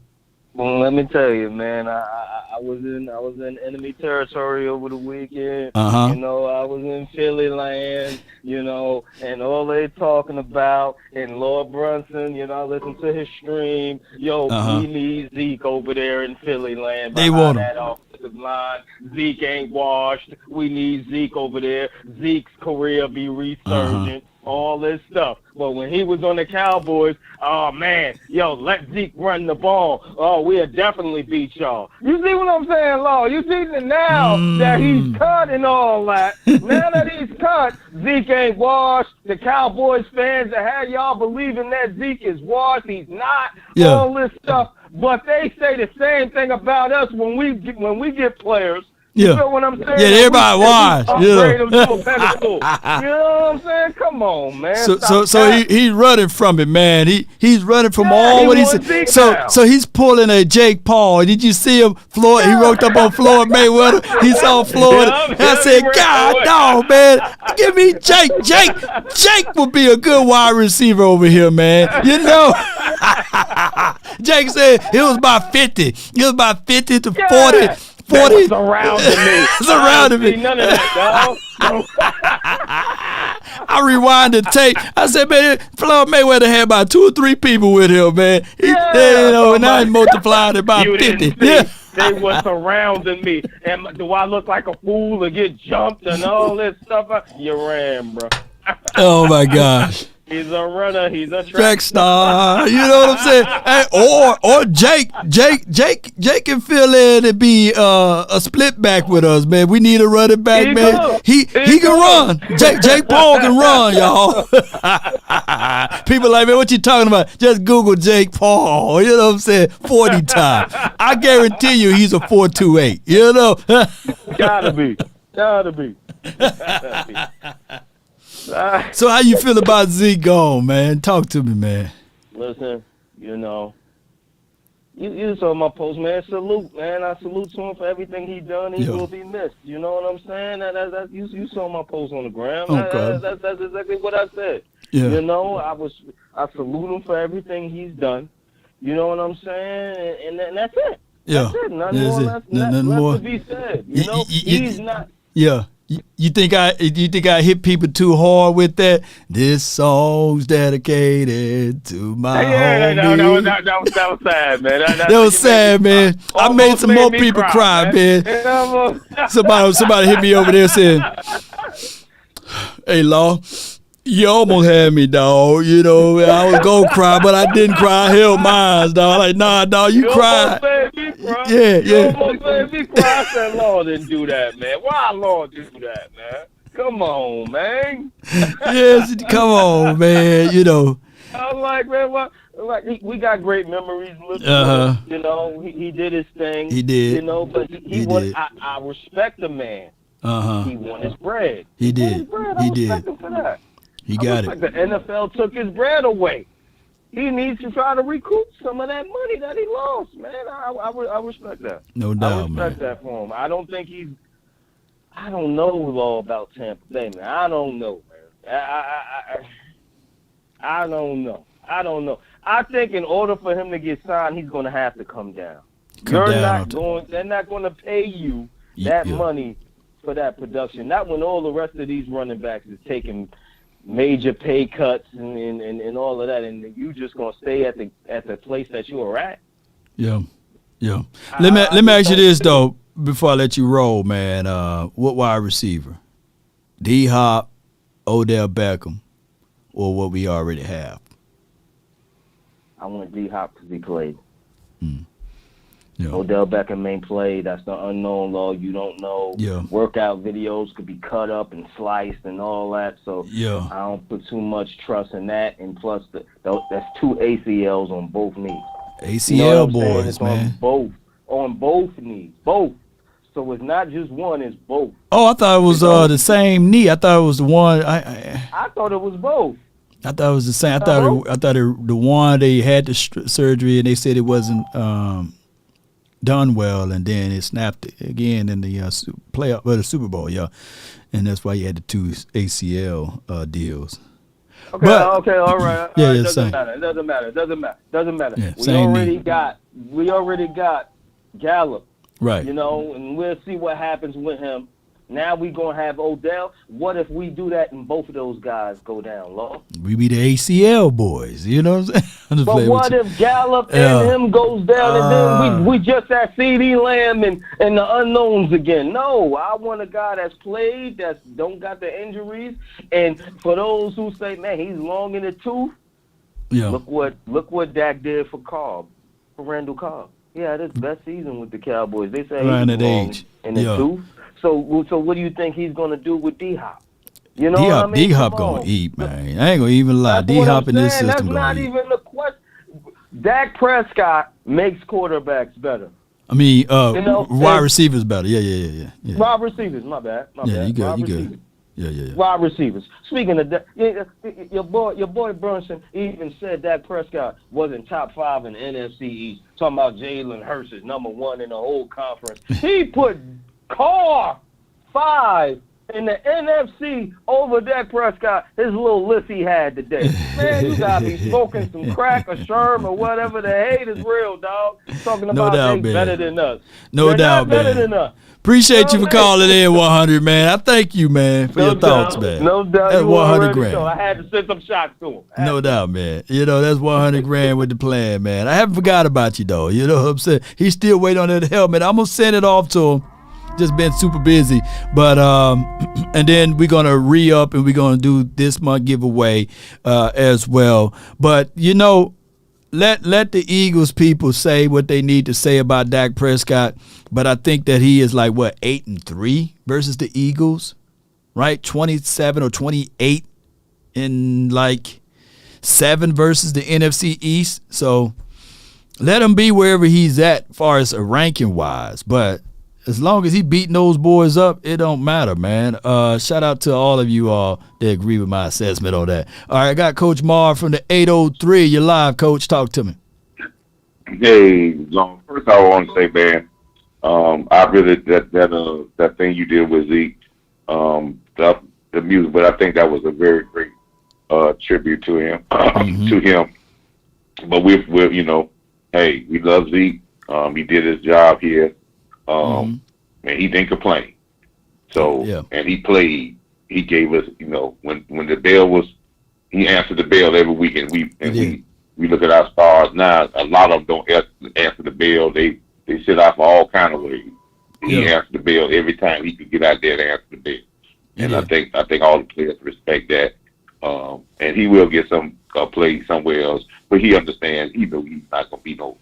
L: Well, let me tell you, man. I was in enemy territory over the weekend.
A: Uh-huh.
L: You know, I was in Philly land. You know, and all they talking about, and Lord Brunson. You know, I listened to his stream. Yo, we need Zeke over there in Philly land.
A: They want him.
L: That offensive line. Zeke ain't washed. We need Zeke over there. Zeke's career be resurgent. All this stuff. But when he was on the Cowboys, oh, man, yo, let Zeke run the ball. Oh, we'll definitely beat y'all. You see what I'm saying, Law? You see that now that he's cut and all that. Now that he's cut, Zeke ain't washed. The Cowboys fans that had y'all believing that Zeke is washed. He's not.
A: Yeah.
L: All this stuff. But they say the same thing about us when we get players.
A: Yeah.
L: You know what I'm saying?
A: Yeah, everybody watch.
L: Upgrade him to a pedestal. You know what I'm saying? Come on, man.
A: So he's running from it, man. He's running from all what he said. So he's pulling a Jake Paul. Did you see him? Floyd. He roped up on Floyd Mayweather. He saw Floyd. I said, God, no, man. Give me Jake. Jake would be a good wide receiver over here, man. You know. Jake said it was about 50. It was about 50 to 40. 40
L: surrounding me.
A: Surrounding me.
L: None of that, dog.
A: I rewind the tape. I said, man, Floyd Mayweather had about 2 or 3 people with him, man. And now he multiplied it by 50. Yeah.
L: They were surrounding me. And do I look like a fool to get jumped and all this stuff? You ran, bro.
A: Oh, my gosh.
L: He's a runner. He's a
A: track star. You know what I'm saying? Hey, or Jake can fill in and be a split back with us, man. We need a running back, man. He can run. Jake Paul can run, y'all. People like, man, what you talking about? Just Google Jake Paul. You know what I'm saying? 40 times. I guarantee you he's a 4.28. You know?
L: Gotta be.
A: So how you feel about Zeke gone, man? Talk to me, man.
L: Listen, you know, you saw my post, man. Salute, man. I salute to him for everything he done. He will be missed. You know what I'm saying? You saw my post on the gram.
A: Okay.
L: That's exactly what I said.
A: Yeah.
L: You know, I salute him for everything he's done. You know what I'm saying? And that's it.
A: Yeah.
L: That's it. Nothing more to be said. You know, he's not.
A: Yeah. You think I hit people too hard with that? This song's dedicated to my homie.
L: That was sad, man.
A: That was sad, man. I made some more people cry, man. Somebody hit me over there saying, "Hey, Law, you almost had me, dog. You know, I was gonna cry, but I didn't cry. I held mine, dog. Like, nah, dog, you cried." Yeah.
L: You almost made me cry. I said, Law didn't do that, man. Why Law do that, man? Come on, man.
A: Yes, come on, man. You know.
L: I'm like, man, what? Like, we got great memories. You know, he did his thing.
A: He did.
L: You know, but he did. I respect the man. He won his bread.
A: He did.
L: He respect him for that.
A: He got it.
L: The NFL took his bread away. He needs to try to recoup some of that money that he lost, man. I respect that.
A: No doubt,
L: I respect that for him. I don't think he's. I don't know all about Tampa Bay, man. I don't know, man. I don't know. I think in order for him to get signed, he's going to have to come down. They're not going to pay you that money for that production. Not when all the rest of these running backs is taking major pay cuts and all of that, and you just gonna stay at the place that you are at.
A: Yeah. Let me ask you this though, before I let you roll, man. What wide receiver? D-Hop, Odell Beckham, or what we already have?
L: I want D-Hop because he played.
A: Yeah.
L: Odell Beckham ain't played. That's the unknown, Law. You don't know.
A: Yeah.
L: Workout videos could be cut up and sliced and all that. So
A: yeah.
L: I don't put too much trust in that. And plus, that's 2 ACLs on both knees.
A: ACL
L: you know
A: boys, man.
L: On both knees. Both. So it's not just one, it's both.
A: Oh, I thought it was the same knee. I thought it was the one.
L: I thought it was both.
A: I thought it was the same. I thought the one they had the surgery and they said it wasn't done well, and then it snapped again in the the Super Bowl, and that's why you had the 2 ACL deals.
L: Okay, all right.
A: Yeah,
L: it doesn't matter.
A: Yeah,
L: we already got Gallup,
A: right?
L: You know, and we'll see what happens with him. Now we gonna have Odell. What if we do that and both of those guys go down, Law?
A: We be the ACL boys, you know what I'm saying?
L: But what if Gallup and him goes down and then we just at CeeDee Lamb and the unknowns again? No, I want a guy that's played, that don't got the injuries. And for those who say, man, he's long in the tooth, look what Dak did for Randall Cobb. He had his best season with the Cowboys. They say he's long in the tooth. So what do you think he's going to do with D-Hop? You know what I mean?
A: D-Hop going to eat, man. I ain't going to even lie. D-Hop in this system
L: That's not even the question. Dak Prescott makes quarterbacks better.
A: I mean, wide receivers better. Yeah.
L: Wide receivers, my bad.
A: You good. Yeah.
L: Wide receivers. Speaking of that, your boy Brunson even said Dak Prescott wasn't top 5 in the NFC East. Talking about Jalen Hurts is number 1 in the whole conference. He put Carr 5 in the NFC over Dak Prescott, his little list he had today. Man, you gotta be smoking some crack or sherm or whatever. The hate is real, dog. Talking about they better than us.
A: No doubt, man.
L: Better than us.
A: Appreciate you for calling in, 100, man. I thank you, man, for your thoughts, man.
L: No doubt.
A: That's 100 grand.
L: I had to send some shots to him.
A: No doubt, man. You know, that's 100 grand with the plan, man. I haven't forgot about you, though. You know what I'm saying? He's still waiting on that helmet. I'm going to send it off to him. Just been super busy, but and then we're gonna re-up and we're gonna do this month giveaway as well. But you know, let the Eagles people say what they need to say about Dak Prescott. But I think that he is like 8-3 versus the Eagles, right? 27 or 28 in like 7 versus the NFC East. So let him be wherever he's at, as far as ranking wise, but. As long as he beating those boys up, it don't matter, man. Shout out to all of you all that agree with my assessment on that. All right, I got Coach Marv from the 803. You're live, Coach. Talk to me.
M: Hey, Long. First, I want to say, man, I really that thing you did with Zeke, the music, but I think that was a very great tribute to him. To him. But we're you know, hey, we love Zeke. He did his job here, and he didn't complain. So, and he played. He gave us, when the bell was, he answered the bell every week, and we look at our stars now. A lot of them don't answer the bell. They sit out for all kind of ways. He answered the bell every time he could get out there and answer the bell. And I think all the players respect that. And he will get some play somewhere else, but he understands. He knows he's not going to be no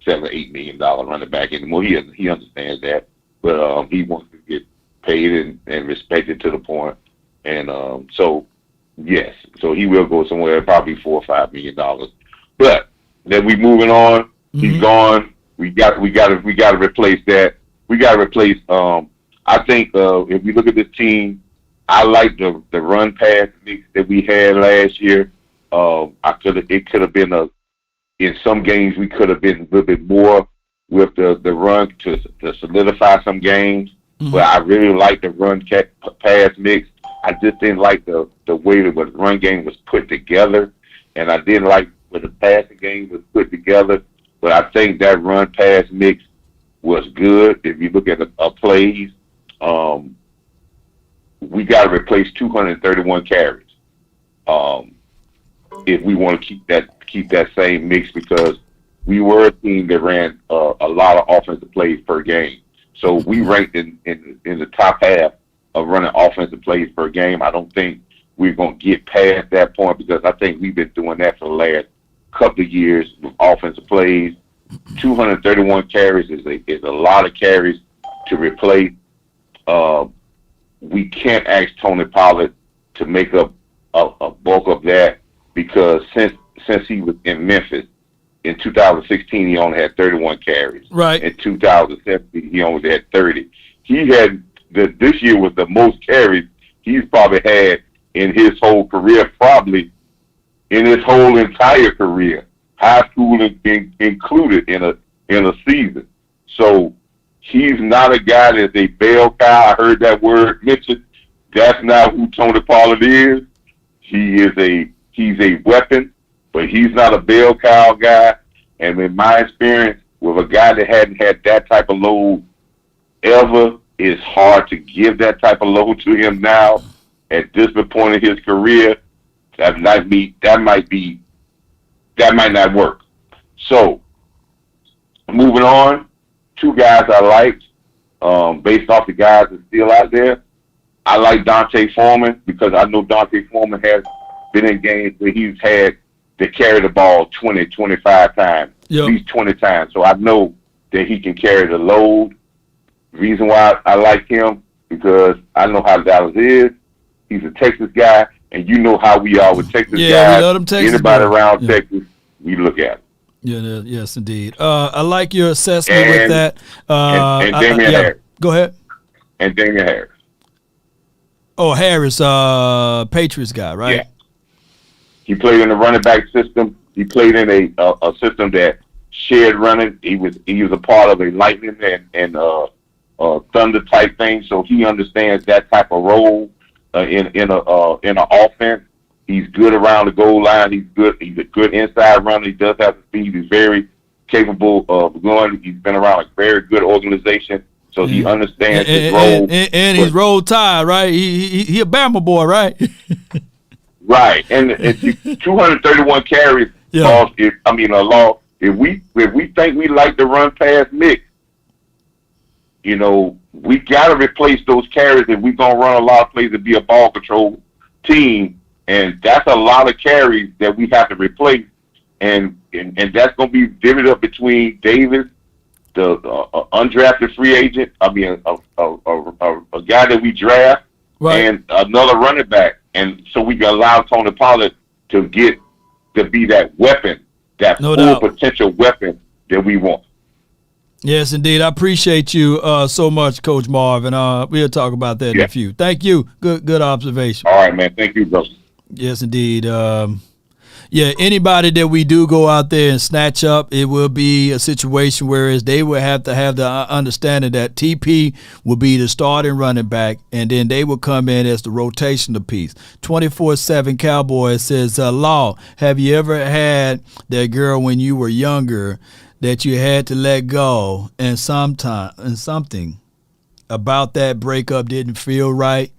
M: $7 or $8 million running back anymore. He understands that, but he wants to get paid and respected to the point. And so yes, so he will go somewhere, probably $4 or $5 million. But then we moving on. He's gone. We got to replace that. We got to replace. I think if we look at this team, I like the run pass mix that we had last year. It could have been in some games we could have been a little bit more with the run to solidify some games. But I really like the run pass mix. I just didn't like the way that the run game was put together, and I didn't like when the passing game was put together. But I think that run pass mix was good. If you look at the plays, we got to replace 231 carries if we want to keep that same mix, because we were a team that ran a lot of offensive plays per game. So we ranked in the top half of running offensive plays per game. I don't think we're going to get past that point, because I think we've been doing that for the last couple of years with offensive plays. 231 carries is a lot of carries to replace. We can't ask Tony Pollard to make up a bulk of that, because since he was in Memphis in 2016, he only had 31 carries.
A: Right.
M: In 2017, he only had 30. He had this year was the most carries he's probably had in his whole career, probably in his whole entire career, high school included in a season. So he's not a guy that's a bell cow. I heard that word mentioned. That's not who Tony Pollard is. He's a weapon, but he's not a bell cow guy. And in my experience, with a guy that hadn't had that type of load ever, it's hard to give that type of load to him now at this point in his career. That might not work. So, moving on, two guys I liked, based off the guys that's still out there. I like Dante Foreman, because I know Dante Foreman has been in games where he's had to carry the ball 20, 25 times, at least 20 times. So I know that he can carry the load. Reason why I like him, because I know how Dallas is. He's a Texas guy, and you know how we are with Texas guys.
A: We love them Texas
M: Anybody around Texas, we look at him.
A: Yes, indeed. I like your assessment with that.
M: And Damian Harris.
A: Go ahead.
M: And Damian Harris.
A: Oh, Harris, Patriots guy, right?
M: Yeah. He played in the running back system. He played in a system that shared running. He was a part of a Lightning and Thunder type thing, so he understands that type of role in an offense. He's good around the goal line. He's a good inside runner. He does have the speed. He's very capable of going. He's been around a very good organization, so he understands his role.
A: And he's roll tide, right? He a Bama boy, right?
M: Right, and 231 carries.
A: Yeah.
M: If we think we like the run pass mix, we got to replace those carries if we're gonna run a lot of plays to be a ball control team, and that's a lot of carries that we have to replace, and that's gonna be divided up between Davis, the undrafted free agent. A guy that we draft, right, and another running back. And so we can allow Tony Pollard to be that weapon, that full potential weapon that we want.
A: Yes, indeed. I appreciate you so much, Coach Marvin. We'll talk about that in a few. Thank you. Good observation.
M: All right, man. Thank you, bro.
A: Yes, indeed. Anybody that we do go out there and snatch up, it will be a situation where they will have to have the understanding that TP will be the starting running back, and then they will come in as the rotational piece. 24/7 Cowboy says, Law, have you ever had that girl when you were younger that you had to let go, and something about that breakup didn't feel right,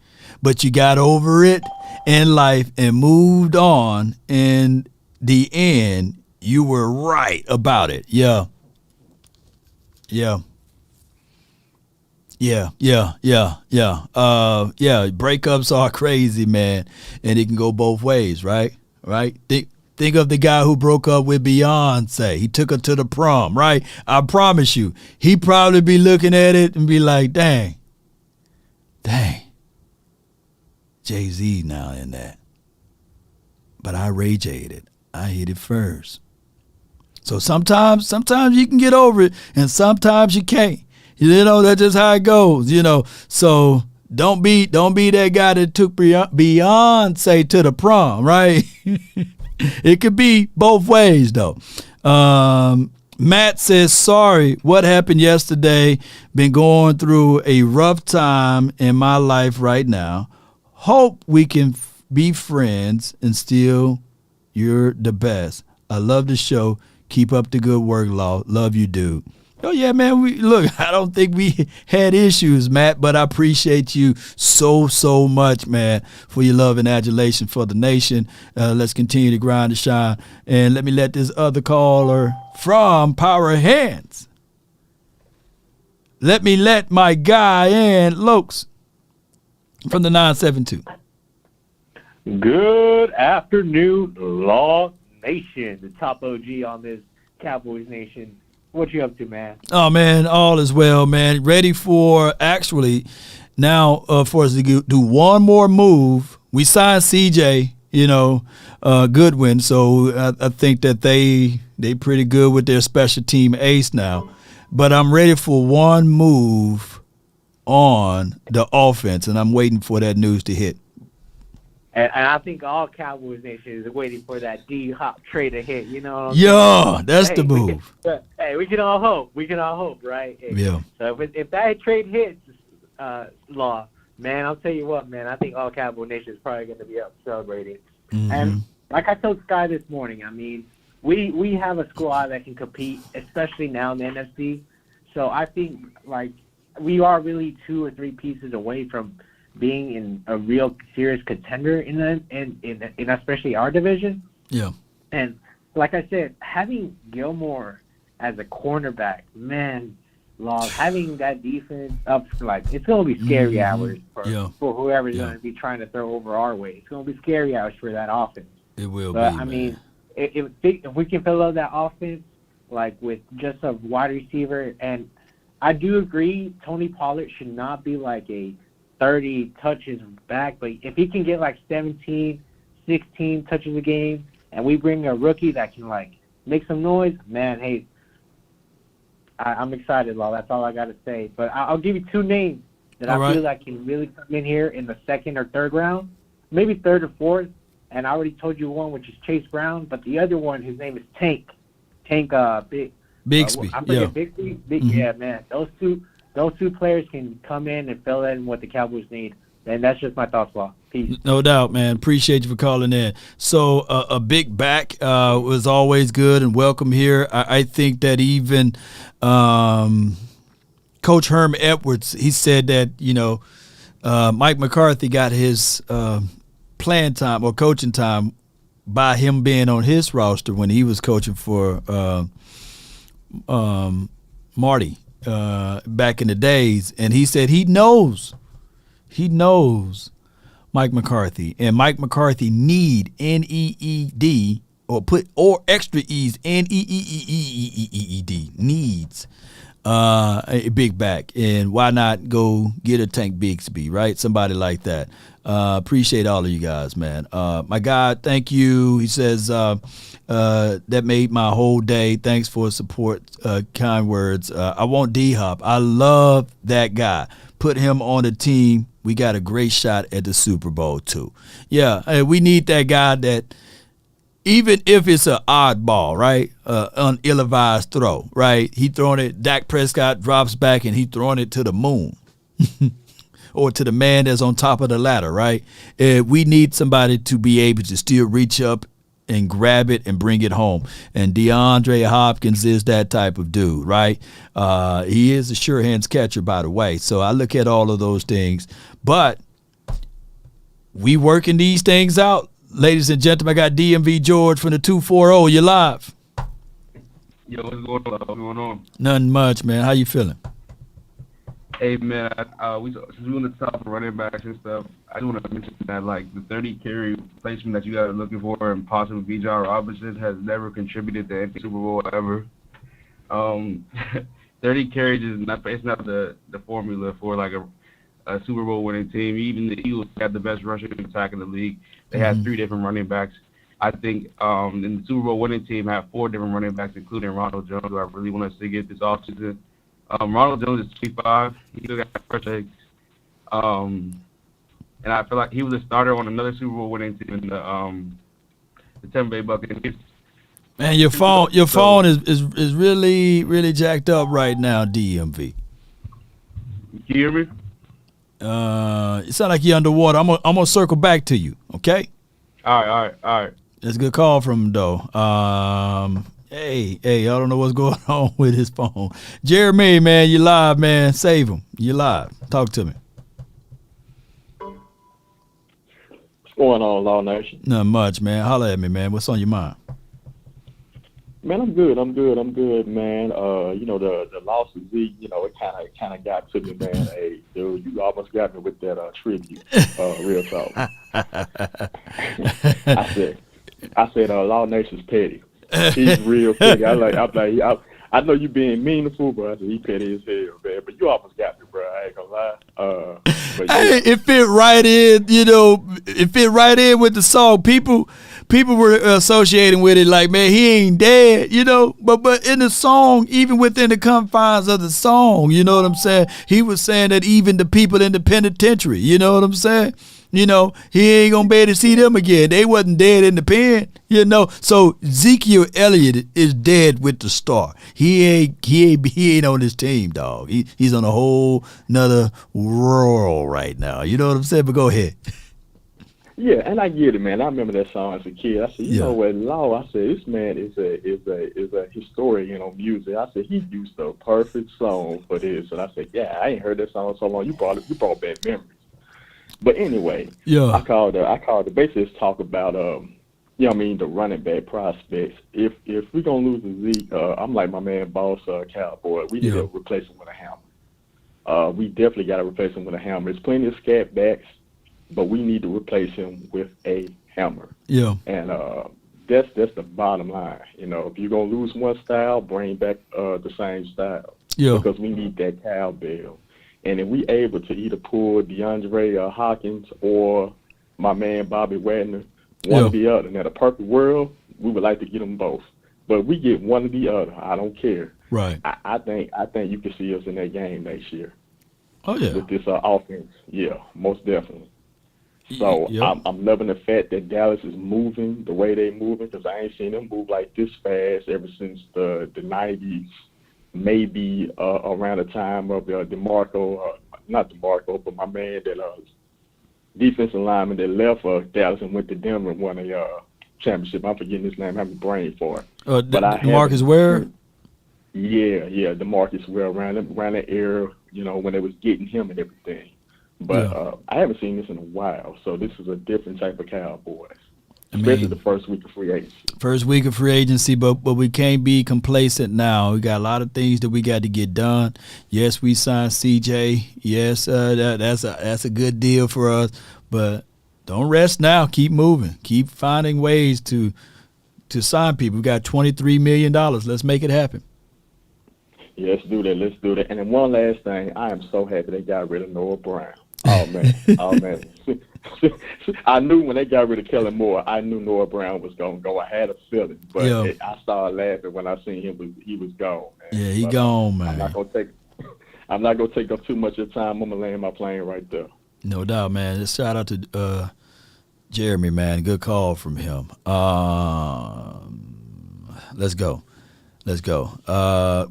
A: but you got over it in life and moved on. In the end, you were right about it. Yeah. Breakups are crazy, man, and it can go both ways, right? Think of the guy who broke up with Beyonce. He took her to the prom, right? I promise you, he probably be looking at it and be like, dang, Jay-Z now in that. But I Ray J'd it. I hit it first. So sometimes you can get over it, and sometimes you can't. That's just how it goes, So don't be that guy that took Beyonce to the prom, right? It could be both ways, though. Matt says, sorry, what happened yesterday? Been going through a rough time in my life right now. Hope we can be friends, and still, you're the best. I love the show. Keep up the good work, Law. Love you, dude. Oh, yeah, man. I don't think we had issues, Matt, but I appreciate you so much, man, for your love and adulation for the nation. Let's continue to grind and shine. And let me let this other caller from Power Hands. Let me let my guy in, Lokes, from the 972.
N: Good afternoon, Law Nation, the top OG on this Cowboys Nation. What you up to, man? Oh, man, all is well, man. Ready for, actually, now for us to do one more move. We signed CJ, Goodwin, so I think that they pretty good with their special team ace now. But I'm ready for one move on the offense, and I'm waiting for that news to hit. And I think all Cowboys Nation is waiting for that D-Hop trade to hit. You know what I'm saying? That's the move. We can all hope. We can all hope, right? Hey, yeah. So if that trade hits, Law, man, I'll tell you what, man, I think all Cowboy Nation is probably going to be up celebrating. Mm-hmm. And like I told Sky this morning, I mean, we have a squad that can compete, especially now in the NFC. So I think, we are really 2 or 3 pieces away from being in a real serious contender in especially our division. Yeah. And like I said, having Gilmore as a cornerback, man, Law, having that defense up, it's going to be scary hours for whoever's going to be trying to throw over our way. It's going to be scary hours for that offense. It will be, I mean, if we can fill out that offense, with just a wide receiver, and I do agree Tony Pollard should not be a 30 touches back, but if he can get 17, 16 touches a game, and we bring a rookie that can make some noise, man, hey, I'm excited, Law. That's all I got to say. But I'll give you 2 names that I feel like can really come in here in the 2nd or 3rd round, maybe 3rd or 4th. And I already told you one, which is Chase Brown, but the other one, his name is Tank Bixby. Bixby. Yeah, man. Those two players can come in and fill in what the Cowboys need. And that's just my thoughts, Law. Peace. No doubt, man. Appreciate you for calling in. So a big back was always good and welcome here. I think that even Coach Herm Edwards, he said that, Mike McCarthy got his playing time or coaching time by him being on his roster when he was coaching for Marty. Back in the days, and he said he knows Mike McCarthy, and Mike McCarthy need NEED or extra E's NEED needs a big back, and why not go get a Tank Bixby, right? Somebody like that. Appreciate all of you guys, man. My God, thank you. He says that made my whole day. Thanks for support, kind words. I want D-Hop. I love that guy. Put him on the team. We got a great shot at the Super Bowl too. Yeah, we need that guy that, even if it's an oddball, right, an ill-advised throw, right, he throwing it, Dak Prescott drops back and he throwing it to the moon. Or to the man that's on top of the ladder, right? We need somebody to be able to still reach up
A: and grab it and bring it home. And DeAndre Hopkins is that type of dude, right? He is a sure hands catcher, by the way. So I look at all of those things. But we working these things out. Ladies and gentlemen, I got DMV George from the 240. You're live.
O: Yo, what's going on?
A: Nothing much, man. How you feeling?
O: Hey, man, since we on the top of running backs and stuff, I just want to mention that, like, the 30 carry placement that you guys are looking for and possibly Bijan Robinson has never contributed to any Super Bowl ever. 30 carries is not the formula for, like, a Super Bowl winning team. Even the Eagles had the best rushing attack in the league. They had 3 different running backs. I think in the Super Bowl winning team had 4 different running backs, including Ronald Jones, who I really want us to get this offseason. Ronald Jones is 25. He still got fresh eggs. And I feel like he was a starter on another Super Bowl winning team in the Tampa Bay Buccaneers.
A: Man, your phone is really jacked up right now, DMV.
O: Can you hear me?
A: It sounds like you're underwater. I'm gonna circle back to you, okay?
O: All right.
A: That's a good call from him, though. Hey, I don't know what's going on with his phone. Jeremy, man, you live, man. Save him. You live. Talk to me.
P: What's going on, Law Nation?
A: Not much, man. Holla at me, man. What's on your mind?
P: Man, I'm good, man. The loss of Zeke, it kind of got to me, man. Hey, dude, you almost got me with that tribute. Real talk. I said, Law Nation's petty. He's real petty. I know you being meaningful, but I said he petty as hell, man. But you almost got me, bro. I ain't gonna lie.
A: Hey, it fit right in, it fit right in with the song. People were associating with it like, man, he ain't dead, But in the song, even within the confines of the song, you know what I'm saying? He was saying that even the people in the penitentiary, you know what I'm saying? He ain't gonna be able to see them again. They wasn't dead in the pen, So Ezekiel Elliott is dead with the star. He ain't on this team, dog. He's on a whole nother world right now. You know what I'm saying? But go ahead.
P: Yeah, and I get it, man. I remember that song as a kid. I said, you know what, Law? I said, this man is a historian on music. I said, he used the perfect song for this. And I said, yeah, I ain't heard that song in so long. You brought back memories. But anyway, I called to basically talk about the running back prospects. If we're gonna lose a Zeke, I'm like my man Boss Cowboy. We need to replace him with a hammer. We definitely got to replace him with a hammer. There's plenty of scat backs, but we need to replace him with a hammer. Yeah. And that's the bottom line. If you're gonna lose one style, bring back the same style. Yeah. Because we need that cowbell. And if we able to either pull DeAndre Hopkins or my man Bobby Wagner, one or the other. In a perfect world, we would like to get them both. But we get one or the other. I don't care. Right. I think you can see us in that game next year. Oh yeah. With this offense, yeah, most definitely. So I'm loving the fact that Dallas is moving the way they moving because I ain't seen them move like this fast ever since the 90s. Maybe around the time of not DeMarco, but my man that defensive lineman that left Dallas and went to Denver and won a championship. I'm forgetting his name. I have a brain for it. But
A: DeMarcus Ware?
P: Yeah, DeMarcus Ware around that era, when they was getting him and everything. But I haven't seen this in a while, so this is a different type of Cowboys. Especially the first week of free agency.
A: But we can't be complacent now. We got a lot of things that we got to get done. Yes, we signed CJ. Yes, that's a good deal for us. But don't rest now. Keep moving. Keep finding ways to sign people. We got $23 million. Let's make it happen.
P: Yeah, let's do that. And then one last thing. I am so happy they got rid of Noah Brown. Oh, man. I knew when they got rid of Kellen Moore, I knew Noah Brown was going to go. I had a feeling. But I started laughing when I seen he was gone, man.
A: Yeah, he gone, man.
P: I'm not going to take up too much of your time. I'm going to land my plane right there.
A: No doubt, man. Just shout out to Jeremy, man. Good call from him. Let's go.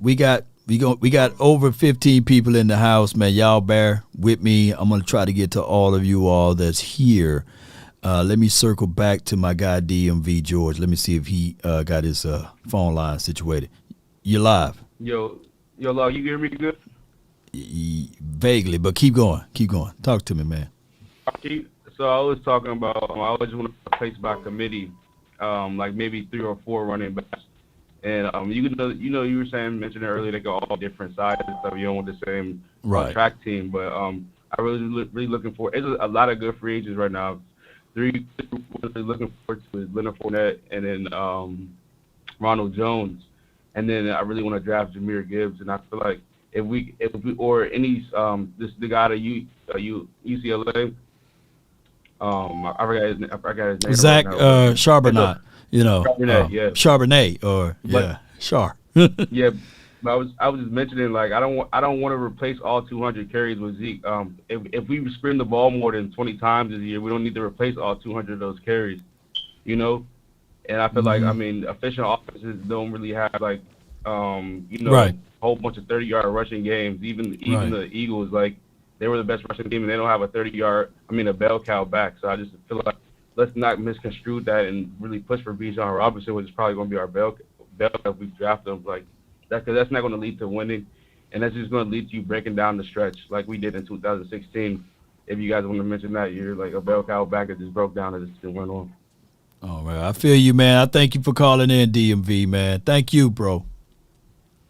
A: We got over 15 people in the house, man. Y'all bear with me. I'm gonna try to get to all of you all that's here. Let me circle back to my guy DMV George. Let me see if he got his phone line situated. You're live.
O: Yo, Law, you hear me good?
A: Vaguely, but keep going. Keep going. Talk to me, man.
O: So I was talking about I always want to place by committee, like maybe 3 or 4 running backs. And you were mentioning earlier they go all different sizes and stuff. You don't want the same track team, but I really looking for. There's a lot of good free agents right now. 3 really looking forward to is Leonard Fournette and then Ronald Jones, and then I really want to draft Jahmyr Gibbs. And I feel like if we or any the guy at UCLA. I forgot his name.
A: Zach
O: right now.
A: Charbonnet,
O: Charbonnet,
A: Charbonnet, or Char.
O: Yeah, but I was just mentioning, like, I don't want to replace all 200 carries with Zeke. If we sprint the ball more than 20 times this year, we don't need to replace all 200 of those carries, And I feel like, efficient offenses don't really have like, a whole bunch of 30-yard rushing games. Even the Eagles, like, they were the best rushing team, and they don't have a bell cow back. So I just feel like let's not misconstrue that and really push for Bijan Robinson, which is probably going to be our bell if we draft them. Like, that's not going to lead to winning, and that's just going to lead to you breaking down the stretch like we did in 2016. If you guys want to mention that, you're like a bell cow back that just broke down and just went on.
A: All right, I feel you, man. I thank you for calling in, DMV, man. Thank you, bro.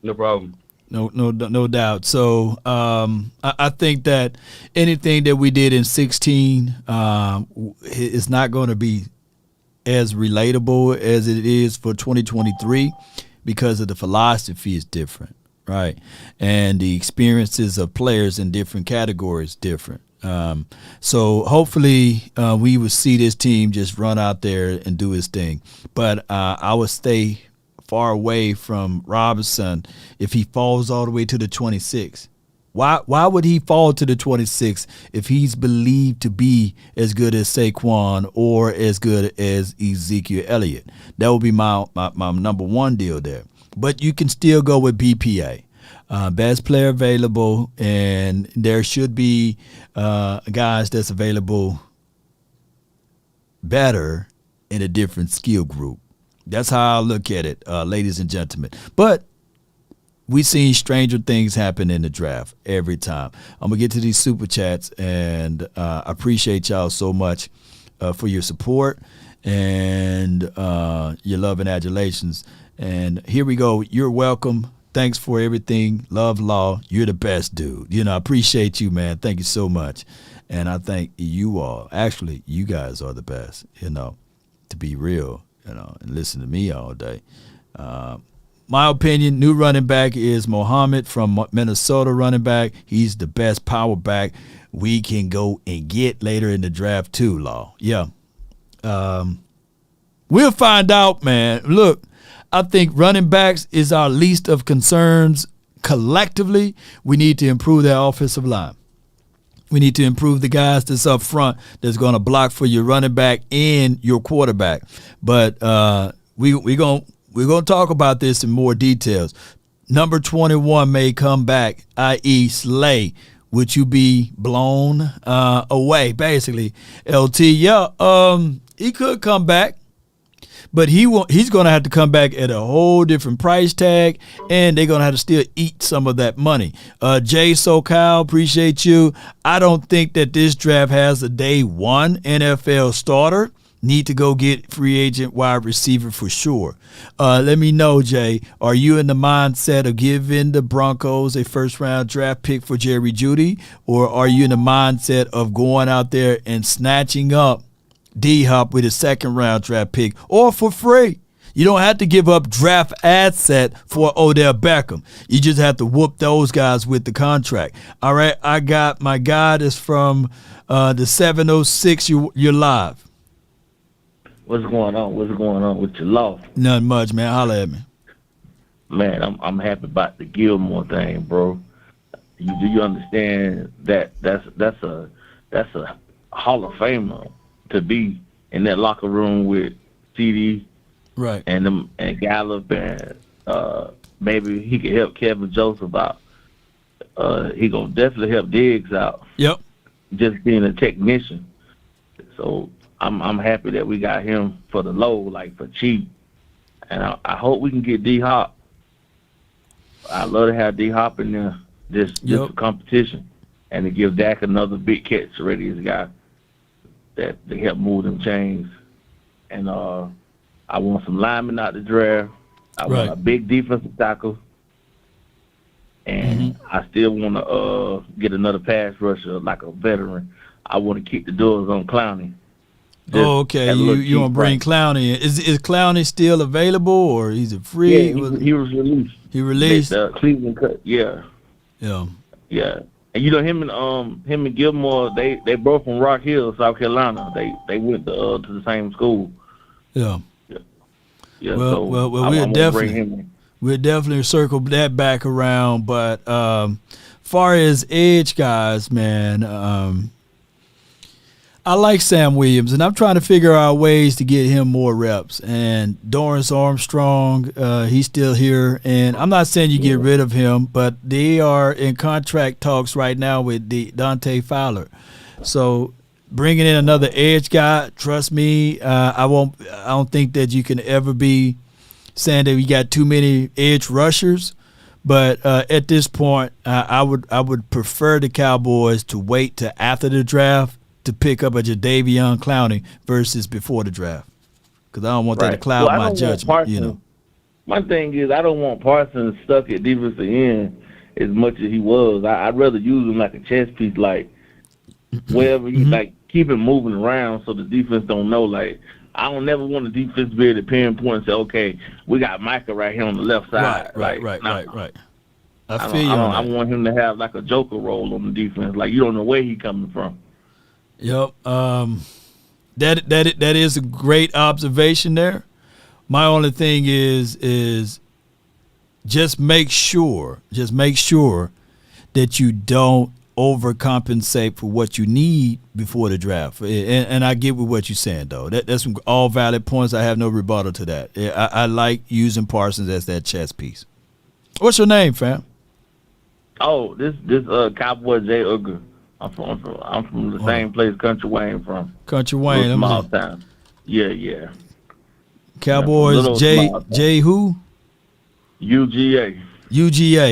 O: No problem.
A: No doubt. So I think that anything that we did in 16 is not going to be as relatable as it is for 2023 because of the philosophy is different, right? And the experiences of players in different categories different. So hopefully we will see this team just run out there and do his thing. But I would stay far away from Robinson if he falls all the way to the 26. Why would he fall to the 26 if he's believed to be as good as Saquon or as good as Ezekiel Elliott? That would be my number one deal there. But you can still go with BPA. Best player available, and there should be guys that's available better in a different skill group. That's how I look at it, ladies and gentlemen. But we've seen stranger things happen in the draft every time. I'm going to get to these super chats, and I appreciate y'all so much for your support and your love and adulations. And here we go. You're welcome. Thanks for everything. Love, Law. You're the best, dude. I appreciate you, man. Thank you so much. And I thank you all. Actually, you guys are the best, to be real. And listen to me all day. My opinion, new running back is Muhammad from Minnesota running back. He's the best power back we can go and get later in the draft too, Law. Yeah. We'll find out, man. Look, I think running backs is our least of concerns collectively. We need to improve that offensive line. We need to improve the guys that's up front that's going to block for your running back and your quarterback. But we're gonna talk about this in more details. Number 21 may come back, i.e. Slay. Would you be blown away, basically? LT, he could come back. But he's going to have to come back at a whole different price tag, and they're going to have to still eat some of that money. Jay SoCal, appreciate you. I don't think that this draft has a day one NFL starter. Need to go get free agent wide receiver for sure. Let me know, Jay, are you in the mindset of giving the Broncos a first-round draft pick for Jerry Jeudy, or are you in the mindset of going out there and snatching up D-Hop with a second-round draft pick or for free? You don't have to give up draft asset for Odell Beckham. You just have to whoop those guys with the contract. All right, I got my guy that's from the 706. You're live.
Q: What's going on? What's going on with your law?
A: Nothing much, man. Holla at me.
Q: Man, I'm happy about the Gilmore thing, bro. Do you understand that that's a Hall of Famer to be in that locker room with CD,
A: right?
Q: And Gallup, and maybe he could help Kevin Joseph out. He gonna definitely help Diggs out.
A: Yep.
Q: Just being a technician. So I'm happy that we got him for the low, like for cheap. And I hope we can get D-Hop. I'd love to have D-Hop in there just for competition and to give Dak another big catch already as a guy that to help move them chains. And I want some linemen out the draft. I want a big defensive tackle. And I still want to get another pass rusher like a veteran. I want to keep the doors on Clowney.
A: Okay. You want to bring Clowney in. Is Clowney still available or is it free?
Q: Yeah, he was released.
A: He released?
Q: Cleveland cut. Yeah.
A: Yeah.
Q: Yeah. And him and Gilmore, they both from Rock Hill, South Carolina. They went to the same school.
A: Yeah.
Q: Yeah.
A: Well, we'll definitely circle that back around. But far as edge guys, man, I like Sam Williams, and I'm trying to figure out ways to get him more reps. And Dorrance Armstrong, he's still here. And I'm not saying you get rid of him, but they are in contract talks right now with Dante Fowler. So bringing in another edge guy, trust me, I don't think that you can ever be saying that we got too many edge rushers. But at this point, I would prefer the Cowboys to wait till after the draft to pick up a Jadeveon Clowney versus before the draft, because I don't want that to cloud my judgment.
Q: My thing is, I don't want Parsons stuck at defensive end as much as he was. I'd rather use him like a chess piece, like wherever he like keep him moving around so the defense don't know. Like I don't never want the defense to be able to pinpoint and say, okay, we got Micah right here on the left side.
A: Right. I feel you.
Q: I want him to have like a joker role on the defense. Like you don't know where he coming from.
A: Yep. That is a great observation there. My only thing is just make sure that you don't overcompensate for what you need before the draft. And I get with what you're saying, though. That's all valid points. I have no rebuttal to that. I like using Parsons as that chess piece. What's your name, fam?
Q: Oh, this Cowboy Jay Uger. I'm from the same place Country Wayne from.
A: Country Wayne,
Q: small town. Yeah.
A: Cowboys J who? UGA.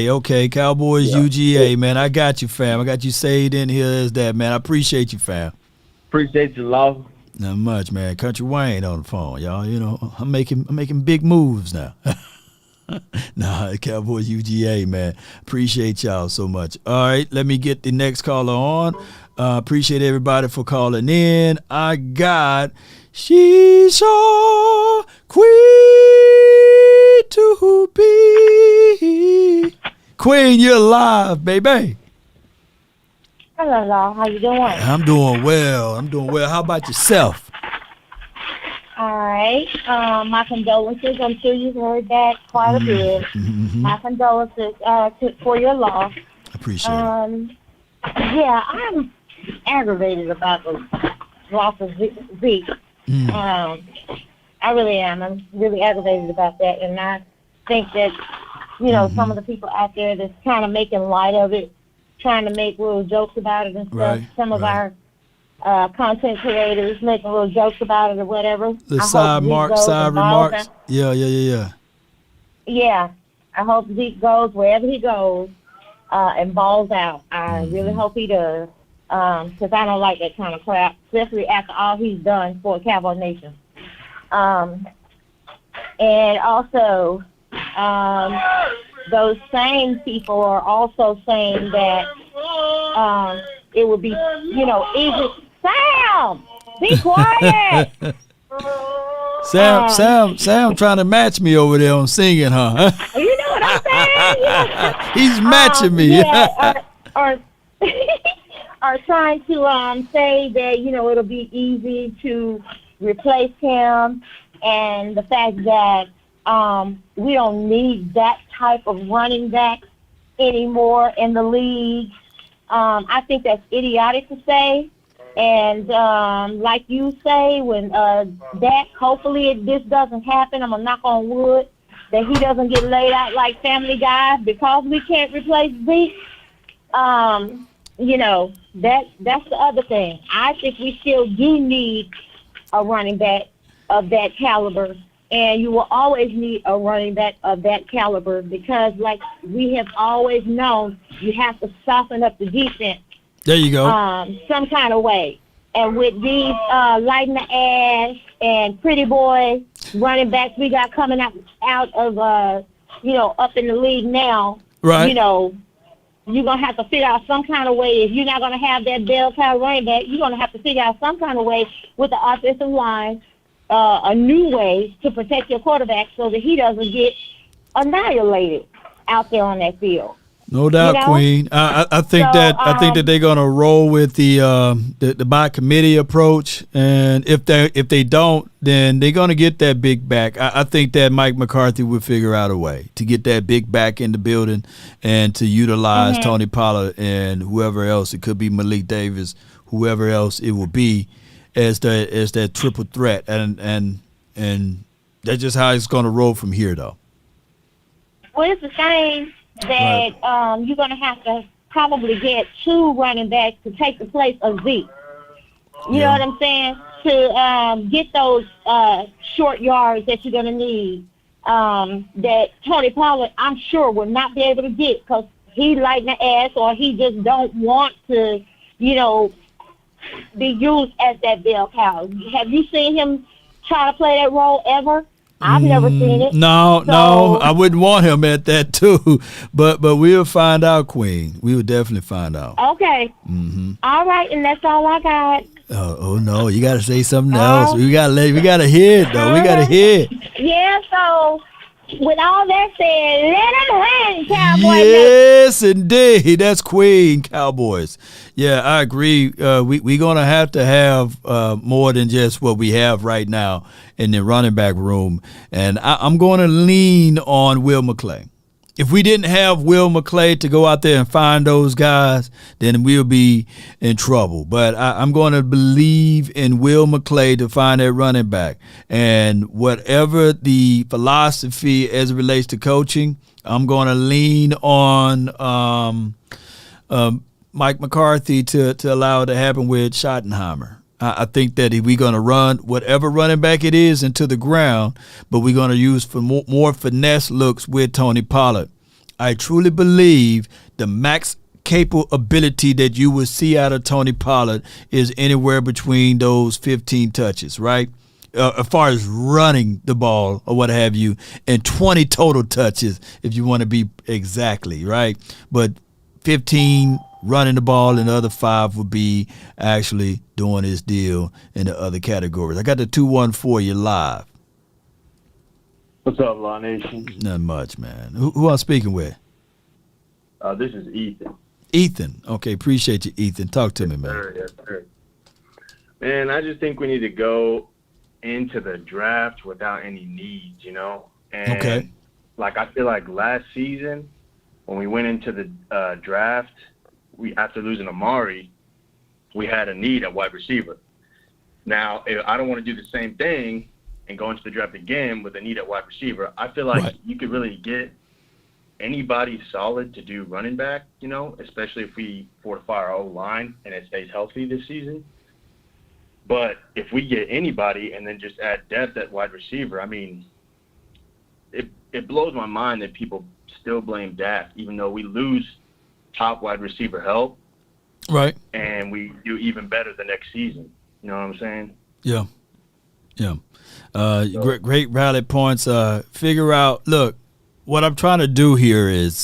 A: Okay, Cowboys UGA, man. I got you, fam. I got you saved in here as that, man. I appreciate you, fam.
Q: Appreciate you, Law.
A: Not much, man. Country Wayne on the phone, y'all. You know, I'm making big moves now. Nah, Cowboys UGA, man. Appreciate y'all so much. All right, let me get the next caller on. Appreciate everybody for calling in. I got Shisha Queen to be. Queen, you're live, baby.
R: Hello, Law. How you doing?
A: I'm doing well. How about yourself?
R: All right. My condolences. I'm sure you've heard that quite a bit. My condolences for your loss.
A: Appreciate it.
R: Yeah, I'm aggravated about the loss of Zeke. I really am. I'm really aggravated about that. And I think that, some of the people out there that's kind of making light of it, trying to make little jokes about it and stuff. Some of our content creators making little jokes about it or whatever.
A: The side remarks. Yeah.
R: Yeah. I hope Zeke goes wherever he goes and balls out. I really hope he does. Because I don't like that kind of crap, especially after all he's done for Cowboy Nation. And also, those same people are also saying that it would be, easy. Sam, be quiet.
A: Sam trying to match me over there on singing, huh?
R: You know what I'm saying? Yeah.
A: He's matching me.
R: Are trying to say that, it'll be easy to replace him, and the fact that we don't need that type of running back anymore in the league. I think that's idiotic to say. And like you say, when Dak, hopefully this doesn't happen, I'm going to knock on wood, that he doesn't get laid out like Family Guy because we can't replace Zeke. That's the other thing. I think we still do need a running back of that caliber, and you will always need a running back of that caliber because, like we have always known, you have to soften up the defense.
A: There you go.
R: Some kind of way. And with these lighting the ass and pretty boy running backs we got coming out of up in the league now,
A: right?
R: You're going to have to figure out some kind of way. If you're not going to have that bell cow running back, you're going to have to figure out some kind of way with the offensive line, a new way to protect your quarterback so that he doesn't get annihilated out there on that field.
A: No doubt, Queen. I think that they're gonna roll with the by committee approach, and if they don't, then they're gonna get that big back. I think that Mike McCarthy will figure out a way to get that big back in the building and to utilize Tony Pollard and whoever else. It could be Malik Davis, whoever else it will be, as that triple threat, and that's just how it's gonna roll from here, though.
R: Well, it's a shame that you're going to have to probably get 2 running backs to take the place of Zeke. You know what I'm saying? To get those short yards that you're going to need that Tony Pollard, I'm sure, will not be able to get because he lighting the ass or he just don't want to, be used as that bell cow. Have you seen him try to play that role ever? I've never seen it.
A: No, I wouldn't want him at that too. But we'll find out, Queen. We will definitely find out.
R: Okay. All right, and that's all I got.
A: Oh no, you got to say something else. We got to hear it though. We got to hear it.
R: Yeah. So with all that said, let them hang, Cowboys.
A: Yes, indeed. That's Queen Cowboys. Yeah, I agree. We're going to have more than just what we have right now in the running back room. And I'm going to lean on Will McClay. If we didn't have Will McClay to go out there and find those guys, then we'll be in trouble. But I'm going to believe in Will McClay to find that running back. And whatever the philosophy as it relates to coaching, I'm going to lean on Mike McCarthy to allow it to happen with Schottenheimer. I think that if we're going to run whatever running back it is into the ground, but we're going to use for more finesse looks with Tony Pollard. I truly believe the max capability that you will see out of Tony Pollard is anywhere between those 15 touches, right? As far as running the ball or what have you, and 20 total touches if you want to be exactly, right? But 15 running the ball, and the other 5 would be actually doing his deal in the other categories. I got the 2-1 you live.
P: What's up, Law Nation?
A: Not much, man. Who I'm speaking with?
P: This is Ethan.
A: Ethan. Okay, appreciate you, Ethan. Talk to me, man.
P: Yes, sir. Man, I just think we need to go into the draft without any needs, And
A: okay.
P: Like, I feel like last season when we went into the draft, after losing Amari, we had a need at wide receiver. Now, I don't want to do the same thing and go into the draft again with a need at wide receiver. I feel like you could really get anybody solid to do running back, especially if we fortify our O-line and it stays healthy this season. But if we get anybody and then just add depth at wide receiver, I mean, it blows my mind that people still blame Dak, even though we lose top wide receiver help,
A: right?
P: And we do even better the next season. You know what I'm saying?
A: Yeah. Great rally points. Figure out. Look, what I'm trying to do here is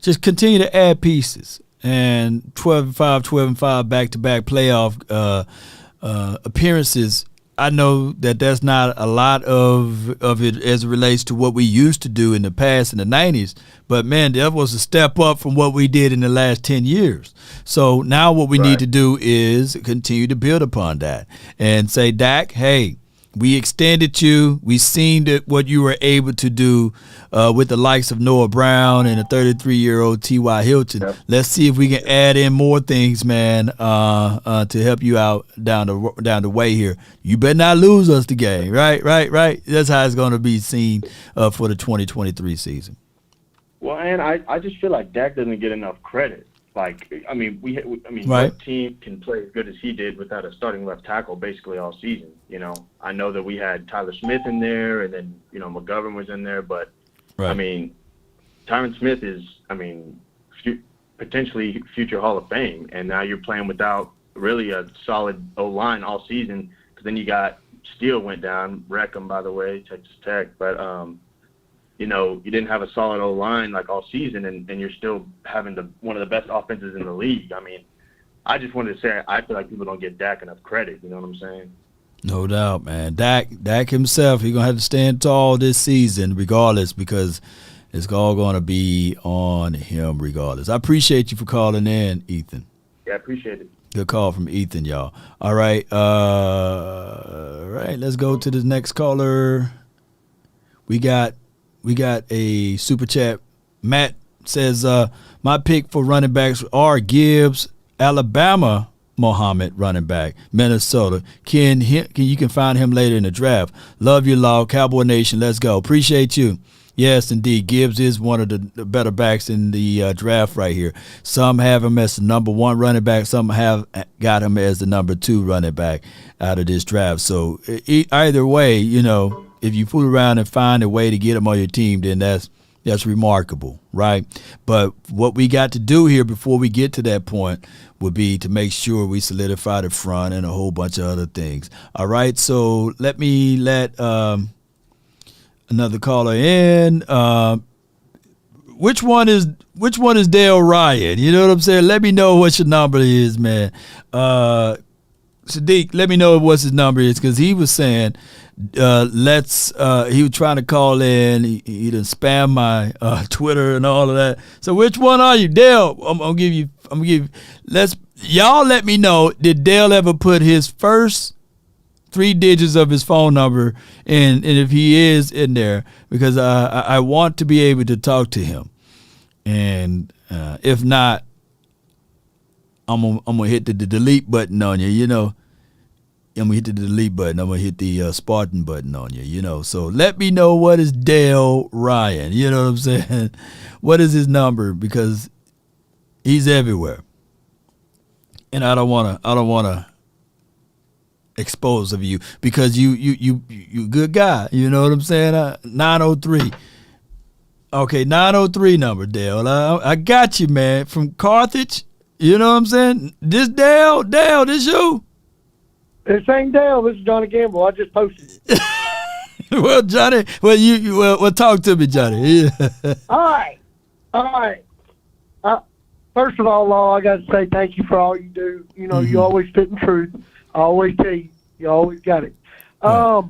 A: just continue to add pieces and 12-5 back-to-back playoff appearances. I know that that's not a lot of it as it relates to what we used to do in the past in the 90s, but man, that was a step up from what we did in the last 10 years. So now what we need to do is continue to build upon that and say, Dak, hey, we extended you. We seen what you were able to do with the likes of Noah Brown and a 33-year-old T.Y. Hilton. Yep. Let's see if we can add in more things, man, to help you out down the way here. You better not lose us the game, right? That's how it's going to be seen for the 2023 season.
P: Well, and I just feel like Dak doesn't get enough credit. Like, I mean,
A: Right.
P: what team can play as good as he did without a starting left tackle basically all season? You know, I know that we had Tyler Smith in there, and then McGovern was in there, but
A: Right.
P: I mean, Tyron Smith is, potentially future Hall of Fame, and now you're playing without really a solid O-line all season. Because then you got Steele went down, Beckham, by the way, Texas Tech, but you didn't have a solid O-line like all season, and you're still having one of the best offenses in the league. I mean, I just wanted to say I feel like people don't give Dak enough credit. You know what I'm saying?
A: No doubt, man. Dak himself, he's going to have to stand tall this season regardless, because it's all going to be on him regardless. I appreciate you for calling in, Ethan.
P: Yeah, I appreciate it.
A: Good call from Ethan, y'all. All right. Let's go to the next caller. We got a super chat. Matt says, my pick for running backs are Gibbs, Alabama, Muhammad, running back, Minnesota. You can find him later in the draft. Love you, Law. Cowboy Nation, let's go. Appreciate you. Yes, indeed. Gibbs is one of the better backs in the draft right here. Some have him as the number 1 running back. Some have got him as the number 2 running back out of this draft. So either way, if you fool around and find a way to get him on your team, then that's remarkable, right? But what we got to do here before we get to that point would be to make sure we solidify the front and a whole bunch of other things. All right, so let another caller in. Which one is Dale Ryan? You know what I'm saying? Let me know what your number is, man. Sadiq, let me know what his number is, because he was saying he was trying to call in. He done spam my Twitter and all of that. So which one are you, Dale? I'm gonna give you. Y'all let me know. Did Dale ever put his first 3 digits of his phone number in, and if he is in there, because I want to be able to talk to him, and if not, I'm gonna hit the delete button on you. I'm gonna hit the delete button. I'm gonna hit the Spartan button on you. So let me know what is Dale Ryan. You know what I'm saying? What is his number? Because he's everywhere, and I don't wanna expose of you, because you good guy. You know what I'm saying? 903. Okay, 903 number, Dale. I got you, man. From Carthage. You know what I'm saying? This Dale, this you?
S: This ain't Dale. This is Johnny Gamble. I just posted it.
A: Well, Johnny, well, talk to me, Johnny.
S: All right. First of all, Law, I got to say thank you for all you do. You always spit in truth. I always tell you, you always got it. To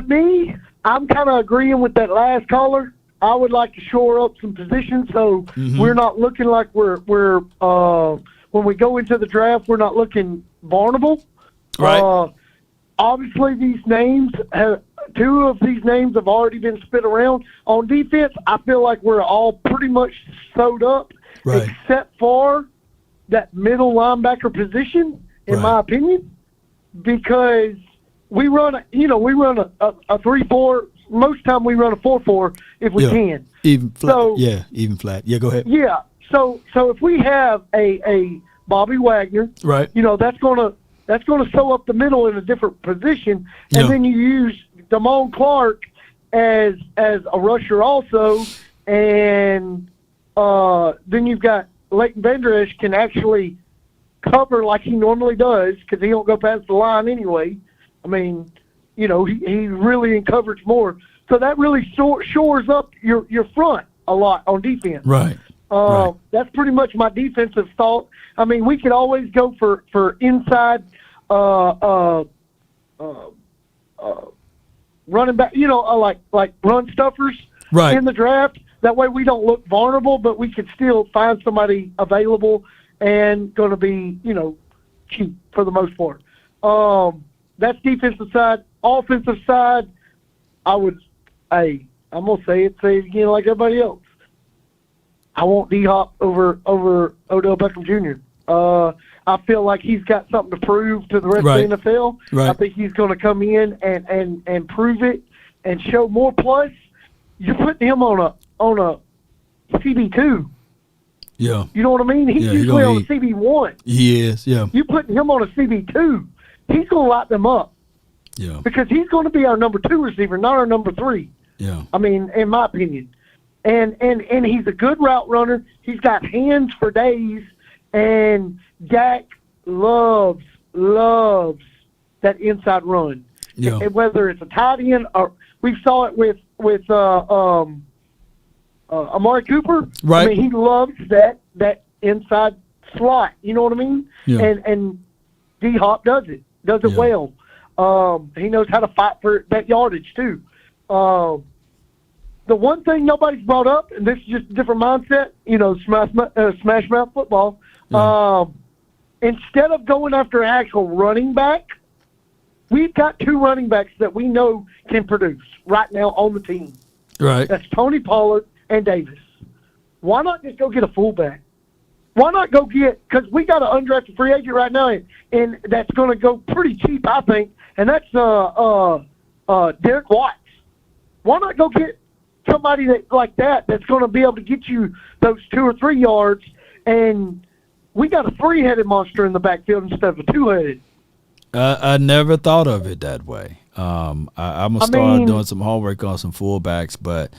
S: me, I'm kind of agreeing with that last caller. I would like to shore up some positions so we're not looking like we're when we go into the draft, we're not looking vulnerable.
A: Right.
S: Obviously, two of these names have already been spit around. On defense, I feel like we're all pretty much sewed up, except for that middle linebacker position, in my opinion, because we run a 3-4. Most time we run a 4-4 if we can.
A: Even flat.
S: So,
A: even flat. Yeah, go ahead.
S: Yeah. So if we have a Bobby Wagner,
A: right?
S: That's gonna sew up the middle in a different position, and then you use Damone Clark as a rusher also, and then you've got Leighton Vander Esch can actually cover like he normally does, because he don't go past the line anyway. I mean, he's really in coverage more. So that really shores up your front a lot on defense.
A: Right.
S: That's pretty much my defensive thought. I mean, we could always go for inside running back, like run stuffers in the draft. That way we don't look vulnerable, but we could still find somebody available and going to be, cheap for the most part. That's defensive side. Offensive side, I'm going to say it again like everybody else. I want D-Hop over Odell Beckham Jr. I feel like he's got something to prove to the rest of the NFL.
A: Right.
S: I think he's going to come in and prove it and show more. Plus, you're putting him on a CB2.
A: Yeah.
S: You know what I mean? He's usually on a CB1.
A: He is, yeah.
S: You put him on a CB2, he's going to light them up.
A: Yeah.
S: Because he's going to be our number 2 receiver, not our number 3.
A: Yeah.
S: I mean, in my opinion. And he's a good route runner. He's got hands for days. And Dak loves that inside run.
A: Yeah.
S: And whether it's a tight end or we saw it with Amari Cooper.
A: Right.
S: I mean, he loves that inside slot. You know what I mean?
A: Yeah.
S: And D-Hop does it well. He knows how to fight for that yardage too. The one thing nobody's brought up, and this is just a different mindset, smash mouth football.
A: Yeah.
S: Instead of going after an actual running back, we've got 2 running backs that we know can produce right now on the team.
A: Right.
S: That's Tony Pollard and Davis. Why not just go get a fullback? Why not go get – because we got an undrafted free agent right now, and that's going to go pretty cheap, I think, and that's Derek Watts. Why not go get somebody like that's going to be able to get you those 2 or 3 yards, and we got a 3-headed monster in the backfield instead of a 2-headed.
A: I never thought of it that way. I'm going to start doing some homework on some fullbacks, but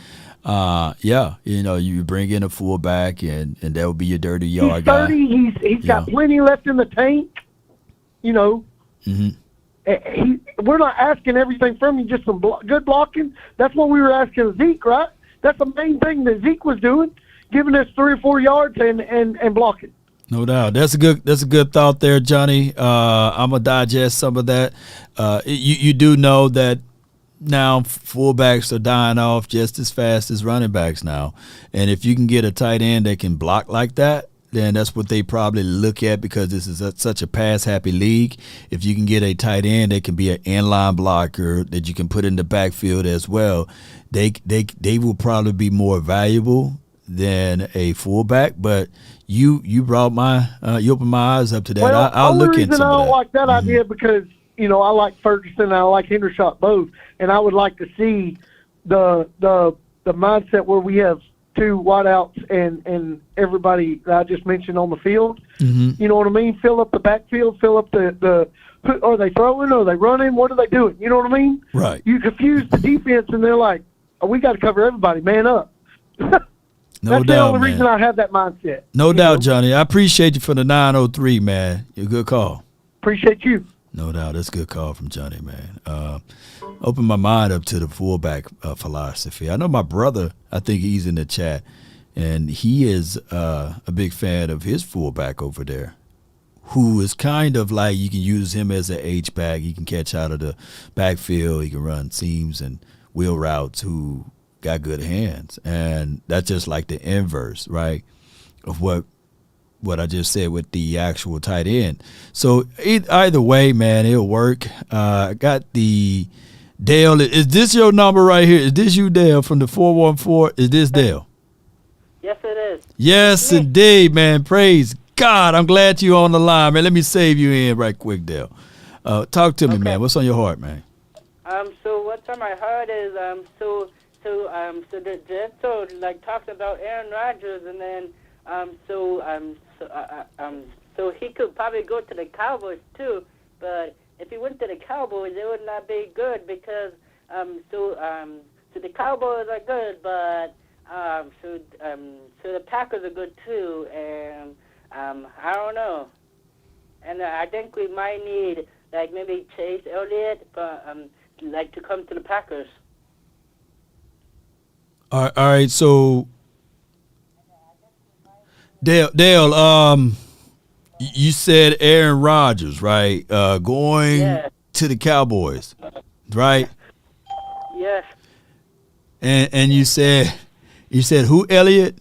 A: you bring in a fullback and that will be your dirty yard guy.
S: He's 30. He's got plenty left in the tank.
A: Mm-hmm.
S: We're not asking everything from you, just some good blocking. That's what we were asking Zeke, right? That's the main thing that Zeke was doing, giving us 3 or 4 yards and blocking.
A: No doubt. That's a good thought there, Johnny. I'm gonna digest some of that. You do know that now fullbacks are dying off just as fast as running backs now, and if you can get a tight end that can block like that, then that's what they probably look at because this is such a pass-happy league. If you can get a tight end that can be an inline blocker that you can put in the backfield as well, they will probably be more valuable than a fullback. But you brought you opened my eyes up to that.
S: Well,
A: I'll look into some
S: I
A: of
S: don't
A: that.
S: like that idea because I like Ferguson and I like Hendershot both, and I would like to see the mindset where we have 2 wideouts and everybody that I just mentioned on the field.
A: Mm-hmm.
S: You know what I mean? Fill up the backfield, fill up the are they throwing? Are they running? What are they doing? You know what I mean?
A: Right.
S: You confuse the defense and they're like, we got to cover everybody, man up. That's the only reason I have that mindset.
A: No doubt, Johnny. I appreciate you for the 903, man. You're a good call.
S: Appreciate you.
A: No doubt. That's a good call from Johnny, man. Open my mind up to the fullback philosophy. I know my brother, I think he's in the chat, and he is a big fan of his fullback over there, who is kind of like you can use him as an H-back. He can catch out of the backfield. He can run seams and wheel routes, who got good hands. And that's just like the inverse, right, of what I just said with the actual tight end. So either way, man, it'll work. Got the Dale. Is this your number right here? Is this you, Dale, from the 414? Is this Dale?
T: Yes, it is.
A: Yes, indeed, man. Praise God. I'm glad you're on the line, man. Let me save you in right quick, Dale. Talk to me, man. What's on your heart, man?
T: So what's on my heart is so the Jets like talks about Aaron Rodgers, and then so he could probably go to the Cowboys too, but if he went to the Cowboys, it would not be good because so the Cowboys are good, but so the Packers are good too, and I don't know, and I think we might need like maybe Chase Elliott, but like to come to the Packers.
A: All right, so Dale, you said Aaron Rodgers, right? Going to the Cowboys, right?
T: Yes.
A: And you said who, Elliott?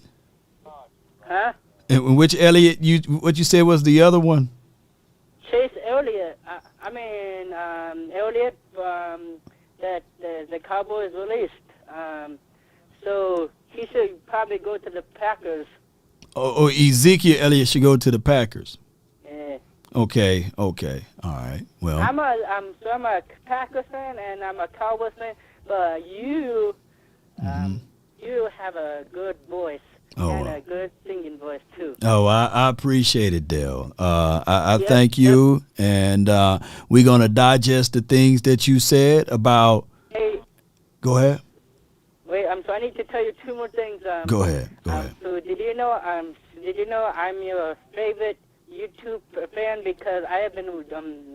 T: Huh?
A: And which Elliott? What you said was the other one?
T: Chase Elliott. Elliott that the Cowboys released. So he should probably go to the Packers.
A: Oh, Ezekiel Elliott should go to the Packers.
T: Yeah.
A: Okay. All right. Well,
T: I'm a Packers fan and I'm a Cowboys fan, but you have a good voice. And a good singing voice, too.
A: Oh, I appreciate it, Dale. I thank you, and we're going to digest the things that you said about.
T: Hey.
A: Go ahead.
T: Wait, so I need to tell you 2 more things.
A: Go ahead. Go ahead.
T: So did you know I'm your favorite YouTube fan because I have been,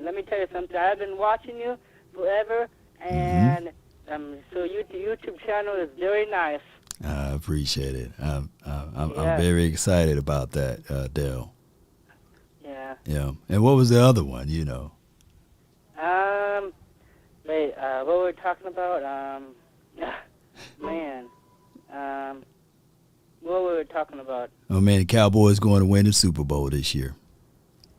T: let me tell you something, I have been watching you forever, and so your YouTube channel is very nice.
A: I appreciate it. I'm very excited about that, Dale.
T: Yeah.
A: Yeah. And what was the other one, you know?
T: Wait, what were we talking about? What were we talking about?
A: Oh, man, the Cowboys going to win the Super Bowl this year.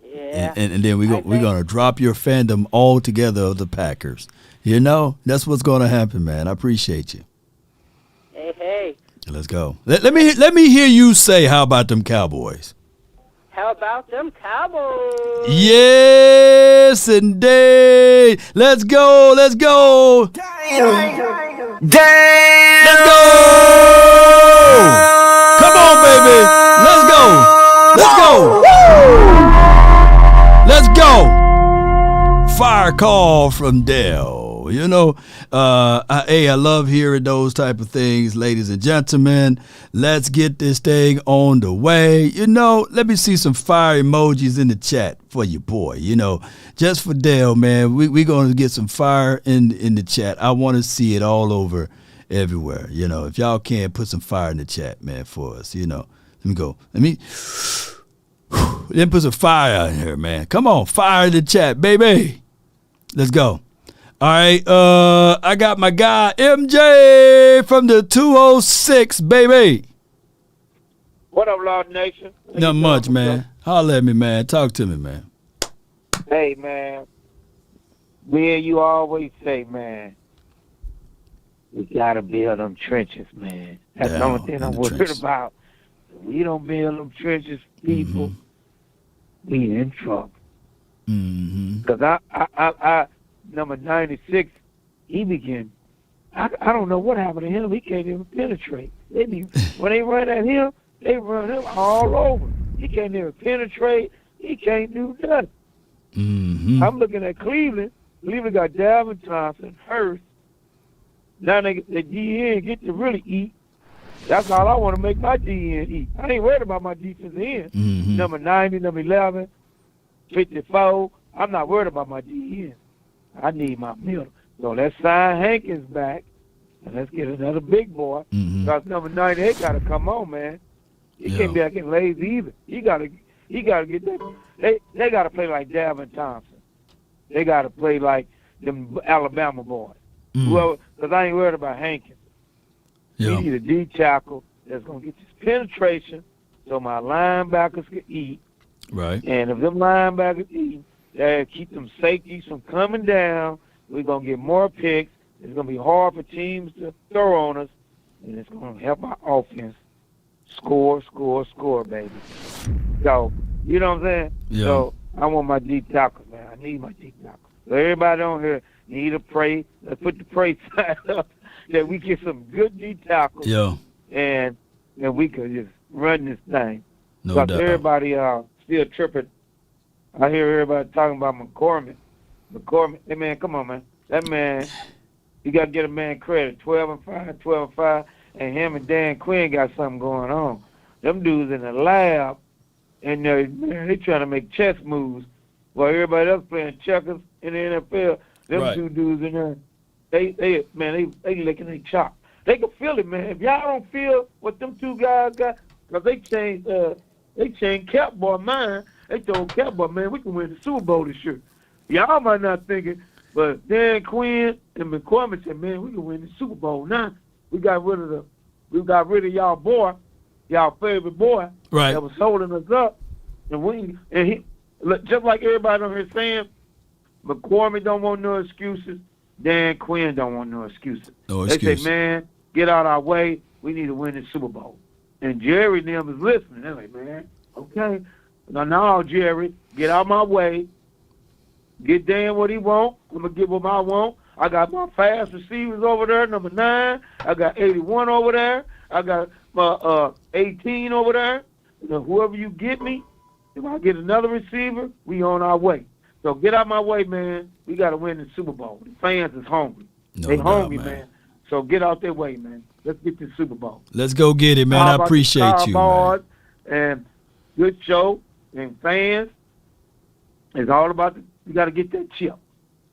T: Yeah.
A: And then we're going to drop your fandom altogether of the Packers. You know, that's what's going to happen, man. I appreciate you.
T: Hey.
A: Let's go. Let me hear you say, how about them Cowboys?
T: How about them Cowboys?
A: Yes, indeed. Let's go. Let's go. Damn. Let's go. Come on, baby. Let's go. Let's go. Let's go. Fire call from Dale. You know, I love hearing those type of things, ladies and gentlemen. Let's get this thing on the way. You know, let me see some fire emojis in the chat for your boy. You know, just for Dale, man. We're going to get some fire in the chat. I want to see it all over everywhere. You know, if y'all can, put some fire in the chat, man, for us. You know, let me go. Then put some fire in here, man. Come on, fire in the chat, baby. Let's go. All right, I got my guy MJ from the 206, baby.
U: What up, Lord Nation?
A: Not much, man. Holler at me, man. Talk to me, man.
U: Hey, man. Me and you always say, man, we gotta build them trenches, man. That's the only thing I'm worried about. If we don't build them trenches, people, we in trouble. Because I number 96, he began. I don't know what happened to him. He can't even penetrate. When they run at him, they run him all over. He can't even penetrate. He can't do nothing. I'm looking at Cleveland. Cleveland got Dalvin Thompson, Hurst. Now the DN get to really eat. That's all I want to make my DN eat. I ain't worried about my defensive end. Number 90, number 11, 54. I'm not worried about my DN. I need my middle. So let's sign Hankins back, and let's get another big boy. Because number 98 got to come on, man. He can't be acting lazy either. He got to get that. They got to play like Dalvin Thompson. They got to play like them Alabama boys. Because I ain't worried about Hankins. We need a D tackle that's going to get this penetration so my linebackers can eat.
A: Right.
U: And if them linebackers eat, keep them safeties from coming down. We're going to get more picks. It's going to be hard for teams to throw on us, and it's going to help our offense score, baby. So, you know what I'm saying?
A: Yeah.
U: So, I want my deep tackle, man. I need my deep tackle. So, everybody on here need to pray. Let's put the pray sign up that we get some good deep tackles.
A: Yeah.
U: And we could just run this thing.
A: No
U: doubt. Everybody still tripping. I hear everybody talking about McCormick. Hey, man, come on, man. That man, you got to get a man credit. 12-5, and him and Dan Quinn got something going on. Them dudes in the lab, and they trying to make chess moves while everybody else playing checkers in the NFL. Them two dudes in there, they licking their chop. They can feel it, man. If y'all don't feel what them two guys got, because they changed Catboy mind. They told Catboy, man, we can win the Super Bowl this year. Y'all might not think it, but Dan Quinn and McCormick said, man, we can win the Super Bowl now. We got rid of y'all boy, y'all favorite boy,
A: right,
U: that was holding us up. And he, just like everybody on here saying, McCormick don't want no excuses. Dan Quinn don't want no excuses. They say, man, get out our way. We need to win the Super Bowl. And Jerry and them is listening. They're like, man, okay. No, Jerry, get out my way. Get Dan what he want. I'm going to give him what I want. I got my fast receivers over there, number 9. I got 81 over there. I got
L: my 18 over there, whoever you get me, if I get another receiver, we on our way. So get out my way, man. We got to win the Super Bowl. The fans is hungry. They hungry, man. So get out their way, man. Let's get to the Super Bowl.
A: Let's go get it, man. I appreciate you, man.
L: And good show and fans. It's all about you got to get that chip.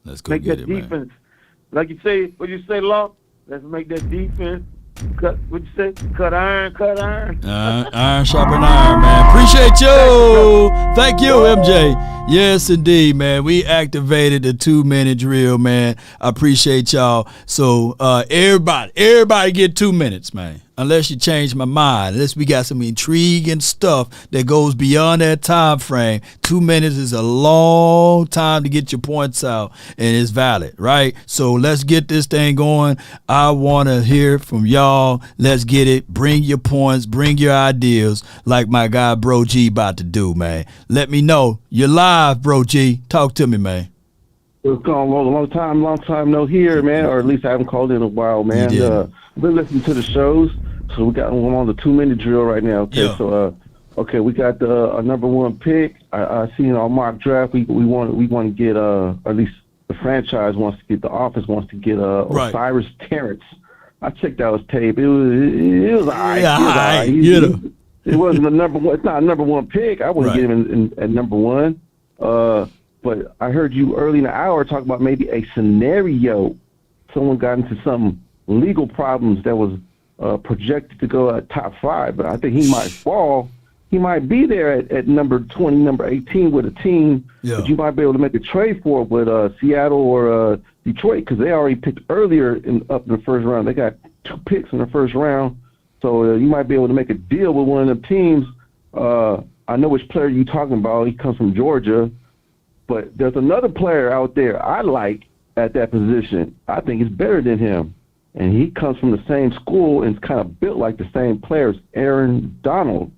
A: Let's go get it,
L: defense.
A: Man.
L: Like you say, what you say, Law? Let's make that defense. Cut. What you say? Cut iron.
A: Iron sharpen iron, man. Appreciate you. Thank you, MJ. Yes, indeed, man. We activated the 2-minute drill, man. I appreciate y'all. So everybody get 2 minutes, man. Unless you change my mind, unless we got some intriguing stuff that goes beyond that time frame. 2 minutes is a long time to get your points out, and it's valid, right? So let's get this thing going. I want to hear from y'all. Let's get it. Bring your points, bring your ideas, like my guy Bro G about to do, man. Let me know. You're live, Bro G. Talk to me, man.
P: It's gone a long time no hear, man, or at least I haven't called in a while, man. I've been listening to the shows, so we got one on the 2-minute drill right now. Okay,
A: yeah.
P: So we got our number one pick. I seen our mock draft. We want to get at least the franchise wants to get, the office wants to get Osiris Terrence. I checked out his tape. It was all right.
A: Yeah,
P: it wasn't a number one. It's not a number one pick. I wouldn't get him at number one. But I heard you early in the hour talk about maybe a scenario. Someone got into some legal problems that was projected to go at top 5, but I think he might fall. He might be there at number 20, number 18 with a team, but you might be able to make a trade for it with Seattle or Detroit, because they already picked earlier up in the first round. They got 2 picks in the first round, so you might be able to make a deal with one of the teams. I know which player you're talking about. He comes from Georgia. But there's another player out there I like at that position. I think he's better than him. And he comes from the same school and is kind of built like the same players. Aaron Donald,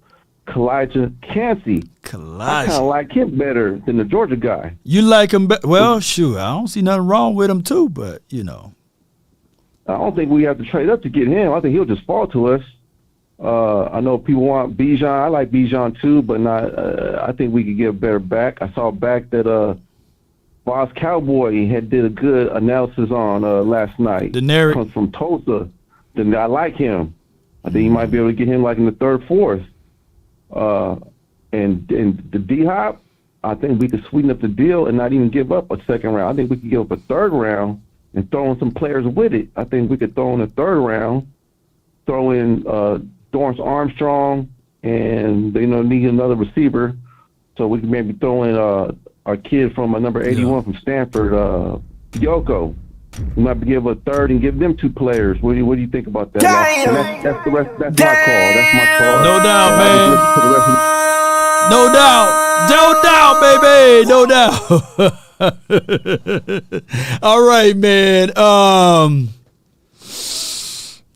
P: Kalijah Cansey. I kind of like him better than the Georgia guy.
A: You like him better? Well, sure. I don't see nothing wrong with him, too, but,
P: I don't think we have to trade up to get him. I think he'll just fall to us. I know people want Bijan. I like Bijan too, but not. I think we could get a better back. I saw back that Boss Cowboy did a good analysis on last night.
A: Daenerys
P: comes from Tulsa. Then I like him. I think you might be able to get him like in the 3rd, 4th. And the D-Hop, I think we could sweeten up the deal and not even give up a 2nd round. I think we could give up a 3rd round and throw in some players with it. I think we could throw in a 3rd round, throw in Dorrance Armstrong, and they need another receiver, so we can maybe throw in our kid from number 81 from Stanford, Yoko. We might give a 3rd and give them 2 players. What do you think about that? That's the rest. That's my call. That's my call.
A: No doubt, man. No doubt, baby. No doubt. All right, man.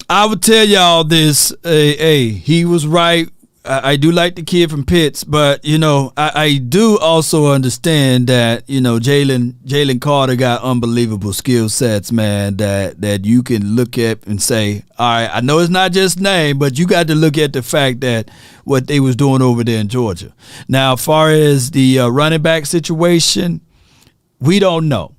A: I would tell y'all this. Hey, he was right. I do like the kid from Pitts, but I do also understand that Jalen Carter got unbelievable skill sets, man. That you can look at and say, all right, I know it's not just name, but you got to look at the fact that what they was doing over there in Georgia. Now, as far as the running back situation, we don't know.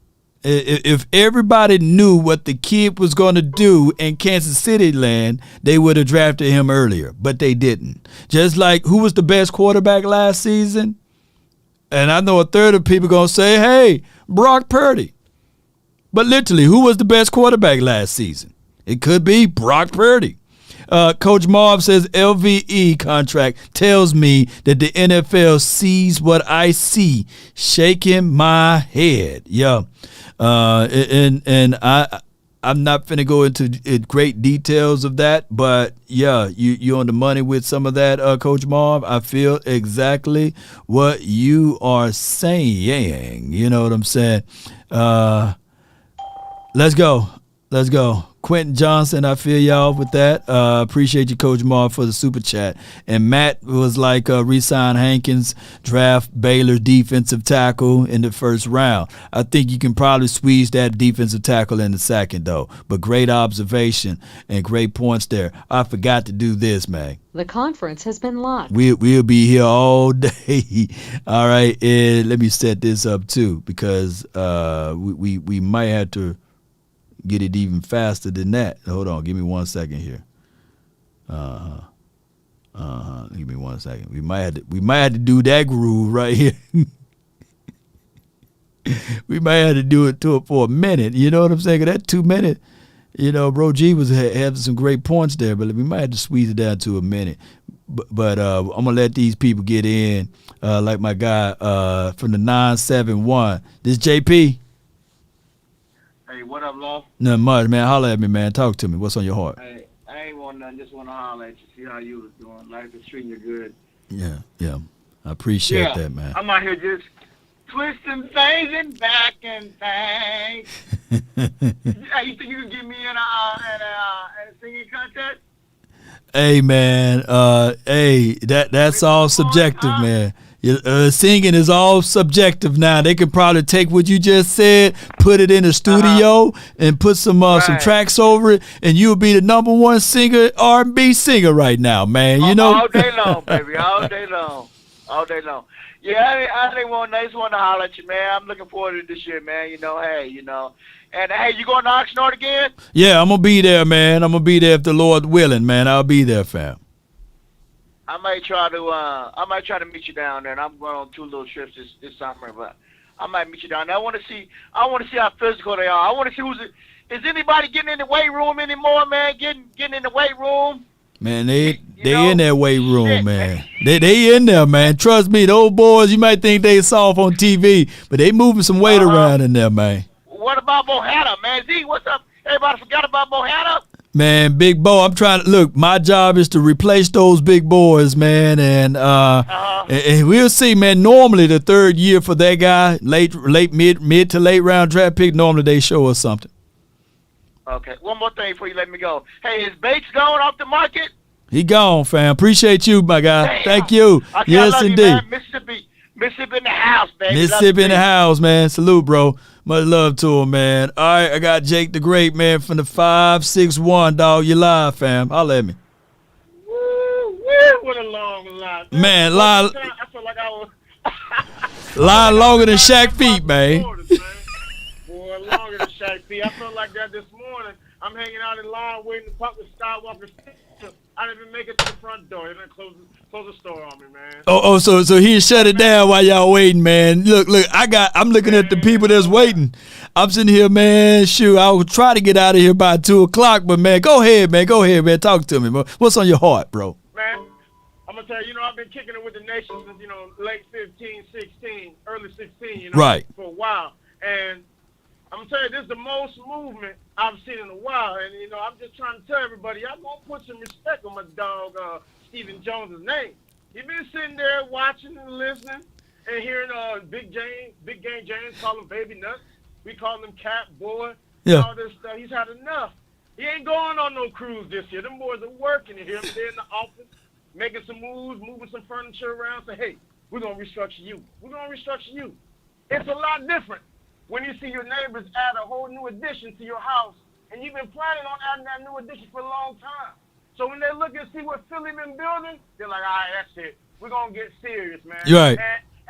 A: If everybody knew what the kid was going to do in Kansas City land, they would have drafted him earlier, but they didn't. Just like who was the best quarterback last season? And I know a third of people going to say, hey, Brock Purdy. But literally, who was the best quarterback last season? It could be Brock Purdy. Coach Marv says LVE contract tells me that the NFL sees what I see. Shaking my head. Yeah. And I'm not finna go into great details of that, but yeah, you're on the money with some of that, Coach Marv. I feel exactly what you are saying. You know what I'm saying? Let's go. Quentin Johnson, I feel y'all with that. Appreciate you, Coach Mark, for the super chat. And Matt was like, re-sign Hankins, draft Baylor defensive tackle in the first round. I think you can probably squeeze that defensive tackle in the second, though. But great observation and great points there. I forgot to do this, man.
J: The conference has been locked.
A: We'll be here all day. All right, and let me set this up, too, because we might have to get it even faster than that. Hold on, give me 1 second here. Give me 1 second. We might have to do that groove right here. We might have to do it for a minute. You know what I'm saying? That 2 minute, Bro G was having some great points there, but we might have to squeeze it down to a minute. But I'm gonna let these people get in, like my guy from the 971. This JP.
B: Hey, what up, Law?
A: Nothing much, man. Holla at me, man. Talk to me. What's on your heart?
B: Hey, I ain't want nothing. Just want to holler at you, see how you was doing. Life is treating you good.
A: Yeah. I appreciate that, man.
B: I'm out here just twisting things and backing things. Hey, you think you can get me in a singing contest?
A: Hey, man. That's all subjective, man. Singing is all subjective now. They could probably take what you just said, put it in the studio, and put some tracks over it, and you'll be the number one singer, R&B singer right now, man.
B: All day long, baby. All day long. Yeah, I didn't want to holler at you, man. I'm looking forward to this year, man. And hey, you going to Oxnard again?
A: Yeah, I'm gonna be there, man. I'm gonna be there if the Lord willing, man. I'll be there, fam.
B: I might try to meet you down there, and I'm going on 2 little trips this summer, but I might meet you down there. I want to see how physical they are. I want to see is anybody getting in the weight room anymore, man? Getting in the weight room?
A: Man, they in that weight room, man. They in there, man. Trust me, those boys, you might think they soft on TV, but they moving some weight around in there, man.
B: What about Bohanna, man? Z, what's up? Everybody forgot about Bohanna?
A: Man, Big Bo, I'm trying to look. My job is to replace those big boys, man, and we'll see, man. Normally, the third year for that guy, mid to late round draft pick, normally they show us something.
B: Okay, one more thing before you let me go. Hey, is Bates going off the market?
A: He gone, fam. Appreciate you, my guy.
B: Damn.
A: Thank you.
B: Okay,
A: yes,
B: I love
A: indeed.
B: You, man. Mississippi in the house, baby.
A: Mississippi in the house, man. Salute, bro. Much love to him, man. All right, I got Jake the Great, man, from the 561, dog. You live, fam. Holla at me.
B: Woo, what a long line.
A: Man, line.
B: I feel like I was.
A: Line longer than Shaq feet, man.
B: Boy, longer than Shaq feet. I felt like that this morning. I'm hanging out in line waiting to pop the Skywalker. I didn't even make it to the front door. They didn't close the store on me, man.
A: So he shut it down while y'all waiting, man. Look, I'm looking at the people that's waiting. I'm sitting here, man. Shoot, I will try to get out of here by 2:00, but man, go ahead, man. Talk to me, bro. What's on your heart, bro?
B: Man, I'm gonna tell you, I've been kicking it with the nation since, late 15, 16, early 16,
A: right,
B: for a while. And I'm gonna tell you, this is the most movement I've seen in a while. And I'm just trying to tell everybody, I'm gonna put some respect on my dog, Stephen Jones' name. He's been sitting there watching and listening and hearing Big Game James call him Baby Nuts. We call him Cat Boy.
A: Yeah.
B: All this stuff. He's had enough. He ain't going on no cruise this year. Them boys are working. You hear him there in the office, making some moves, moving some furniture around. Say, hey, we're gonna restructure you. It's a lot different when you see your neighbors add a whole new addition to your house, and you've been planning on adding that new addition for a long time. So when they look and see what Philly been building, they're like, all right, that's it. We're going to get serious, man.
A: Right.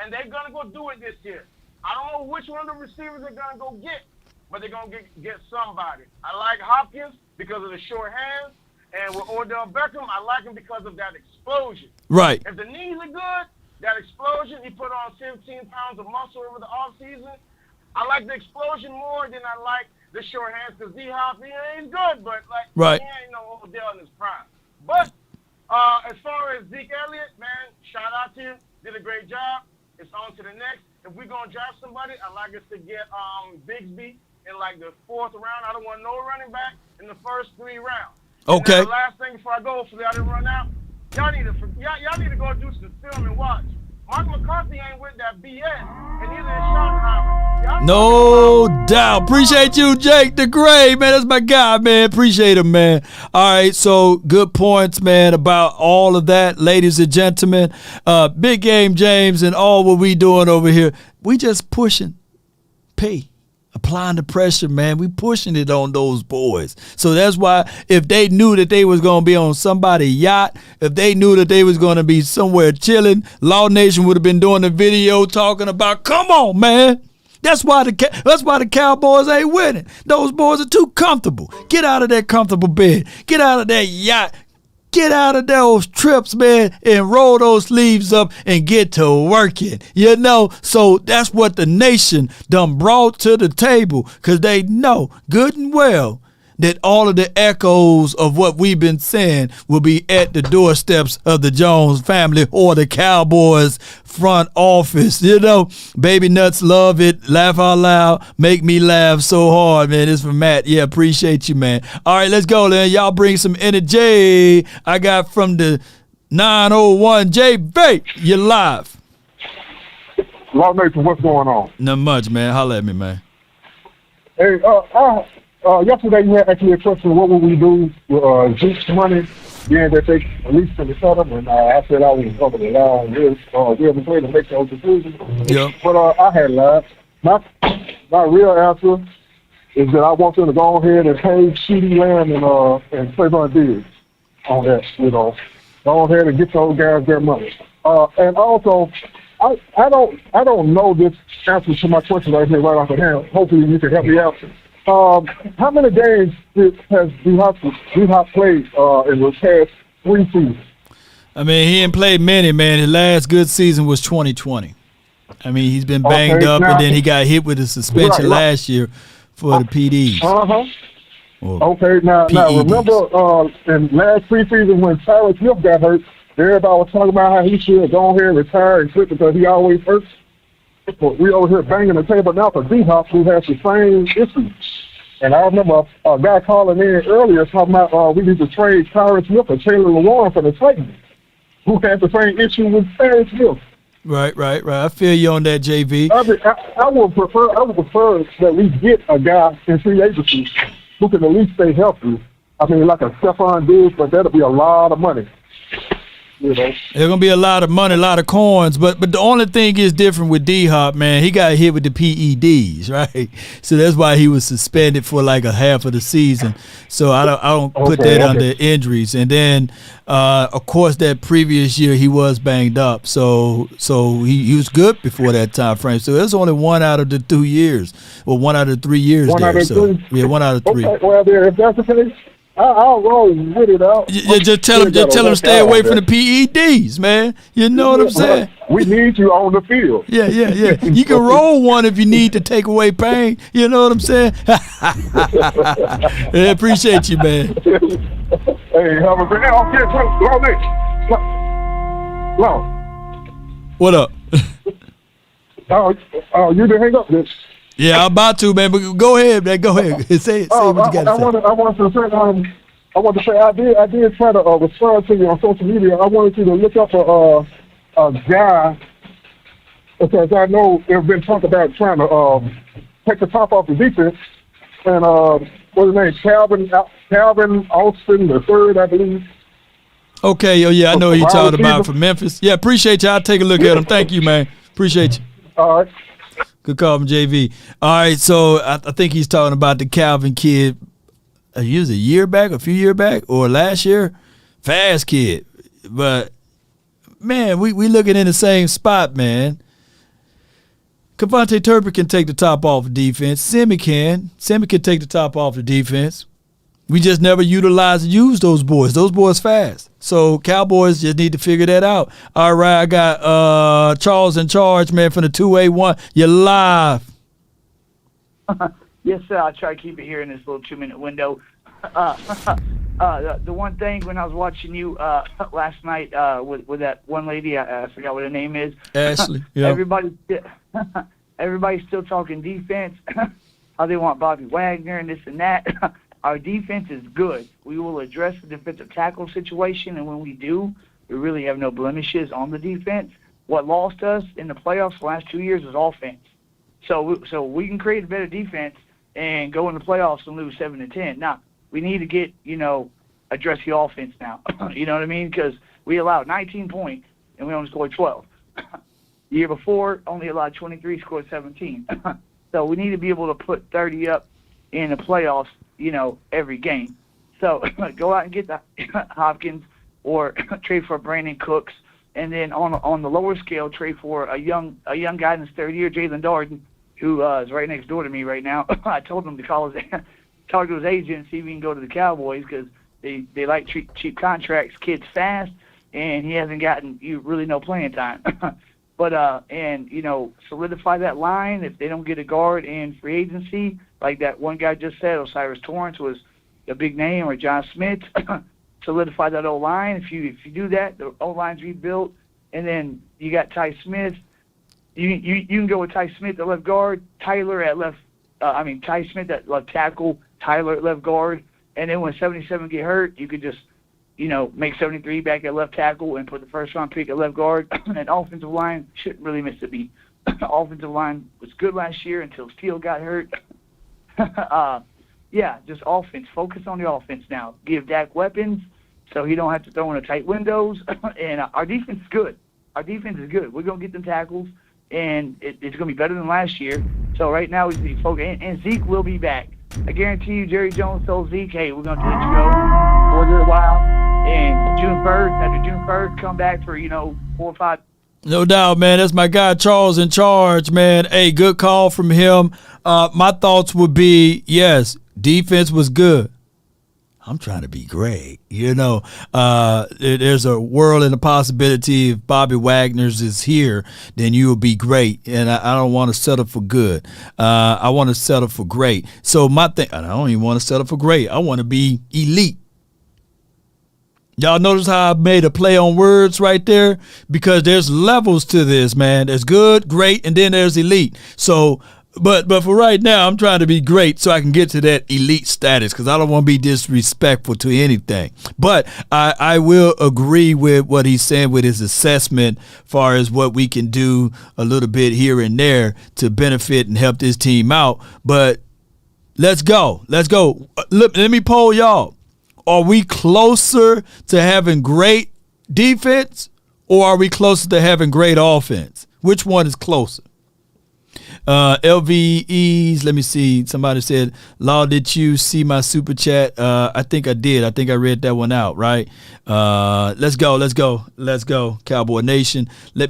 B: And they're going to go do it this year. I don't know which one of the receivers they're going to go get, but they're going to get somebody. I like Hopkins because of the short hands, and with Odell Beckham, I like him because of that explosion.
A: Right.
B: If the knees are good, that explosion, he put on 17 pounds of muscle over the offseason. I like the explosion more than I like the short hands because D-Hop, he ain't good, but he ain't no Odell in his prime. But as far as Zeke Elliott, man, shout out to you. Did a great job. It's on to the next. If we're going to draft somebody, I'd like us to get Bigsby in the 4th round. I don't want no running back in the first 3 rounds.
A: Okay.
B: And the last thing before I go, hopefully I didn't run out. Y'all need to go do some film and watch Mike McCarthy ain't with that BS, and neither is Schottenheimer.
A: No doubt. Appreciate you, Jake the Gray, man. That's my guy, man. Appreciate him, man. All right, so good points, man, about all of that, ladies and gentlemen. Big Game James and all what we doing over here. We just pushing pay. Applying the pressure, man. We pushing it on those boys. So that's why if they knew that they was going to be on somebody's yacht, if they knew that they was going to be somewhere chilling, Law Nation would have been doing a video talking about, come on, man. That's why the Cowboys ain't winning. Those boys are too comfortable. Get out of that comfortable bed. Get out of that yacht. Get out of those trips, man, and roll those sleeves up and get to working, you know? So that's what the nation done brought to the table, because they know good and well that all of the echoes of what we've been saying will be at the doorsteps of the Jones family or the Cowboys front office. You know, Baby Nuts love it. Laugh out loud. Make me laugh so hard, man. It's from Matt. Yeah, appreciate you, man. All right, let's go, then. Y'all bring some energy. I got from the 901 JV. You're live.
E: Law Nation, what's going on?
A: Not much, man. Holla at me, man.
E: Hey, yesterday you had actually a question, what would we do with Zeke's money being that they released to the settlement? And I said I was going to allow Will McClay to make those decisions.
A: Yep.
E: But I had lied. My real answer is that I want them to go ahead and pay CeeDee Lamb and Trayvon Diggs on that, you know. Go ahead and get those guys their money. And also, I don't know this answer to my question right here right off the hand. Hopefully you can help me out. How many games has D-Hop played in the past 3 seasons?
A: I mean, he didn't play many, man. His last good season was 2020. I mean, he's been banged up, and then he got hit with a suspension last year for the PDs.
E: Okay, now remember in last preseason when Tyler Smith got hurt, everybody was talking about how he should go ahead and retire and quit because he always hurts. We over here banging the table now for D-Hop, who has the same issues. And I remember a guy calling in earlier talking about we need to trade Tyler Smith or Taylor Lewan for the Titans, who has the same issue with Tyler Smith.
A: Right. I feel you on that, JV.
E: I would prefer that we get a guy in free agency who can at least stay healthy. I mean, like a Stephon Diggs, but that'll be a lot of money. You know.
A: There's gonna be a lot of money, a lot of coins, but the only thing is different with D-Hop, man. He got hit with the PEDs, right? So that's why he was suspended for like a half of the season. So I don't put that under injuries. And then, of course, that previous year he was banged up. So he was good before that time frame. So there's only 1 out of the 2 years, or 1 out of 3 years.
E: One
A: there.
E: out of
A: So
E: 3.
A: yeah, 1 out of 3.
E: Okay, well, if that's the case, I'll roll with it out.
A: Just tell him stay away from the PEDs, man. You know what I'm saying?
E: We need you on the field.
A: Yeah. You can roll one if you need to take away pain. You know what I'm saying? Yeah, appreciate you, man.
E: Hey, have a great
A: What up?
E: You didn't hang up this.
A: Yeah, I'm about to, man. But go ahead, man. Go ahead. Say what you got to say.
E: I want to say I did try to respond to you on social media. I wanted you to look up a guy because I know there's been talk about trying to take the top off the defense. And what's his name? Calvin Austin III, I believe.
A: Okay, I know who you're talking about from Memphis. Yeah, appreciate you. I'll take a look at him. Thank you, man. Appreciate you.
E: All right.
A: Good call from JV. All right, so I think he's talking about the Calvin kid. He was a few years back, or last year. Fast kid. But, man, we looking in the same spot, man. Kevontae Turpin can take the top off of defense. Semi can take the top off of defense. We just never utilize and use those boys. Those boys fast. So Cowboys just need to figure that out. All right, I got Charles in charge, man, from the 281. You're live.
V: Yes, sir. I'll try to keep it here in this little 2-minute window. The one thing when I was watching you last night with that one lady, I forgot what her name is.
A: Ashley. Yeah.
V: Everybody's still talking defense. How they want Bobby Wagner and this and that. Our defense is good. We will address the defensive tackle situation, and when we do, we really have no blemishes on the defense. what lost us in the playoffs the last 2 years is offense. So we can create a better defense and go in the playoffs and lose 7-10. Now, we need to get, address the offense now. You know what I mean? Because we allowed 19 points and we only scored 12. The year before, only allowed 23, scored 17. So we need to be able to put 30 up in the playoffs, every game. So go out and get the Hopkins or trade for Brandon Cooks. And then on the lower scale, trade for a young guy in his third year, Jalen Darden, who is right next door to me right now. I told him to talk to his agent and see if he can go to the Cowboys because they like cheap contracts, kids fast, and he hasn't gotten really no playing time. But solidify that line if they don't get a guard in free agency, like that one guy just said, Osiris Torrance was a big name, or John Smith. Solidify that O-line. If you do that, the O-line's rebuilt, and then you got Ty Smith. You can go with Ty Smith at left guard, Tyler at left. Ty Smith at left tackle, Tyler at left guard, and then when 77 get hurt, you could just make 73 back at left tackle and put the first round pick at left guard. And offensive line shouldn't really miss a beat. Offensive line was good last year until Steele got hurt. Just offense. Focus on the offense now. Give Dak weapons so he don't have to throw in the tight windows. And our defense is good. We're going to get them tackles, and it's going to be better than last year. So right now we need to focus. And Zeke will be back. I guarantee you Jerry Jones told Zeke, hey, we're going to let you go for a little while. And after June 1st, come back for, 4 or 5.
A: No doubt, man. That's my guy, Charles, in charge, man. Hey, good call from him. My thoughts would be, yes, defense was good. I'm trying to be great. There's a world and a possibility if Bobby Wagner's is here, then you will be great. And I don't want to settle for good. I want to settle for great. So my thing, I don't even want to settle for great. I want to be elite. Y'all notice how I made a play on words right there? Because there's levels to this, man. There's good, great, and then there's elite. So, but for right now, I'm trying to be great so I can get to that elite status because I don't want to be disrespectful to anything. But I will agree with what he's saying with his assessment as far as what we can do a little bit here and there to benefit and help this team out. But let's go. Look, let me poll y'all. Are we closer to having great defense or are we closer to having great offense? Which one is closer? LVEs, let me see. Somebody said, Law, did you see my super chat? I think I did. I think I read that one out, right? Let's go, Cowboy Nation. All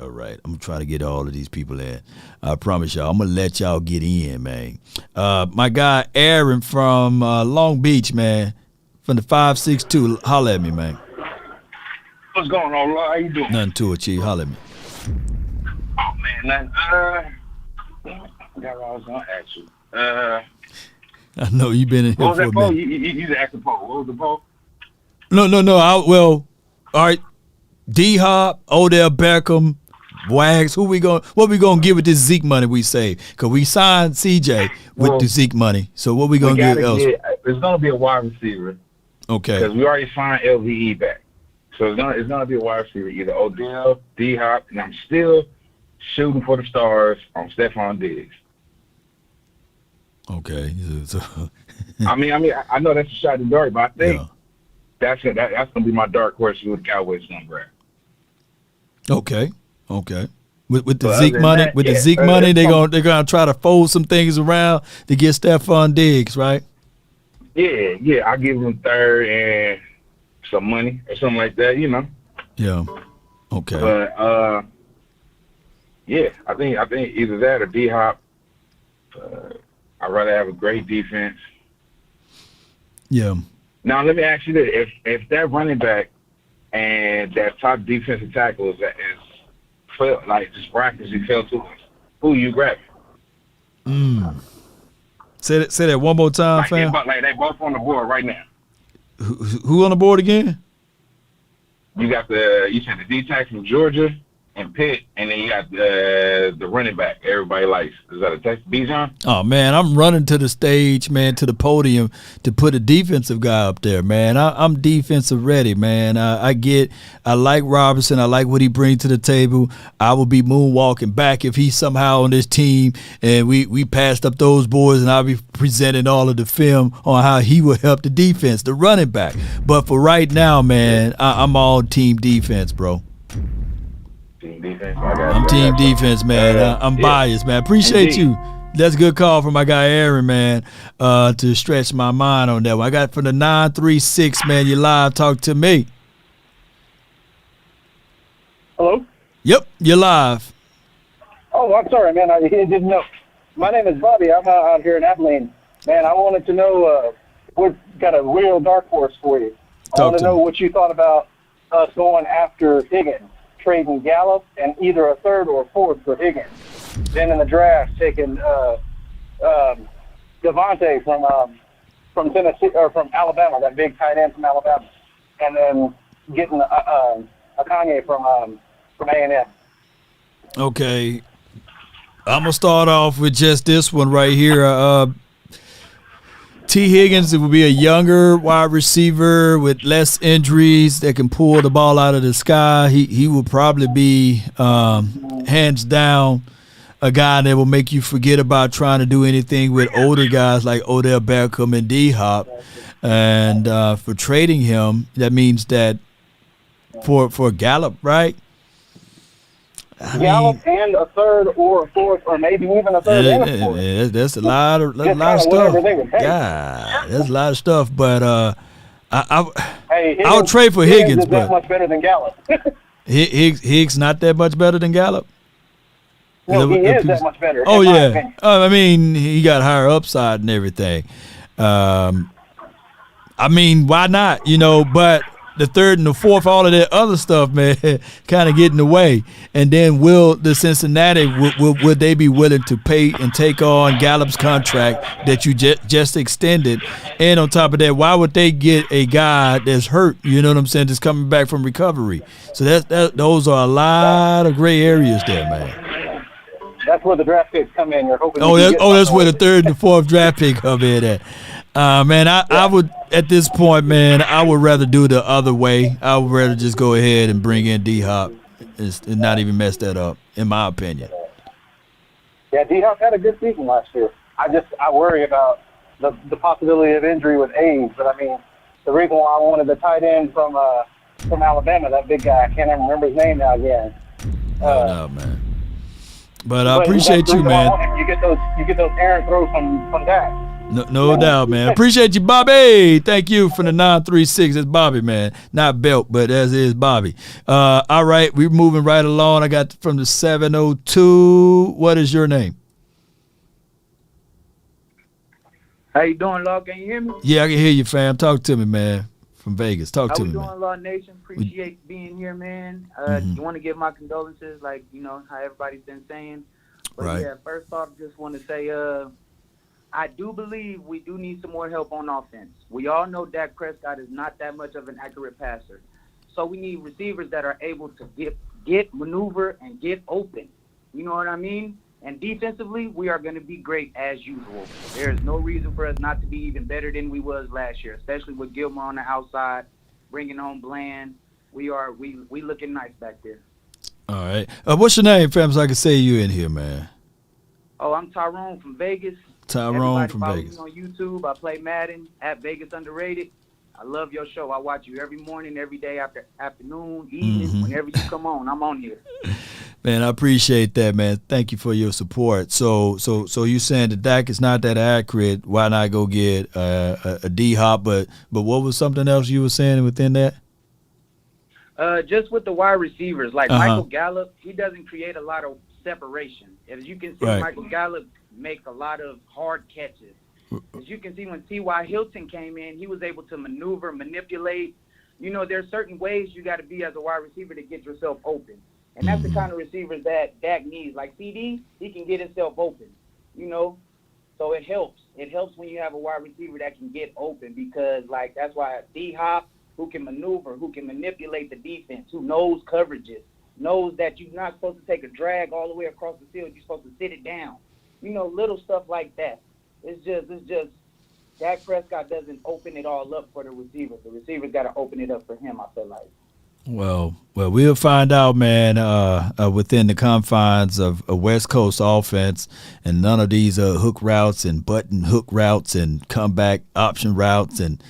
A: right. I'm gonna try to get all of these people in. I promise y'all, I'm gonna let y'all get in, man. My guy Aaron from Long Beach, man, from the 562. Holla at me, man.
F: What's going on, Law? How you doing?
A: Nothing to it, Chief. Holla at me.
F: Oh man, nothing. I forgot what I was gonna ask you.
A: I know you've been in here
F: what was
A: for
F: that
A: a
F: poll?
A: minute.
F: You asked the poll. What was the poll?
A: No. All right. D-Hop, Odell Beckham, Wags. What we gonna give with this Zeke money we saved? Because we signed CJ with the Zeke money. So what we gonna give else?
F: It's gonna be a wide receiver.
A: Okay.
F: Because we already signed LVE back. So it's gonna be a wide receiver, either Odell, D-Hop, and I'm still shooting for the stars on Stephon Diggs.
A: Okay.
F: I know that's a shot in the dark, but I think that's gonna be my dark horse who the Cowboys gonna grab.
A: Okay. With the Zeke money, they're gonna try to fold some things around to get Stephon Diggs, right?
F: Yeah. I'll give them third and some money or something like that,
A: Yeah. Okay.
F: But I think either that or D-Hop. I'd rather have a great defense.
A: Yeah.
F: Now let me ask you this: if that running back and that top defensive tackle is felt like just miraculously fell to us, who you grabbing?
A: Say that one more time, fam.
F: They both on the board right now.
A: Who on the board again?
F: You said the D-tack from Georgia, and Pitt, and then you got the running back everybody likes. Is that a text, Bijan?
A: Oh, man, I'm running to the stage, man, to the podium to put a defensive guy up there, man. I'm defensive ready, man. I like Robinson. I like what he brings to the table. I will be moonwalking back if he's somehow on this team and we passed up those boys, and I'll be presenting all of the film on how he will help the defense, the running back. But for right now, man, I'm all team defense, bro.
F: Team defense.
A: I'm team defense, man. I'm biased, man. Appreciate you. That's a good call from my guy Aaron, man, to stretch my mind on that one. I got from the 936, man. You live. Talk to me.
G: Hello?
A: Yep, you're live.
G: Oh, I'm sorry, man. I didn't know. My name is Bobby. I'm out here in Abilene. Man, I wanted to know what got a real dark horse for you. I want to know what you thought about us going after Higgins, trading Gallup, and either a third or a fourth for Higgins. Then in the draft, taking Devontae from Tennessee or from Alabama, that big tight end from Alabama, and then getting a Kanye from A&M.
A: Okay, I'm gonna start off with just this one right here. T. Higgins, it will be a younger wide receiver with less injuries that can pull the ball out of the sky. He will probably be hands down a guy that will make you forget about trying to do anything with older guys like Odell, Beckham, and D-Hop. And for trading him, that means that for Gallup, right?
G: Gallup and a third or a fourth, or maybe even a third and a fourth.
A: That's a lot of stuff. Yeah, that's a lot of stuff. But I would trade for Higgins.
G: Is that much better than Gallup?
A: Higgs not that much better than Gallup.
G: No, he is that much better.
A: Oh yeah, I mean he got higher upside and everything. I mean, why not? You know, but the third and the fourth, all of that other stuff, man, kind of get in the way. And then will the Cincinnati, would they be willing to pay and take on Gallup's contract that you just extended? And on top of that, why would they get a guy that's hurt, you know what I'm saying, that's coming back from recovery? So those are a lot of gray areas there, man.
G: That's where the draft picks come in. You're hoping.
A: That's where the third and the fourth draft pick come in at. Man, I would, at this point, man, I would rather do the other way. I would rather just go ahead and bring in D-Hop and not even mess that up, in my opinion.
G: Yeah, D-Hop had a good season last year. I worry about the possibility of injury with age, but I mean, the reason why I wanted the tight end from Alabama, that big guy, I can't even remember his name now again.
A: No, man. But I appreciate you, man.
G: You get those errant throws from Dak.
A: No doubt, man. Appreciate you, Bobby. Thank you for the 936. It's Bobby, man. Not Belt, but as is Bobby. All right, we're moving right along. I got from the 702. What is your name?
H: How you doing, Law? Can you hear me?
A: Yeah, I can hear you, fam. Talk to me, man. From Vegas. Talk to me, man.
H: How we doing, Law Nation? Appreciate being here, man. You want to give my condolences, like, you know, how everybody's been saying. But,
A: right.
H: Yeah, first off, just want to say, I do believe we do need some more help on offense. We all know Dak Prescott is not that much of an accurate passer. So we need receivers that are able to get maneuver and get open. You know what I mean? And defensively, we are going to be great as usual. There is no reason for us not to be even better than we was last year, especially with Gilmore on the outside, bringing on Bland. We looking nice back there.
A: All right. What's your name, fam, so I can say you in here, man?
H: Oh, I'm Tyrone from Vegas.
A: Tyrone from
H: Everybody
A: Vegas.
H: follow me on YouTube. I play Madden at Vegas Underrated. I love your show. I watch you every morning, every day, afternoon, evening. Whenever you come on, I'm on here.
A: Man, I appreciate that, man. Thank you for your support. So you saying that Dak is not that accurate? Why not go get a D-Hop? But what was something else you were saying within that?
H: Just with the wide receivers, like Michael Gallup, he doesn't create a lot of separation. As you can see,
A: Right.
H: Michael Gallup make a lot of hard catches. As you can see, when T.Y. Hilton came in, he was able to maneuver, manipulate. You know, there's certain ways you got to be as a wide receiver to get yourself open. And that's the kind of receivers that Dak needs. Like CD, he can get himself open, you know. So it helps. It helps when you have a wide receiver that can get open because, like, that's why D-Hop, who can maneuver, who can manipulate the defense, who knows coverages. knows that you're not supposed to take a drag all the way across the field. You're supposed to sit it down. You know, little stuff like that. It's just Dak Prescott doesn't open it all up for the receivers. The receivers got to open it up for him, I feel like.
A: Well, we'll find out, man, within the confines of a West Coast offense, and none of these hook routes and button hook routes and comeback option routes and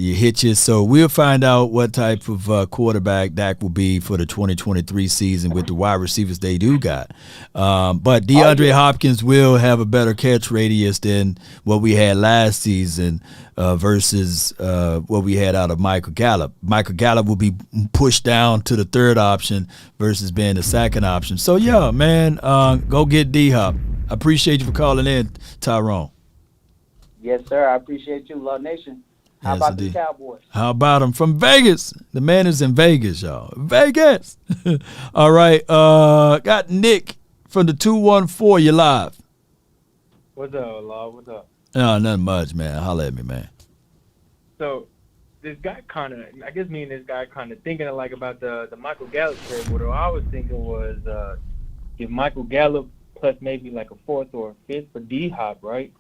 A: you hitches. So we'll find out what type of quarterback Dak will be for the 2023 season with the wide receivers they do got. But DeAndre Hopkins will have a better catch radius than what we had last season versus what we had out of Michael Gallup. Michael Gallup will be pushed down to the third option versus being the second option. So, yeah, man, go get D-Hop. I appreciate you for calling in, Tyrone.
H: Yes, sir. I appreciate you, Love Nation. How about the Cowboys?
A: How about him from Vegas? The man is in Vegas, y'all. Vegas. All right. Got Nick from the 214. You live.
D: What's up, Law? What's up?
A: No, nothing much, man. Holla at me, man.
D: So this guy kind of, I guess me and this guy kind of thinking like about the Michael Gallup trade. What I was thinking was give Michael Gallup plus maybe like a fourth or a fifth for D-Hop, right?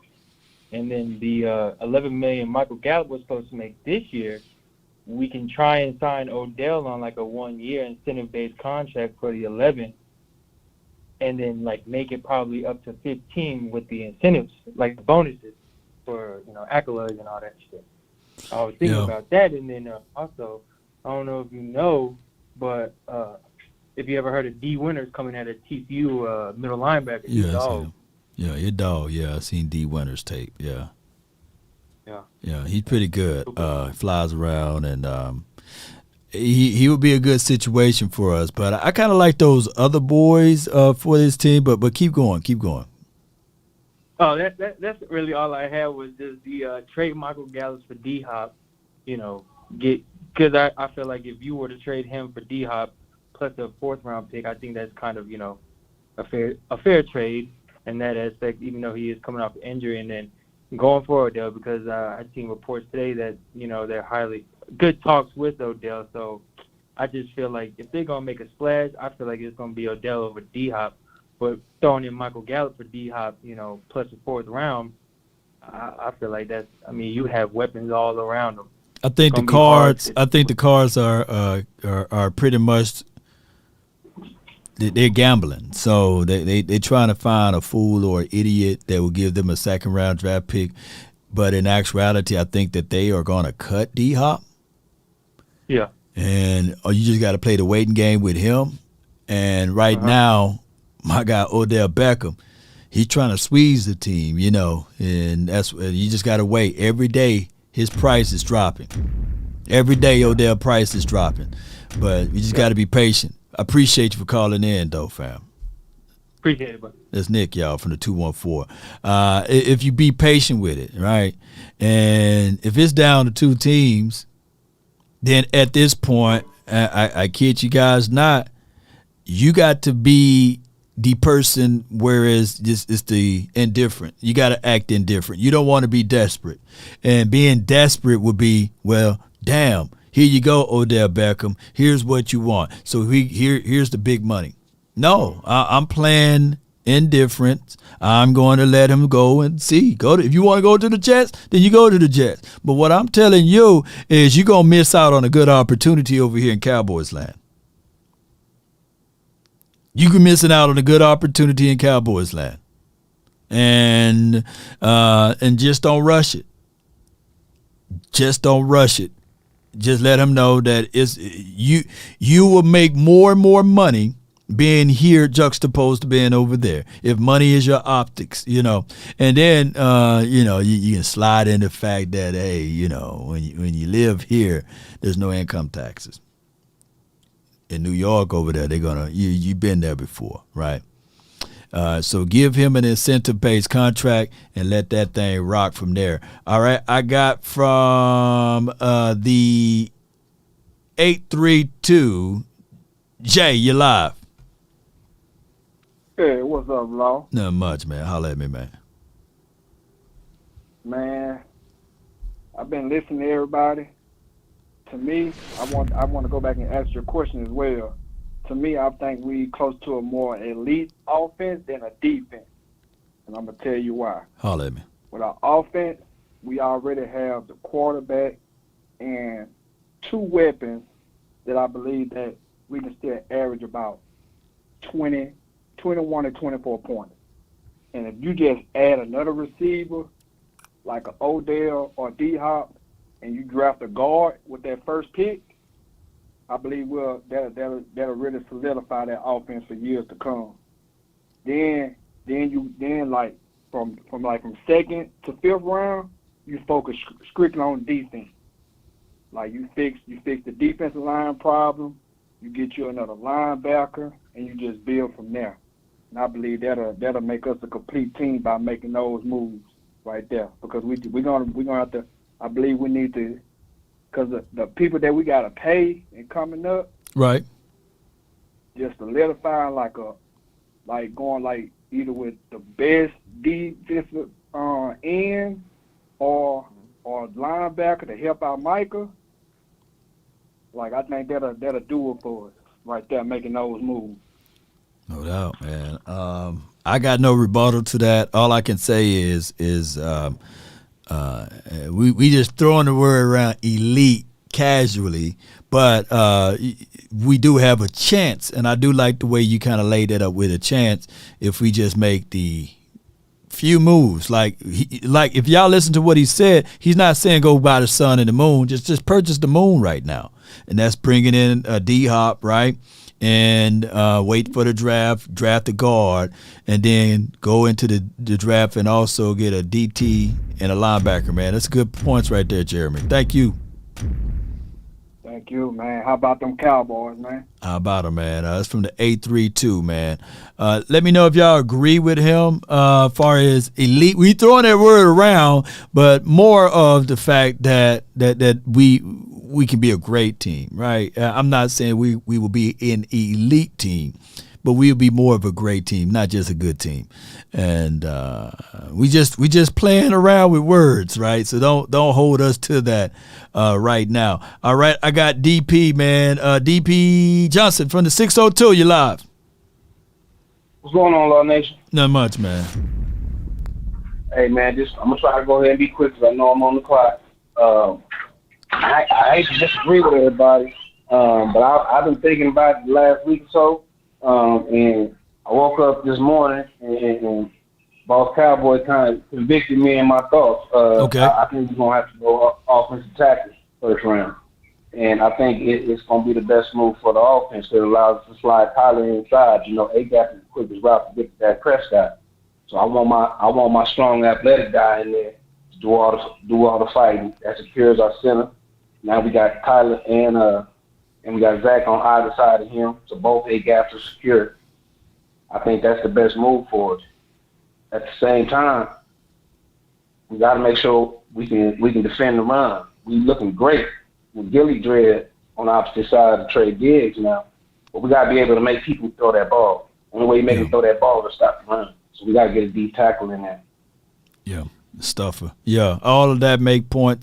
D: And then the $11 million Michael Gallup was supposed to make this year, we can try and sign Odell on like a 1-year incentive-based contract for the 11, and then like make it probably up to 15 with the incentives, like the bonuses for accolades and all that shit. I was thinking about that, and then also I don't know if you know, but if you ever heard of D. Winters coming out of TCU middle linebacker,
A: Yeah, your dog. Yeah, I seen D. Winters tape. Yeah.
D: Yeah,
A: he's pretty good. Flies around, and he would be a good situation for us. But I kind of like those other boys for this team. But keep going.
D: Oh, that's really all I had was just the trade Michael Gallup for D-Hop. Because I feel like if you were to trade him for D-Hop plus a 4th round pick, I think that's kind of a fair trade in that aspect, even though he is coming off injury. And then going for Odell, because I've seen reports today that, they're highly good talks with Odell. So I just feel like if they're going to make a splash, I feel like it's going to be Odell over D-Hop. But throwing in Michael Gallup for D-Hop, plus a 4th round, I feel like you have weapons all around them.
A: I think the Cards are pretty much they're gambling. So they're trying to find a fool or an idiot that will give them a 2nd round draft pick. But in actuality, I think that they are going to cut D-Hop.
D: Yeah.
A: And you just got to play the waiting game with him. And right now, my guy Odell Beckham, he's trying to squeeze the team, and you just got to wait. Every day, his price is dropping. Every day, Odell price is dropping. But you just got to be patient. I appreciate you for calling in, though, fam.
D: Appreciate it, bro.
A: That's Nick, y'all, from the 214. If you be patient with it, right? And if it's down to 2 teams, then at this point, I kid you guys not, you got to be the person, whereas it's the indifferent. You got to act indifferent. You don't want to be desperate. And being desperate would be, well, damn, here you go, Odell Beckham. Here's what you want. So here's the big money. No, I'm playing indifference. I'm going to let him go and see. If you want to go to the Jets, then you go to the Jets. But what I'm telling you is you're going to miss out on a good opportunity over here in Cowboys land. You're missing out on a good opportunity in Cowboys land. And just don't rush it. Just don't rush it. Just let him know that you will make more and more money being here juxtaposed to being over there. If money is your optics, and then you can slide in the fact that when you live here, there's no income taxes. In New York over there, they're gonna you've been there before, right? So give him an incentive-based contract and let that thing rock from there. All right, I got from the 832 Jay, you live.
E: Hey, what's up, Law?
A: Not much, man. Holla at me, man.
E: Man, I've been listening to everybody. To me, I want to go back and ask your question as well.
C: to me, I think we close to a more elite offense than a defense. And I'm going to tell you why.
A: Holler at me.
C: With our offense, we already have the quarterback and 2 weapons that I believe that we can still average about 21 to 24 points. And if you just add another receiver, like an Odell or D-Hop, and you draft a guard with that first pick, I believe that'll really solidify that offense for years to come. Then like from second to fifth round, you focus strictly on defense. Like you fix the defensive line problem, you get you another linebacker, and you just build from there. And I believe that'll make us a complete team by making those moves right there. Because we're gonna have to. I believe we need to. Because the people that we got to pay and coming up,
A: right?
C: Just solidifying going either with the best defensive end or linebacker to help out Micah. Like I think that'll do it for us right there, making those moves.
A: No doubt, man. I got no rebuttal to that. All I can say is we just throwing the word around elite casually, but we do have a chance, and I do like the way you kind of laid that up with a chance if we just make the few moves. Like if y'all listen to what he said, he's not saying go buy the sun and the moon, just purchase the moon right now, and that's bringing in a D-Hop, right? And wait for the draft the guard, and then go into the draft and also get a DT and a linebacker, man. That's good points right there, Jeremy. Thank you.
C: Thank you, man. How about them Cowboys, man?
A: How about them, man? It's from the 832, man. Let me know if y'all agree with him as far as elite. We throwing that word around, but more of the fact that we can be a great team, right? I'm not saying we will be an elite team, but we'll be more of a great team, not just a good team. And we just playing around with words, right? So don't hold us to that right now. All right, I got DP, man. DP Johnson from the 602. You live.
I: What's going on, Law Nation?
A: Not much, man.
I: Hey, man, I'm gonna try to go ahead and be quick because I know I'm on the clock. I hate to disagree with everybody, but I've been thinking about it the last week or so, and I woke up this morning and Boss Cowboy kind of convicted me in my thoughts.
A: Okay.
I: I think we're going to have to go offensive tackle first round, and I think it's going to be the best move for the offense that allows us to slide Tyler inside. You know, A-Gap is the quickest route to get to that Prescott. So I want my strong athletic guy in there to do all the fighting. That secures our center. Now we got Tyler and we got Zach on either side of him, so both A-gaps are secure. I think that's the best move for us. At the same time, we got to make sure we can defend the run. We looking great with Gilly Dread on the opposite side of Trey Diggs now, but we got to be able to make people throw that ball. The only way you make them throw that ball is to stop the run. So we got to get a deep tackle in there.
A: Yeah. Stuffer. Yeah, all of that make great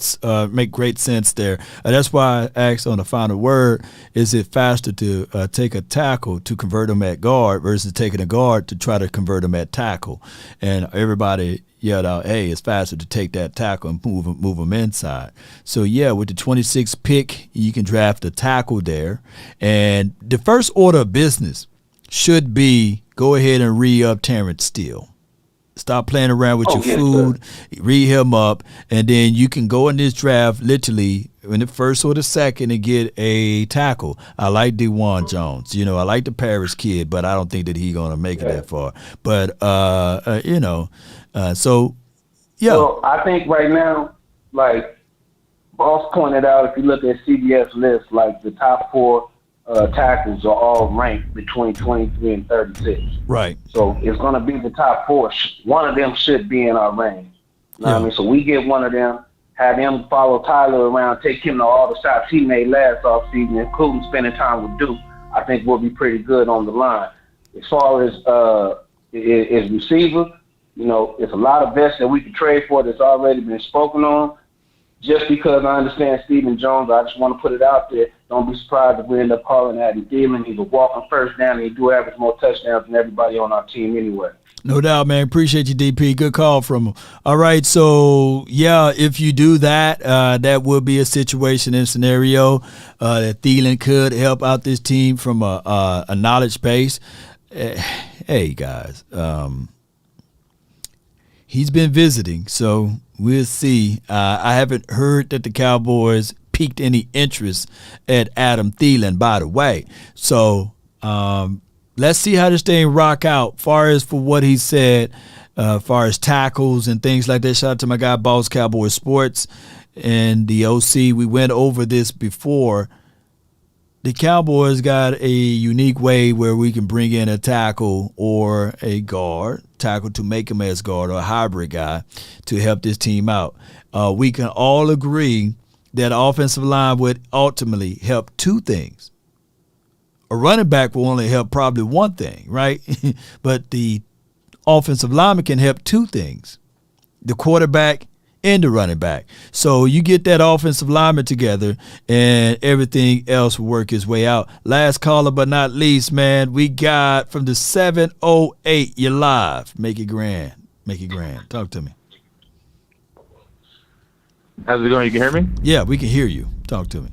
A: sense there. That's why I asked on the final word, is it faster to take a tackle to convert them at guard versus taking a guard to try to convert them at tackle? And everybody yelled out, hey, it's faster to take that tackle and move them inside. So, yeah, with the 26th pick, you can draft a tackle there. And the first order of business should be go ahead and re-up Terrence Steele. Stop playing around with your food, read him up, and then you can go in this draft literally in the first or the second and get a tackle. I like DeJuan Jones. I like the Paris kid, but I don't think that he's going to make it that far. But, so, yeah.
I: Well, I think right now, like Boss pointed out, if you look at CBS list, like the top 4 tackles are all ranked between 23 and 36.
A: Right.
I: So it's going to be the top 4. One of them should be in our range. You know what I mean? So we get one of them, have them follow Tyler around, take him to all the shots he made last offseason, including spending time with Duke. I think we'll be pretty good on the line. As far as receiver, it's a lot of vets that we can trade for that's already been spoken on. just because I understand Stephen Jones, I just want to put it out there. Don't be surprised if we end up calling Adam Thielen. He's a walking first down, and he do average more touchdowns than everybody on our team anyway.
A: No doubt, man. Appreciate you, DP. Good call from him. All right, so, yeah, if you do that, that would be a situation and scenario that Thielen could help out this team from a knowledge base. Hey, guys, he's been visiting, so we'll see. I haven't heard that the Cowboys piqued any interest at Adam Thielen, by the way. So, let's see how this thing rock out. Far as for what he said, far as tackles and things like that. Shout out to my guy, Boss Cowboy Sports and the OC. We went over this before. The Cowboys got a unique way where we can bring in a tackle or a guard, tackle to make him as guard or a hybrid guy to help this team out. We can all agree that offensive line would ultimately help two things. A running back will only help probably one thing, right? But the offensive lineman can help two things, the quarterback and the running back. So you get that offensive lineman together and everything else will work its way out. Last caller but not least, man, we got from the 708, you're live. Make it grand. Make it grand. Talk to me.
K: How's it going? You can hear me?
A: Yeah, we can hear you. Talk to me.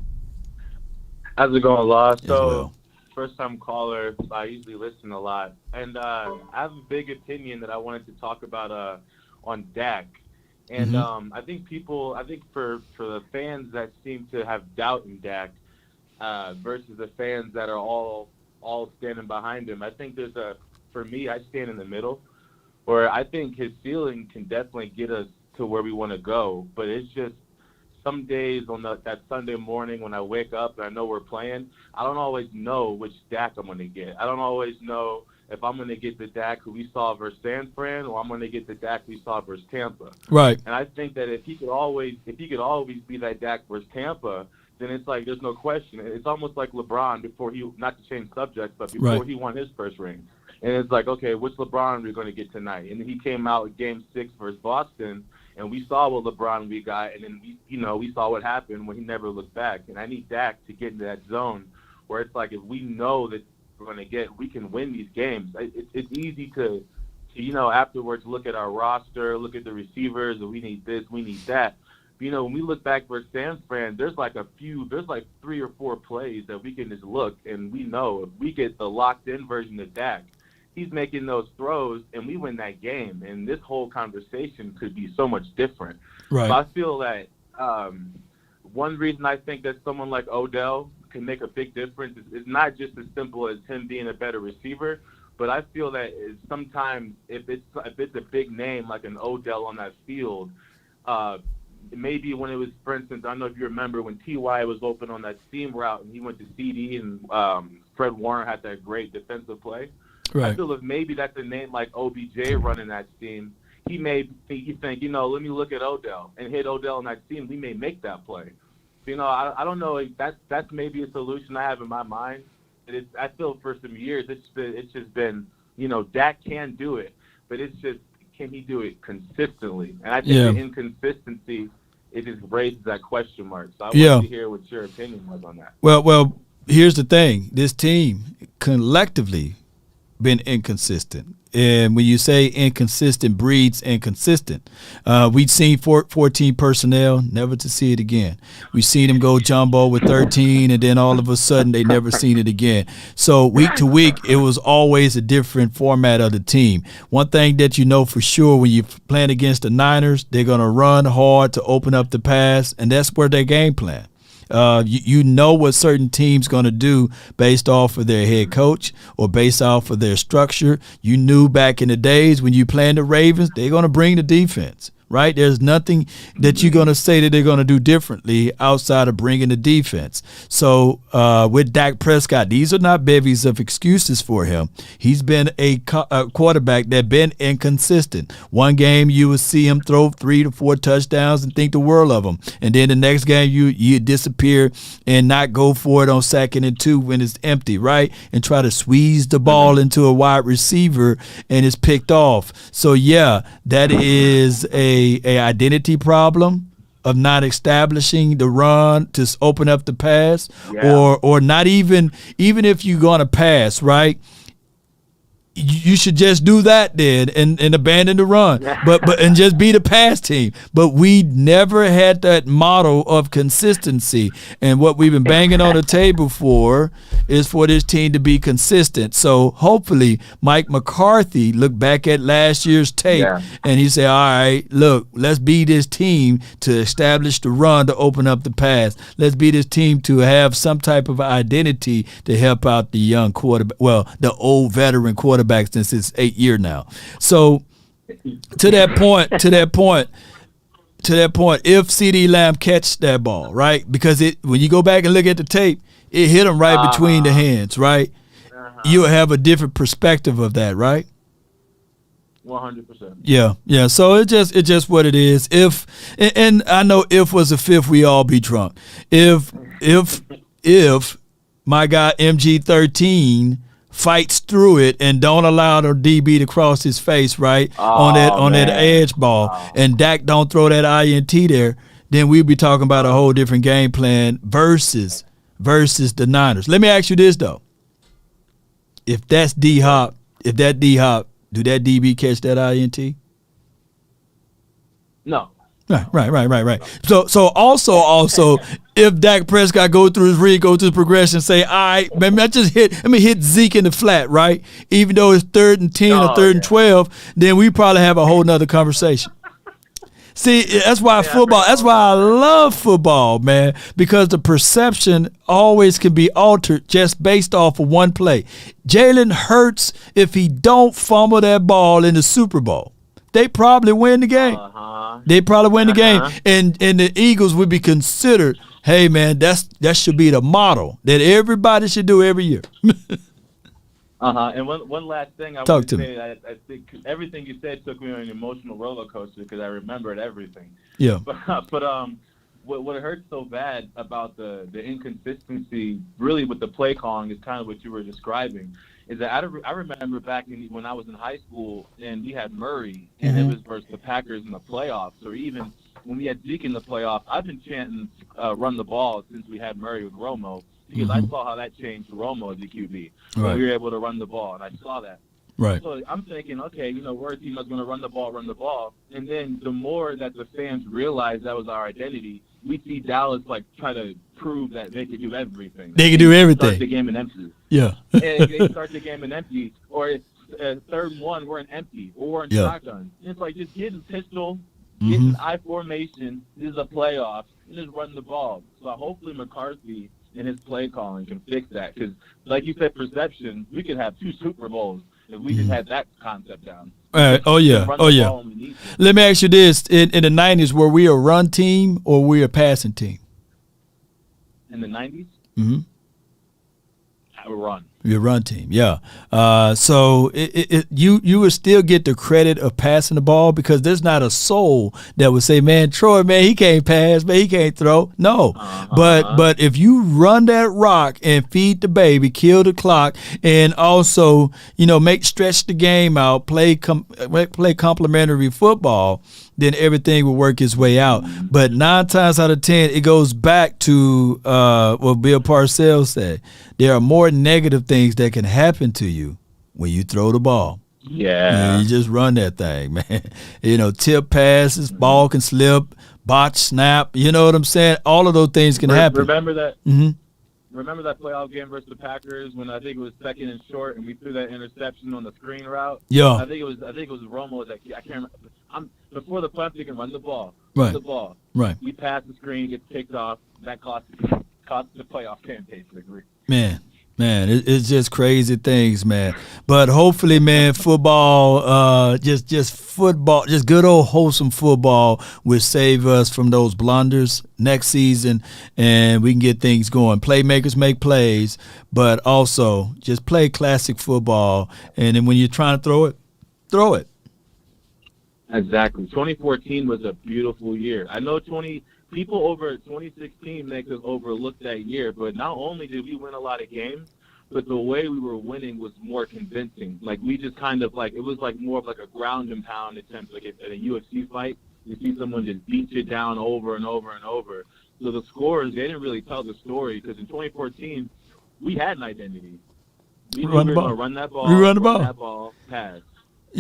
K: How's it going, Law? So,
A: well.
K: First-time caller. I usually listen a lot. And I have a big opinion that I wanted to talk about on Dak. And I think for the fans that seem to have doubt in Dak versus the fans that are all standing behind him, I think for me, I stand in the middle, where I think his ceiling can definitely get us to where we want to go. But it's just some days on that Sunday morning when I wake up and I know we're playing, I don't always know which Dak I'm going to get. I don't always know if I'm going to get the Dak who we saw versus San Fran or I'm going to get the Dak we saw versus Tampa.
A: Right.
K: And I think that if he could always be that Dak versus Tampa, then it's like there's no question. It's almost like LeBron before he, not to change subjects, but before he won his first ring. And it's like, okay, which LeBron are we going to get tonight? And then he came out in Game 6 versus Boston, and we saw what LeBron we got, and then we saw what happened when he never looked back. And I need Dak to get into that zone where it's like if we know that we can win these games. It's easy to afterwards look at our roster, look at the receivers, and we need this, we need that. But, when we look back versus San Fran, there's like 3 or 4 plays that we can just look, and we know if we get the locked-in version of Dak, he's making those throws, and we win that game. And this whole conversation could be so much different.
A: Right.
K: So I feel that one reason I think that someone like Odell can make a big difference is not just as simple as him being a better receiver, but I feel that sometimes if it's a big name like an Odell on that field, maybe when it was, for instance, I don't know if you remember when T.Y. was open on that seam route and he went to CD and Fred Warner had that great defensive play.
A: Right.
K: I feel if maybe that's a name like OBJ running that seam, he think, let me look at Odell and hit Odell in that seam. We may make that play. So, I don't know. That's maybe a solution I have in my mind. I feel for some years it's just been, Dak can do it, but it's just, can he do it consistently? And I think the inconsistency, it just raises that question mark. So I want to hear what your opinion was on that.
A: Well, here's the thing. This team collectively been inconsistent. And when you say inconsistent breeds inconsistent, we've seen 14 personnel, never to see it again. We've seen them go jumbo with 13, and then all of a sudden they never seen it again. So week to week, it was always a different format of the team. One thing that you know for sure when you're playing against the Niners, they're going to run hard to open up the pass, and that's where their game plan. You know what certain teams going to do based off of their head coach or based off of their structure. You knew back in the days when you playing the Ravens, they're going to bring the defense, right? There's nothing that you're going to say that they're going to do differently outside of bringing the defense. So with Dak Prescott, these are not bevies of excuses for him. He's been a quarterback that's been inconsistent. One game you will see him throw 3 to 4 touchdowns and think the world of him. And then the next game you disappear and not go for it on 2nd and 2 when it's empty, right? And try to squeeze the ball into a wide receiver and it's picked off. So, yeah, that is a identity problem of not establishing the run to open up the pass,
K: Yeah.
A: or not even if you're gonna pass, right? You should just do that then and abandon the run, but and just be the pass team. But we never had that model of consistency, and what we've been banging on the table for is for this team to be consistent. So hopefully Mike McCarthy looked back at last year's tape and he said, all right, look, let's be this team to establish the run to open up the pass. Let's be this team to have some type of identity to help out the young quarterback, well, the old veteran quarterback since it's 8 years now. So to that point, if CD Lamb catch that ball, right? Because when you go back and look at the tape, it hit him right between the hands, right? You'll have a different perspective of that, right?
K: 100%.
A: Yeah. So it's just what it is. And I know if was a fifth, we all be drunk. If my guy MG13 fights through it and don't allow the DB to cross his face, right, on that edge ball, and Dak don't throw that INT there, then we'd be talking about a whole different game plan versus the Niners. Let me ask you this though: if that D-Hop, do that DB catch that INT?
K: No.
A: Right. So also, if Dak Prescott go through his read, go through his progression, say, all right, let me hit Zeke in the flat, right? Even though it's 3rd and 10 or 3rd and 12, then we probably have a whole nother conversation. See, that's why I love football, man, because the perception always can be altered just based off of one play. Jalen Hurts, if he don't fumble that ball in the Super Bowl, they probably win the game. They probably win the game, and the Eagles would be considered, hey man, that should be the model that everybody should do every year.
K: And one last thing I want to say, I think everything you said took me on an emotional roller coaster because I remembered everything.
A: Yeah.
K: But what hurts so bad about the inconsistency, really with the play calling, is kind of what you were describing. Is that I remember back when I was in high school and we had Murray and it was versus the Packers in the playoffs, or even when we had Zeke in the playoffs. I've been chanting run the ball since we had Murray with Romo because I saw how that changed Romo as a QB. When we were able to run the ball, and I saw that.
A: Right.
K: So I'm thinking, okay, we're a team that's going to run the ball. And then the more that the fans realized that was our identity, we see Dallas try to prove that they could do everything.
A: They can do everything.
K: Start the game in empty.
A: Yeah.
K: And they start the game in empty, or it's 3rd and 1, we're in empty, or we're in shotgun. And it's like just get in pistol, get in I formation. This is a playoff, and just run the ball. So hopefully McCarthy and his play calling can fix that, because like you said, perception. We could have 2 Super Bowls if we just had that concept down.
A: Oh yeah. Let me ask you this: in the 90s, were we a run team or were we a passing team?
K: In the 90s, I would run.
A: Your run team, yeah. So you would still get the credit of passing the ball, because there's not a soul that would say, man, Troy, man, he can't pass, man, he can't throw. No, but if you run that rock and feed the baby, kill the clock, and also stretch the game out, play complementary football, then everything will work its way out. But 9 times out of 10, it goes back to what Bill Parcells said. There are more negative things that can happen to you when you throw the ball.
K: Yeah.
A: You just run that thing, man. Tip passes, ball can slip, botch snap. You know what I'm saying? All of those things can happen.
K: Remember that? Remember that playoff game versus the Packers when I think it was 2nd and short and we threw that interception on the screen route?
A: Yeah.
K: I think it was Romo. I can't remember. Before the punt, you can run the ball.
A: Right.
K: Run the ball.
A: Right.
K: We pass the screen, gets picked off. That cost the playoff game, basically.
A: Man, it's just crazy things, man. But hopefully, man, football, just football, just good old wholesome football will save us from those blunders next season, and we can get things going. Playmakers make plays, but also just play classic football. And then when you're trying to throw it.
K: Exactly. 2014 was a beautiful year. I know people over 2016 make us overlook that year, but not only did we win a lot of games, but the way we were winning was more convincing. We just kind of it was more of a ground and pound attempt, like at a UFC fight. You see someone just beat you down over and over and over. So the scores, they didn't really tell the story because in 2014, we had an identity. We knew we were going to run that ball, run that ball, pass.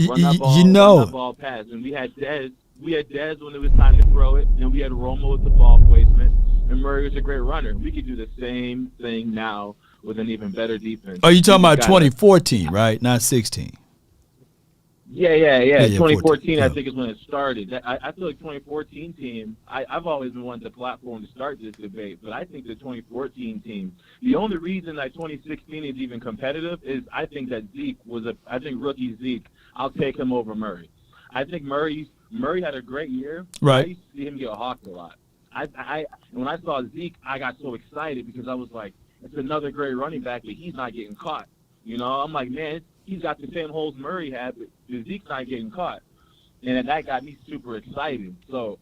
K: Run that ball, run that ball, pass. And we had Dez. We had Dez when it was time to throw it, and we had Romo with the ball placement. And Murray was a great runner. We could do the same thing now with an even better defense.
A: Oh, you talking about 2014, right? Not 16.
K: Yeah. 2014, I think, is when it started. I feel like 2014 team, I've always been wanting the platform to start this debate, but I think the 2014 team, the only reason that 2016 is even competitive is I think that I think rookie Zeke, I'll take him over Murray. I think Murray had a great year.
A: Right.
K: I used to see him get hawked a lot. When I saw Zeke, I got so excited because I was like, it's another great running back, but he's not getting caught. You know, I'm like, man, he's got the same holes Murray had, but Zeke's not getting caught. And that got me super excited. So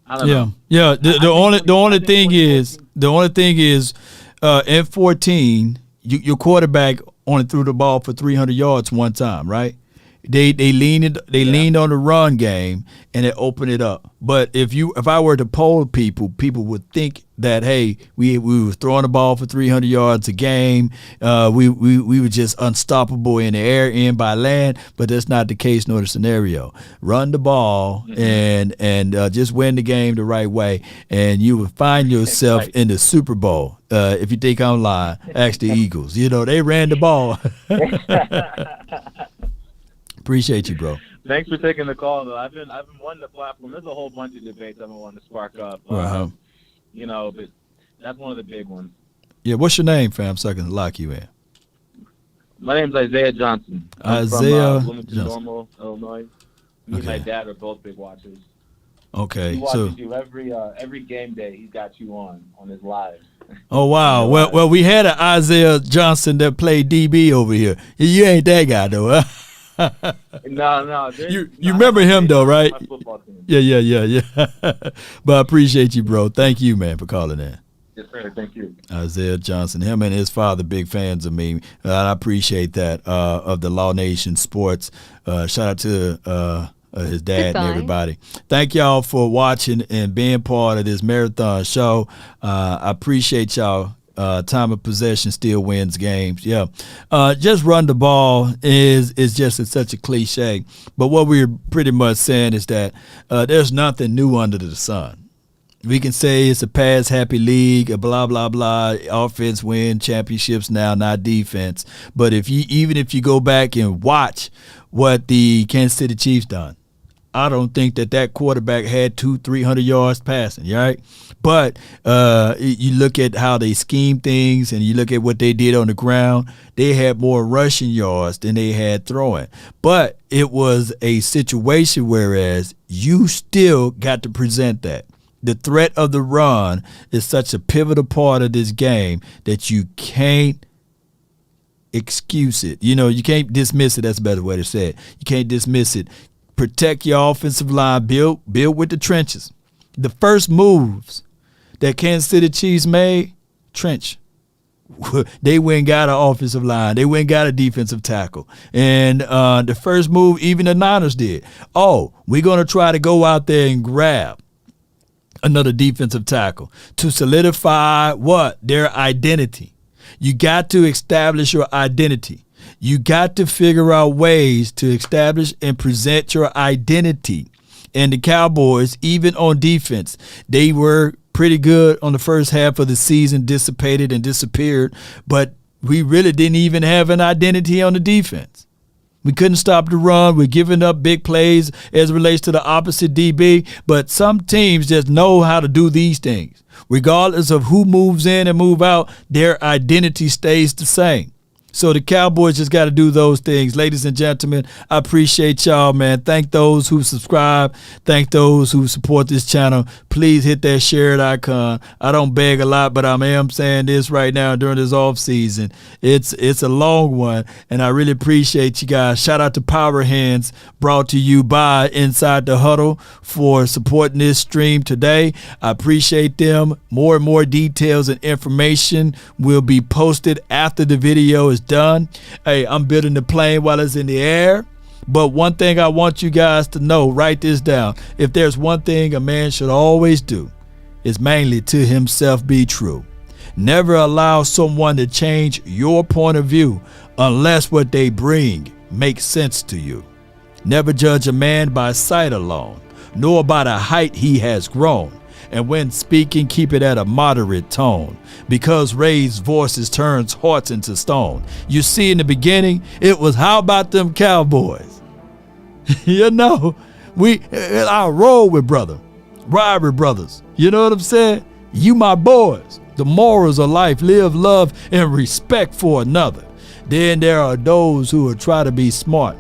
K: I don't know.
A: Yeah. The only thing is in 14, your quarterback only threw the ball for 300 yards one time, right? They leaned on the run game and it opened it up. But if I were to poll people would think that, hey, we were throwing the ball for 300 yards a game. We were just unstoppable in the air and by land, but that's not the case nor the scenario. Run the ball and just win the game the right way, and you will find yourself in the Super Bowl. If you think I'm lying, ask the Eagles. You know, they ran the ball. Appreciate you, bro.
K: Thanks for taking the call, though. I've been wanting the platform. There's a whole bunch of debates I've been wanting to spark up. You know, but that's one of the big ones.
A: Yeah, what's your name, fam, so I can lock you in?
K: My name's Isaiah Johnson. I'm from Bloomington, Normal, Illinois. Me and my dad are both big watchers.
A: Okay,
K: he watches you every game day. He's got you on his live.
A: Oh wow! Well, we had an Isaiah Johnson that played DB over here. You ain't that guy though, huh?
K: No.
A: You remember him though, right? Yeah. But I appreciate you, bro. Thank you, man, for calling in.
K: Yes, sir. Thank you.
A: Isaiah Johnson, him and his father, big fans of me. I appreciate that of the Law Nation Sports. Shout out to his dad and everybody. Thank y'all for watching and being part of this marathon show. I appreciate y'all. Time of possession still wins games. Yeah. Just run the ball is just such a cliche. But what we're pretty much saying is that there's nothing new under the sun. We can say it's a pass-happy league, blah, blah, blah. Offense win championships now, not defense. But if you go back and watch what the Kansas City Chiefs done, I don't think that quarterback had 200-300 yards passing, right? But you look at how they scheme things and you look at what they did on the ground, they had more rushing yards than they had throwing. But it was a situation whereas you still got to present that. The threat of the run is such a pivotal part of this game that you can't excuse it. You know, you can't dismiss it. That's a better way to say it. You can't dismiss it. Protect your offensive line, build with the trenches. The first moves that Kansas City Chiefs made, trench. They went and got an offensive line. They went and got a defensive tackle. And the first move, even the Niners did. Oh, we're going to try to go out there and grab another defensive tackle to solidify what? Their identity. You got to establish your identity. You got to figure out ways to establish and present your identity. And the Cowboys, even on defense, they were pretty good on the first half of the season, dissipated and disappeared, but we really didn't even have an identity on the defense. We couldn't stop the run. We're giving up big plays as it relates to the opposite DB, but some teams just know how to do these things. Regardless of who moves in and move out, their identity stays the same. So the Cowboys just got to do those things. Ladies and gentlemen, I appreciate y'all, man. Thank those who subscribe. Thank those who support this channel. Please hit that shared icon. I don't beg a lot, but I am saying this right now during this off season. It's a long one, and I really appreciate you guys. Shout out to Power Hands, brought to you by Inside the Huddle, for supporting this stream today. I appreciate them. More and more details and information will be posted after the video is done. Hey, I'm building the plane while it's in the air. But one thing I want you guys to know, write this down. If there's one thing a man should always do, it's mainly to himself be true. Never allow someone to change your point of view unless what they bring makes sense to you. Never judge a man by sight alone, nor by the height he has grown. And when speaking, keep it at a moderate tone, because raised voices turns hearts into stone. You see, in the beginning, it was, how about them Cowboys? You know, I roll with brother, ride with brothers. You know what I'm saying? You my boys. The morals of life, live, love, and respect for another. Then there are those who will try to be smart.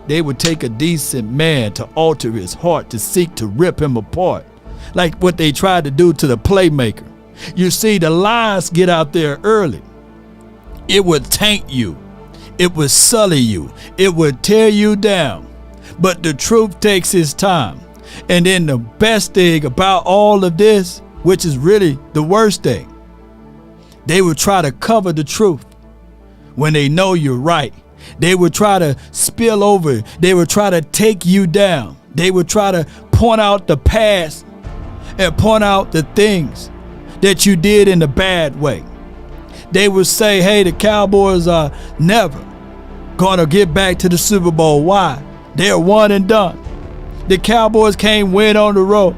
A: They would take a decent man to alter his heart, to seek to rip him apart, like what they tried to do to the playmaker. You see, the lies get out there early. It would taint you. It would sully you. It would tear you down. But the truth takes its time. And then the best thing about all of this, which is really the worst thing, they would try to cover the truth when they know you're right. They would try to spill over. They would try to take you down. They would try to point out the past and point out the things that you did in a bad way. They would say, hey, the Cowboys are never going to get back to the Super Bowl. Why? They're one and done. The Cowboys can't win on the road.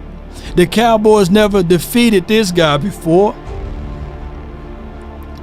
A: The Cowboys never defeated this guy before.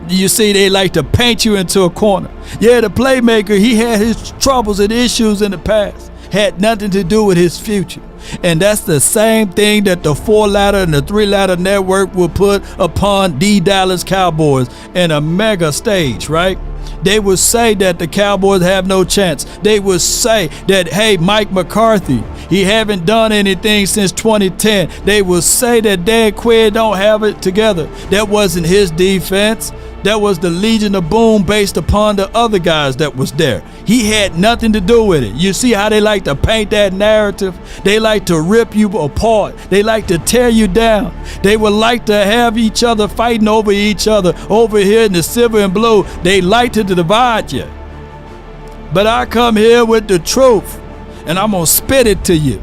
A: You see, they like to paint you into a corner. Yeah, the playmaker, he had his troubles and issues in the past. Had nothing to do with his future. And that's the same thing that the 4-ladder and the 3-ladder network will put upon the Dallas Cowboys in a mega stage, right? They would say that the Cowboys have no chance. They would say that, hey, Mike McCarthy, he haven't done anything since 2010. They would say that Dan Quinn don't have it together. That wasn't his defense. That was the Legion of Boom based upon the other guys that was there. He had nothing to do with it. You see how they like to paint that narrative? They like to rip you apart. They like to tear you down. They would like to have each other fighting over each other over here in the silver and blue. They like to divide you. But I come here with the truth, and I'm going to spit it to you.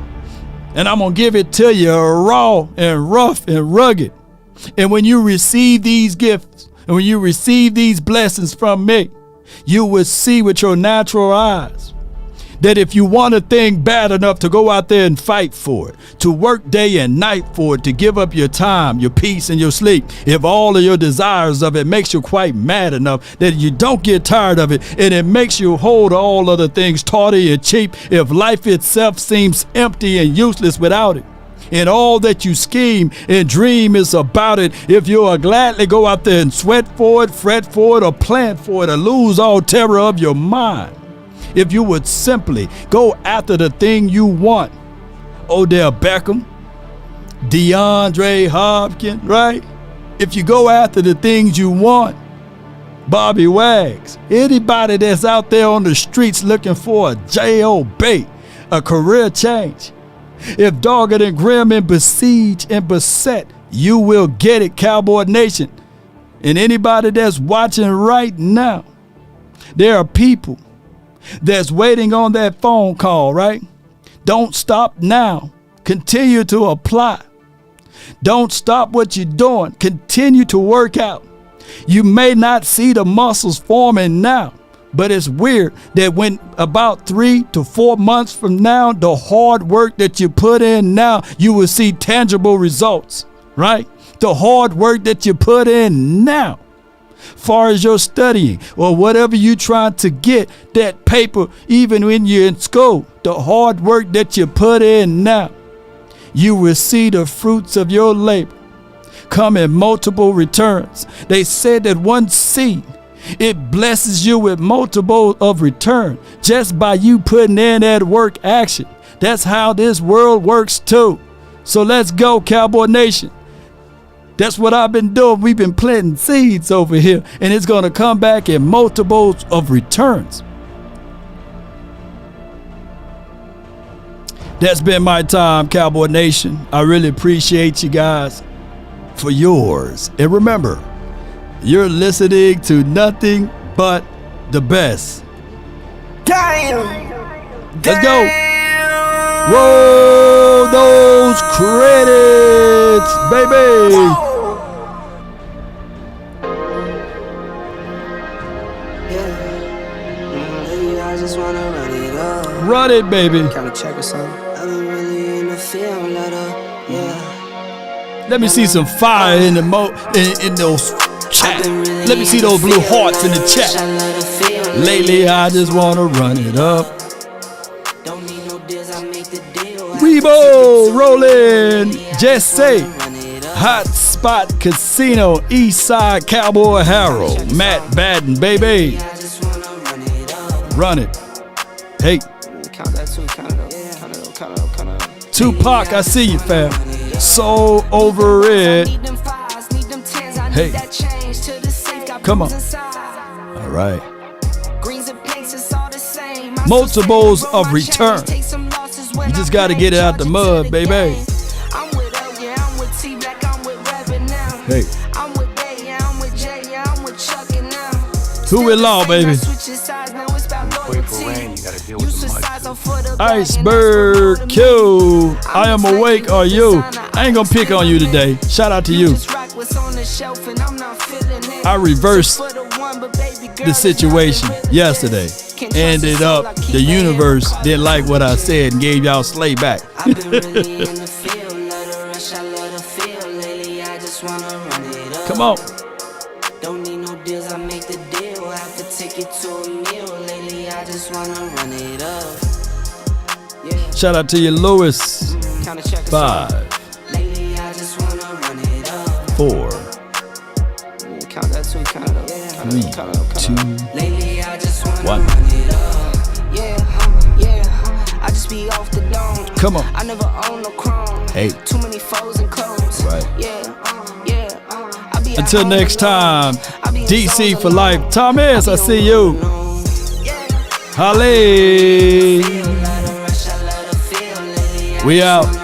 A: And I'm going to give it to you raw and rough and rugged. And when you receive these gifts, and when you receive these blessings from me, you will see with your natural eyes that if you want a thing bad enough to go out there and fight for it, to work day and night for it, to give up your time, your peace, and your sleep, if all of your desires of it makes you quite mad enough that you don't get tired of it, and it makes you hold all other things tawdry and cheap, if life itself seems empty and useless without it, and all that you scheme and dream is about it, if you'll gladly go out there and sweat for it, fret for it, or plan for it, or lose all terror of your mind, if you would simply go after the thing you want, Odell Beckham, DeAndre Hopkins, right? If you go after the things you want, Bobby Wags, anybody that's out there on the streets looking for a J.O.B., a career change, if dogged and grim and besieged and beset, you will get it, Cowboy Nation. And anybody that's watching right now, there are people that's waiting on that phone call, right? Don't stop now. Continue to apply. Don't stop what you're doing. Continue to work out. You may not see the muscles forming now, but it's weird that when about 3 to 4 months from now, the hard work that you put in now, you will see tangible results, right? The hard work that you put in now, far as your studying or whatever you're trying to get, that paper, even when you're in school, the hard work that you put in now, you will see the fruits of your labor come in multiple returns. They said that one seed, it blesses you with multiple of return just by you putting in that work action. That's how this world works too. So let's go, Cowboy Nation. That's what I've been doing. We've been planting seeds over here, and it's going to come back in multiples of returns. That's been my time, Cowboy Nation. I really appreciate you guys for yours. And remember, you're listening to nothing but the best.
M: Damn!
A: Let's go. Roll those credits, baby.
M: I just wanna run it up.
A: Run it, baby.
M: Kind of check or something. I've been really in the field, yeah.
A: Let me see some fire in the in those chat. Let me see those blue hearts in the chat. Lately, I just wanna run it up. Rebo rolling. Just say Hot Spot Casino, East Side Cowboy Harold, Matt Batten, baby. Run it. Hey.
M: Count that too, count it up.
A: Tupac, I see you, fam. So over it. Hey. Come on. All right. Multiples of return. You just got to get it out the mud, baby. Hey. Who with law, baby? Iceberg Q. I am awake, are you? I ain't gonna pick on you today. Shout out to you. I reversed the situation yesterday. Ended up, the universe didn't like what I said and gave y'all Slay back. Come on.
M: Don't need no deals, I make the deal. I have to take it to a meal. Lately, I just wanna run it up. Yeah.
A: Shout out to you, Lewis. 5.
M: Lately, I just wanna run it up.
A: 4.
M: Count that too, count it up.
A: 3, 2,
M: Lately, I just wanna
A: 1.
M: run it up. Yeah, I just be off the dome.
A: Come on.
M: I never own no chrome.
A: Hey.
M: Too many foes and clones.
A: Right.
M: Yeah.
A: Until next time, DC for life. Thomas, I see you. Halle. We out.